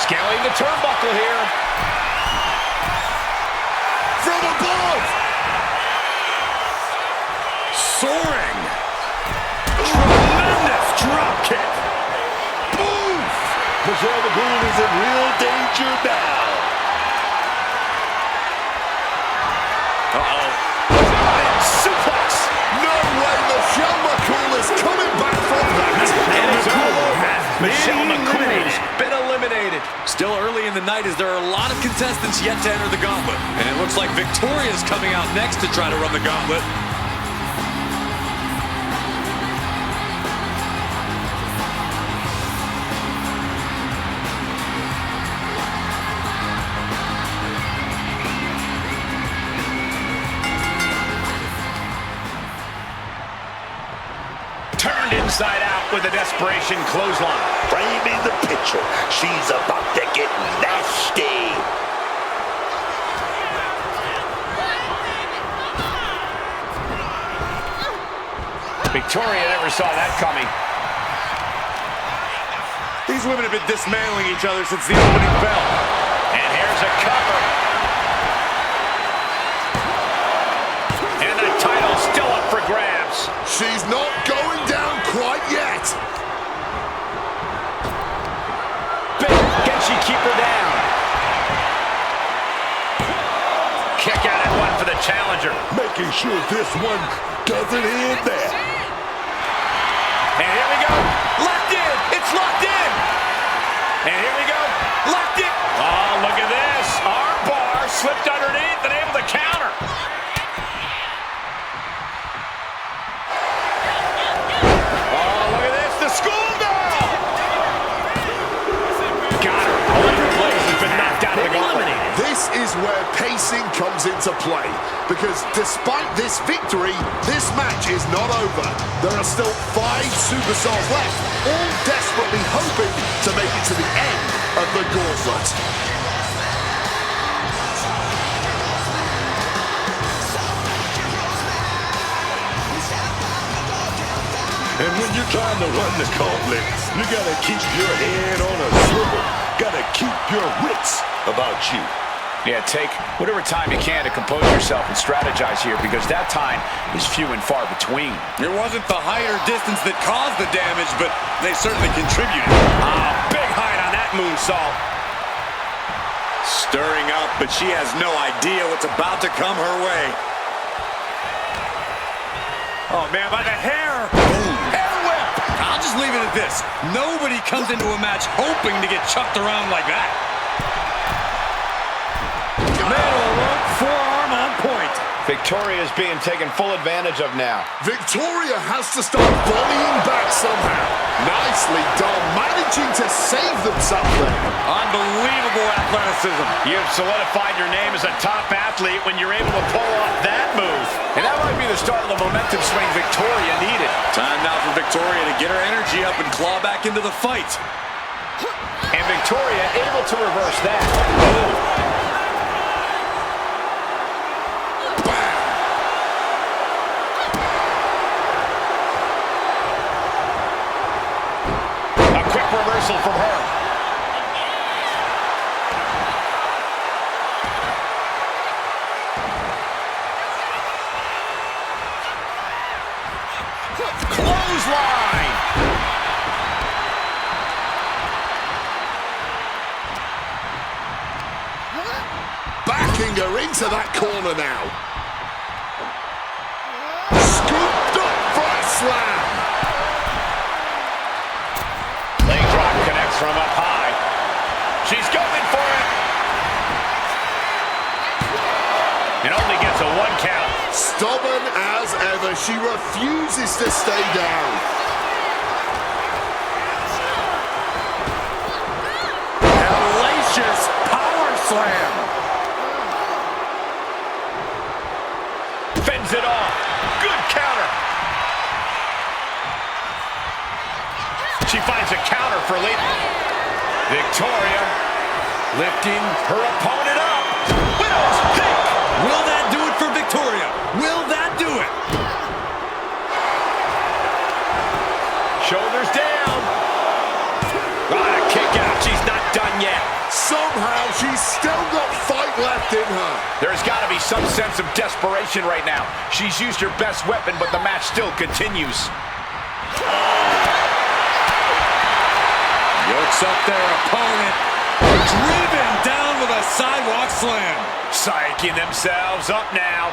Scaling the turnbuckle here.
From above.
Soaring. Tremendous drop kick.
Oof! Michelle McCool is in real danger now.
Uh-oh. German suplex.
No way Michelle McCool is coming back from that.
And it's over. Michelle McCool's been eliminated.
Still early in the night as there are a lot of contestants yet to enter the gauntlet. And it looks like Victoria's coming out next to try to run the gauntlet.
Turned inside out with a desperation clothesline.
Framing the picture. She's about to get nasty.
Victoria never saw that coming.
These women have been dismantling each other since the opening bell.
And here's a cover. And the title still up for grabs.
She's not going down quite yet.
Can she keep her down? Kick out at one for the challenger.
Making sure this one doesn't end there.
And here we go. Locked in. It's locked in. And here we go. Locked in. Oh, look at this. Arm bar slipped underneath and able to counter.
where pacing comes into play, because despite this victory, this match is not over. There are still 5 superstars left, all desperately hoping to make it to the end of the gauntlet.
And when you're trying to run the gauntlet, you gotta keep your head on a swivel. Gotta keep your wits about you.
Yeah, take whatever time you can to compose yourself and strategize here, because that time is few and far between.
It wasn't the height or distance that caused the damage, but they certainly contributed.
Big height on that moonsault.
Stirring up, but she has no idea what's about to come her way.
Oh, man, by the hair.
Hair whip! I'll just leave it at this. Nobody comes into a match hoping to get chucked around like that.
Middle rope forearm on point.
Victoria is being taken full advantage of now.
Victoria has to start volleying back somehow. Nicely done, managing to save themselves there.
Unbelievable athleticism.
You've solidified your name as a top athlete when you're able to pull off that move. And that might be the start of the momentum swing Victoria needed.
Time now for Victoria to get her energy up and claw back into the fight.
And Victoria able to reverse that. Oh. Reversal from her.
Clothesline!
Backing her into that corner now. Scooped up for a slam.
From up high. She's going for it. It only gets a 1 count.
Stubborn as ever, she refuses to stay down.
Hellacious power slam.
Fends it off. Good counter. She finds a counter for later. Victoria lifting her opponent up. Widow's kick.
Will that do it for Victoria? Will that do it?
Shoulders down. A kick out. She's not done yet.
Somehow she's still got fight left in her.
There's got to be some sense of desperation right now. She's used her best weapon, but the match still continues.
Yokes up their opponent. Driven down with a sidewalk slam.
Psyching themselves up now.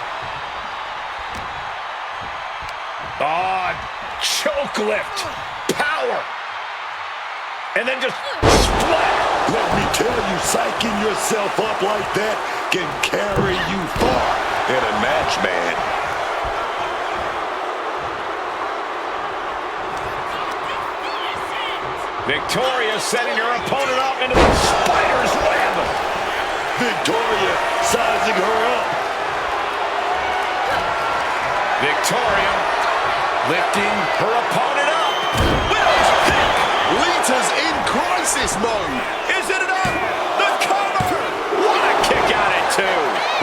Oh, choke lift. Power. And then just splat.
Let me tell you, psyching yourself up like that can carry you far in a match, man.
Victoria setting her opponent up into the spider's web.
Victoria sizing her up.
Victoria lifting her opponent up. Widow's kick.
Lita's in crisis mode.
Is it enough? The cover. What a kick out at 2.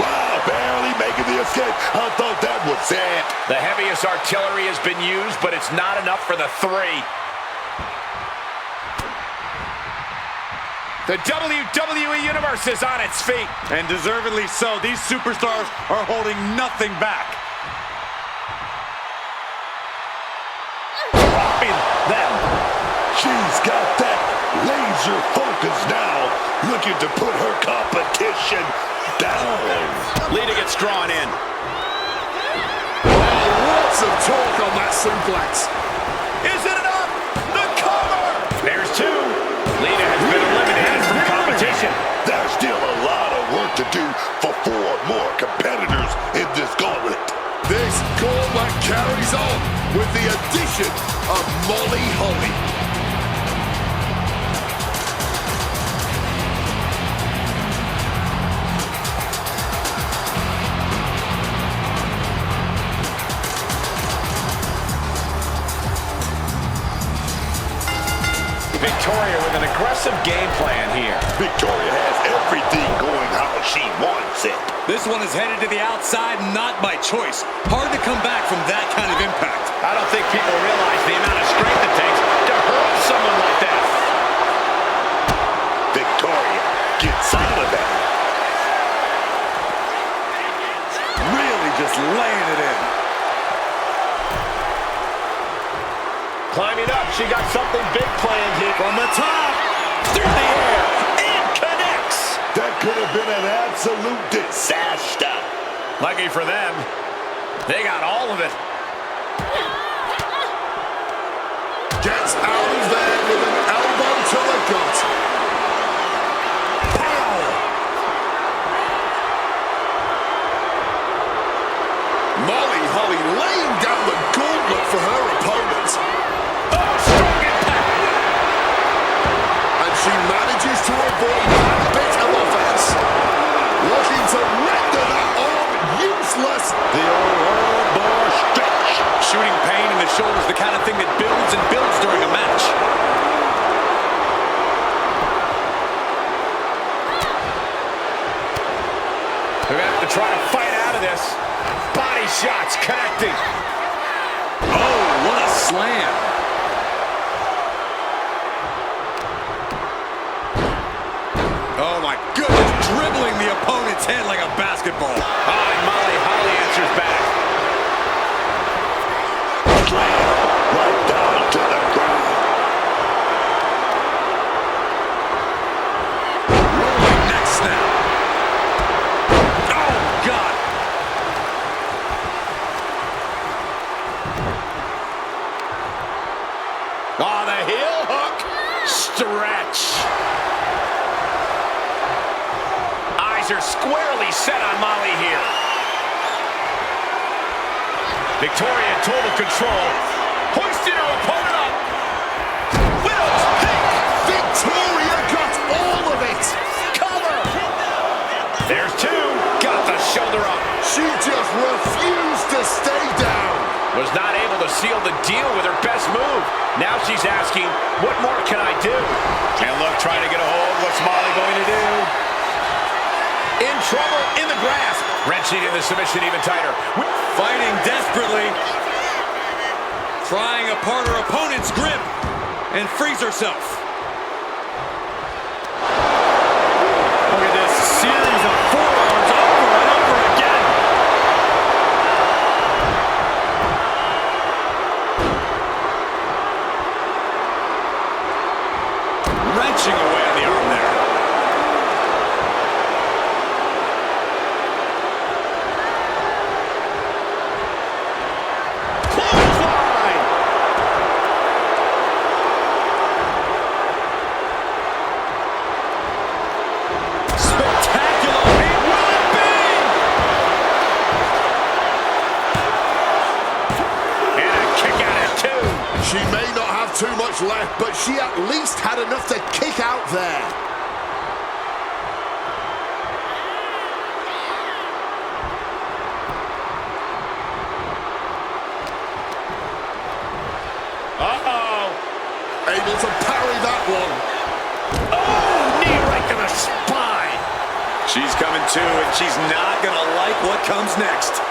Wow, barely making the escape. I thought that was it.
The heaviest artillery has been used, but it's not enough for the 3. The WWE Universe is on its feet.
And deservedly so. These superstars are holding nothing back.
Dropping them.
She's got that laser focus now, looking to put her competition down.
Lita gets drawn in.
Lots of talk on that suplex.
Is it enough? The cover. There's 2. Lita has been eliminated from competition.
There's still a lot of work to do for 4 more competitors in this gauntlet.
This gauntlet carries on with the addition of Molly Holly.
Victoria with an aggressive game plan here.
Victoria has everything going how she wants it.
This one is headed to the outside, not by choice. Hard to come back from that kind of impact.
I don't think people realize the amount of strength it takes to hurt someone like that.
Victoria gets out of that. Really just laying it in.
Climbing up, she got something big planned here. From the top, through the air, and connects.
That could have been an absolute disaster.
Lucky for them, they got all of it.
Gets out of there with an elbow to the gut. Pow! Molly Holly laying down the gauntlet for her opponent.
Oh, strong impact.
And she manages to avoid that bit of offense. Looking to render that arm useless.
The old bar stretch. Shooting pain in the shoulder is the kind of thing that builds and builds during a match.
They're going to have to try to fight out of this. Body shots connecting.
Oh, what a slam. Oh, my goodness. Dribbling the opponent's head like a basketball.
Ah, and Molly Holly answers back.
Right down to the ground.
Rolling neck snap. Oh, God.
Oh, the heel hook. Stretch. Eyes are squarely set on Molly here. Victoria in total control. Hoisting her opponent up. Widow's pick.
Victoria got all of it.
Cover. There's two. Got the shoulder up.
She just refused to stay down.
Was not able to seal the deal with her best move. Now she's asking, what more can I do? And look, trying to get a hold. What's Molly going to do? In trouble, in the grasp. Wrenching in the submission even tighter.
Fighting desperately. Prying apart her opponent's grip. And frees herself.
Look at this series of forearms over and over again.
Wrenching away on the arm there.
Clothesline.
Spectacular.
It will be. And a kick out at two.
She may not have too much left, but she at least had enough to kick out there.
Uh-oh.
Able to parry that one.
Oh, knee right to the spine.
She's coming to, and she's not going to like what comes next.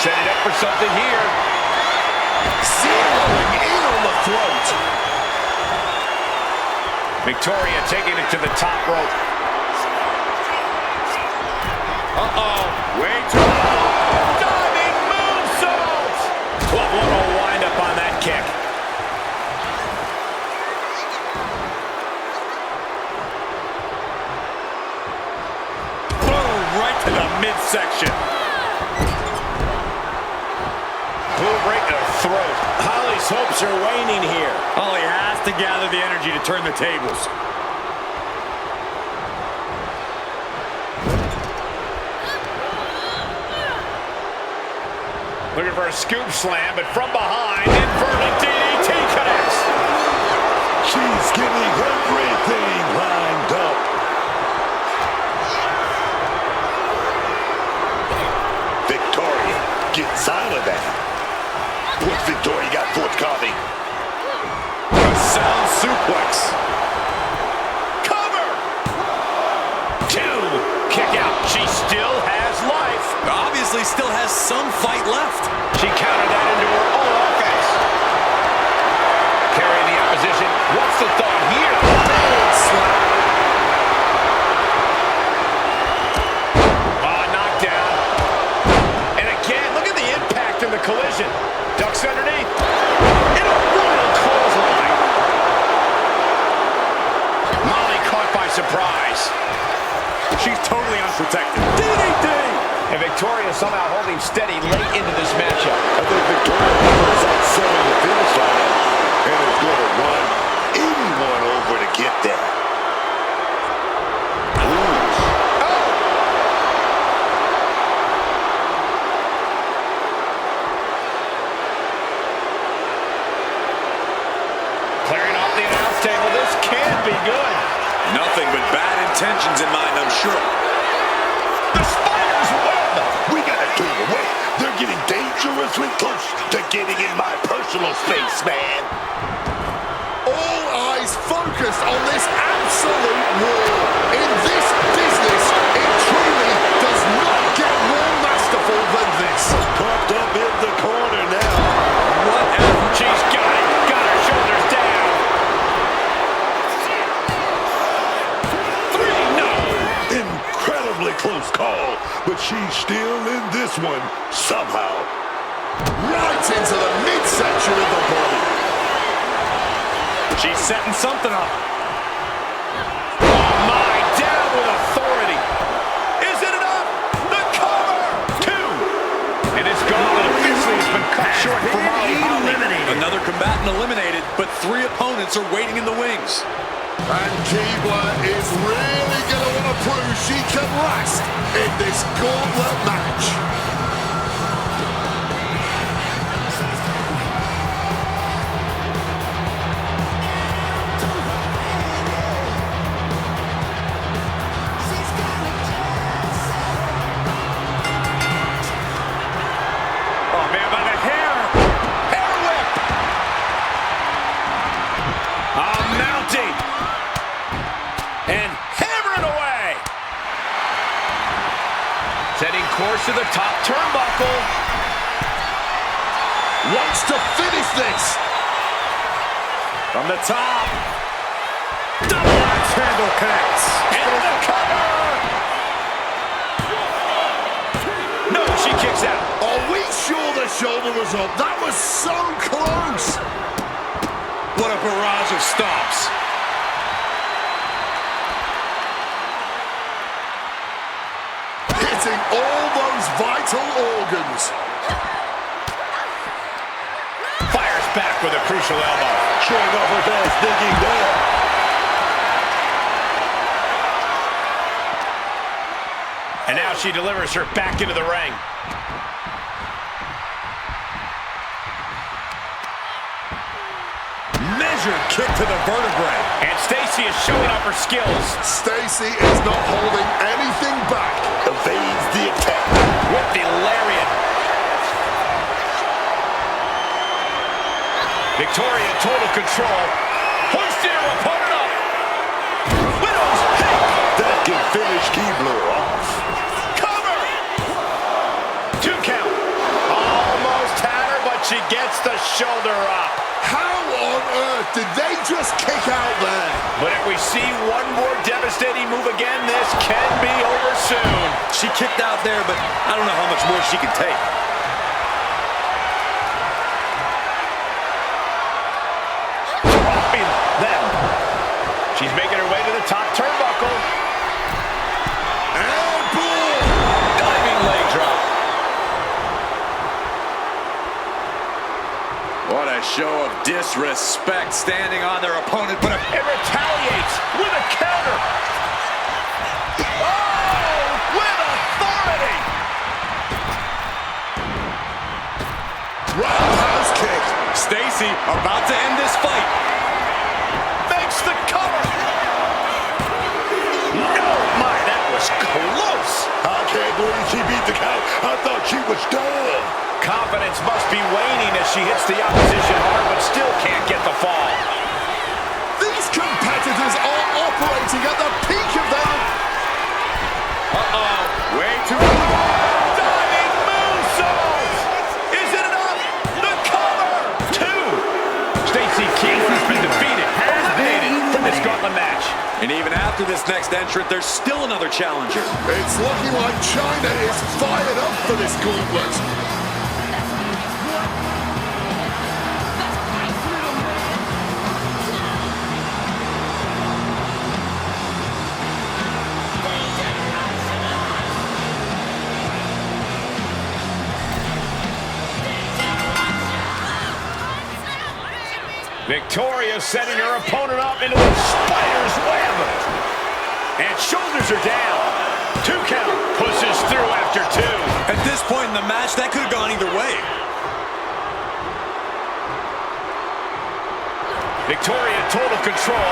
Setting up for something here.
Zeroing in on the throat.
Victoria taking it to the top rope. Uh-oh. Way too low. Diving moonsault. What a wind up on that kick.
Boom, right to the midsection.
Boom right to the throat. Holly's hopes are waning here.
Holly has to gather the energy to turn the tables.
Looking for a scoop slam, but from behind, inverted DDT connects.
She's getting everything lined up. Victoria gets out of that. What Victoria got forthcoming?
A sound suplex. Cover! 2. Kick out. She still has life.
Obviously still has some fight left.
She countered that into her own offense. Carrying the opposition. What's the thought here?
Big slap.
Knocked down. And again, look at the impact in the collision. Ducks underneath. And a royal clothesline. Molly caught by surprise.
She's totally unprotected.
DDT! And Victoria somehow holding steady late into this matchup.
I think Victoria is outselling the finish line and is going to run anyone over to get there.
Clearing off the announce table. This can't be good.
Nothing but bad intentions in mind, I'm sure.
The spider's web.
We got to get away. They're getting dangerously close to getting in my personal space, man.
All eyes focused on this absolute war. In this business, it truly does not get more masterful than this.
Pumped up in the corner now.
Whatever. She's got it. Got her shoulders down. 3, no.
Incredibly close call, but she's still in this one somehow.
Right into the midsection of the body.
She's setting something up.
Oh my, down with authority. Is it enough? The cover. 2. And it's gone. Officially has been cut short for Molly Holly.
Another combatant eliminated, but 3 opponents are waiting in the wings.
And Keebler is really going to want to prove she can last in this gauntlet match.
Oh man, by the hair. Hair whip. Mounting. And hammering away. Setting course to the top turnbuckle.
Wants to finish this.
From the top. Double axe handle connects. Into the cover. No, she kicks out.
Are we sure the shoulder was up? That was so close.
What a barrage of stops.
Hitting all those vital organs.
Fires back with a crucial elbow.
Showing off her best thinking there.
And now she delivers her back into the ring.
Measured kick to the vertebrae.
And Stacy is showing off her skills.
Stacy is not holding anything back.
Evades the attack.
With the lariat. Victoria in total control. Hoisting her opponent up. Widow's kick.
That can finish Keebler off.
Cover. 2 count. Almost had her, but she gets the shoulder up.
How on earth did they just kick out there?
But if we see one more devastating move again, this can be over soon.
She kicked out there, but I don't know how much more she can take.
Dropping them. She's making her way to the top turnbuckle.
And boom!
Diving leg drop.
What a show of disrespect standing on their opponent, but
It retaliates with a counter. Oh, with authority.
Roundhouse kick.
Stacy about to end this fight.
Makes the cover. No, my, that was close.
I can't can't believe she beat the count. I thought she was done.
Confidence must be waning as she hits the opposition hard, but still can't get the fall.
These competitors are operating at the peak of their...
Way too long. Diving moonsault. Is it enough? The cover. 2. Stacey Keebler has been defeated. Has been from this gauntlet match.
And even after this next entrant, there's still another challenger.
It's looking like China is fired up for this gauntlet.
Victoria setting her opponent up into a spider's web. And shoulders are down. 2 count. Pushes through after 2.
At this point in the match, that could have gone either way.
Victoria in total control.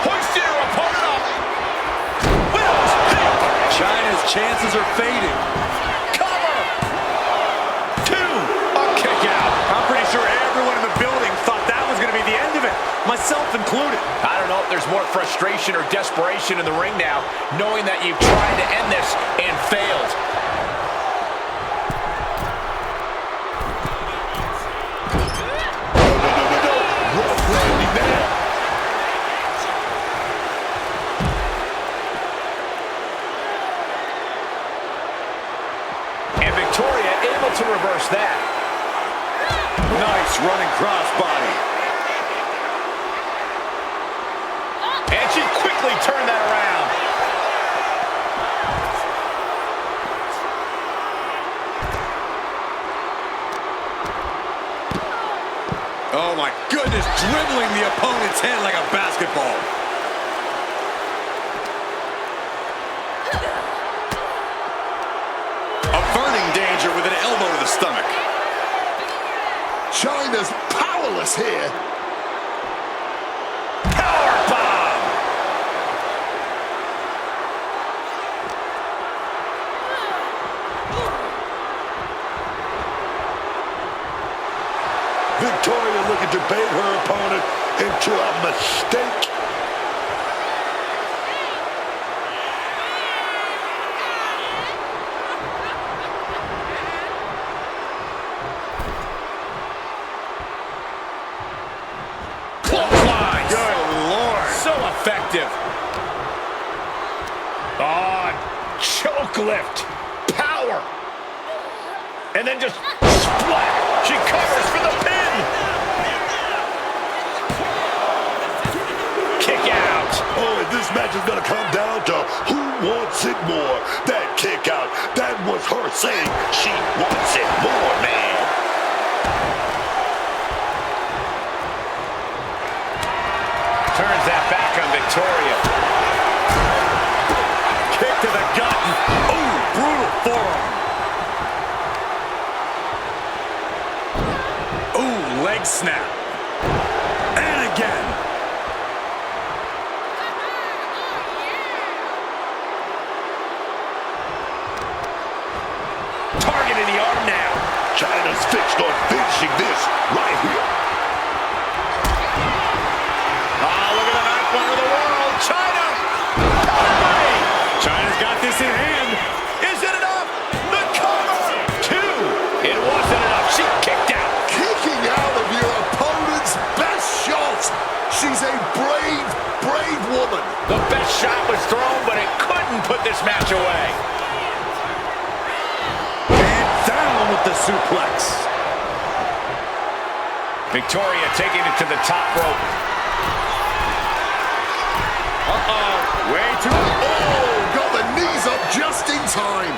Hoisting her opponent up. Widow's peak.
China's chances are fading.
Cover. 2. A kick out.
I'm pretty sure everyone in the building thought that was going to be the end of it, myself included.
I don't know if there's more frustration or desperation in the ring now, knowing that you've tried to end this and failed.
Rough landing there.
And Victoria able to reverse that.
Nice running crossbody.
And she quickly turned that around.
Oh my goodness, dribbling the opponent's head like a basketball. Averting danger with an elbow to the stomach.
China's powerless here.
Powerbomb.
Victoria looking to bait her opponent into a mistake.
Clothesline. Good Lord. So effective. Oh, choke lift. Power. And then just splat. She covers for the pin. Kick out.
Oh, and this match is going to come down to who wants it more. That kick out, that was her saying she wants it more, man.
Turns that back on Victoria. Kick to the gut.
Oh, brutal forearm. Oh, leg snap. And again.
Target in the arm now.
China's fixed on finishing this right here.
Oh, look at the ninth wonder of the world. China. Hey! China's got this in hand. Is it enough? The cover. 2. It wasn't enough. She kicked out.
Kicking out of your opponent's best shot. She's a brave, brave woman.
The best shot was thrown, but it couldn't put this match away.
And down with the suplex.
Victoria taking it to the top rope. Uh-oh. Way too...
Oh, got the knees up just in time.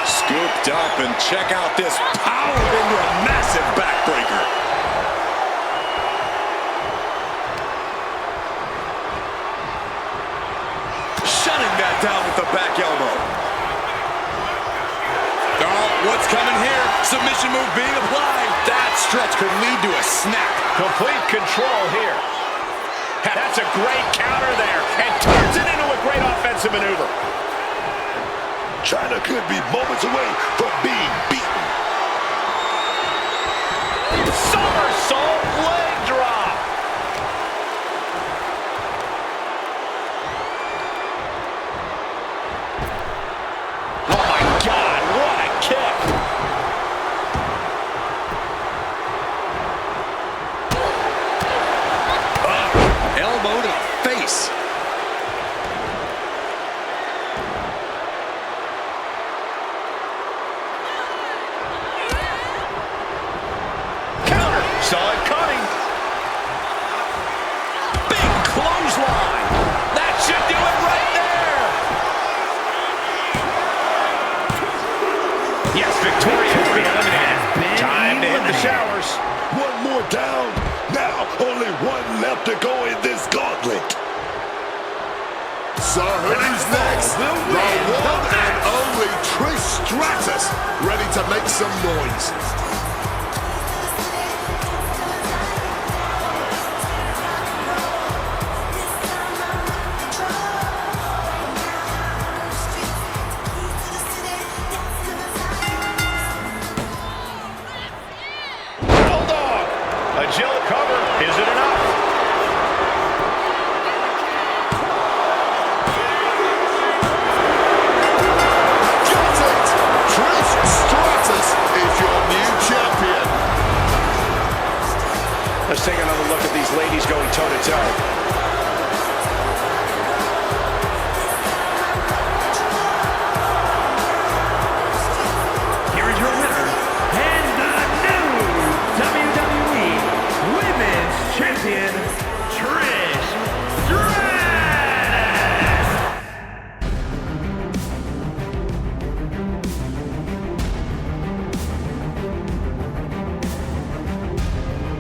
Scooped up, and check out this power into a massive backbreaker. Shutting that down with the back elbow. Oh, what's coming here? Submission move being applied. That stretch could lead to a snap.
Complete control here. That's a great counter there, and turns it into a great offensive maneuver.
China could be moments away from being beaten.
Somersault leg drop. Oh my God, what a kick.
Elbow to the face.
Counter, saw it coming. Big clothesline. That should do it right there. Yes, Victoria has been eliminated. Time to hit the showers.
One more down. Now only one left to go in this gauntlet.
So who's next? The one and only Trish Stratus, ready to make some noise.
Bulldog. A Jill cover. Is it enough?
Got it! Trish Stratus is your new champion.
Let's take another look at these ladies going toe-to-toe.
Here is your winner, and the new WWE Women's Champion,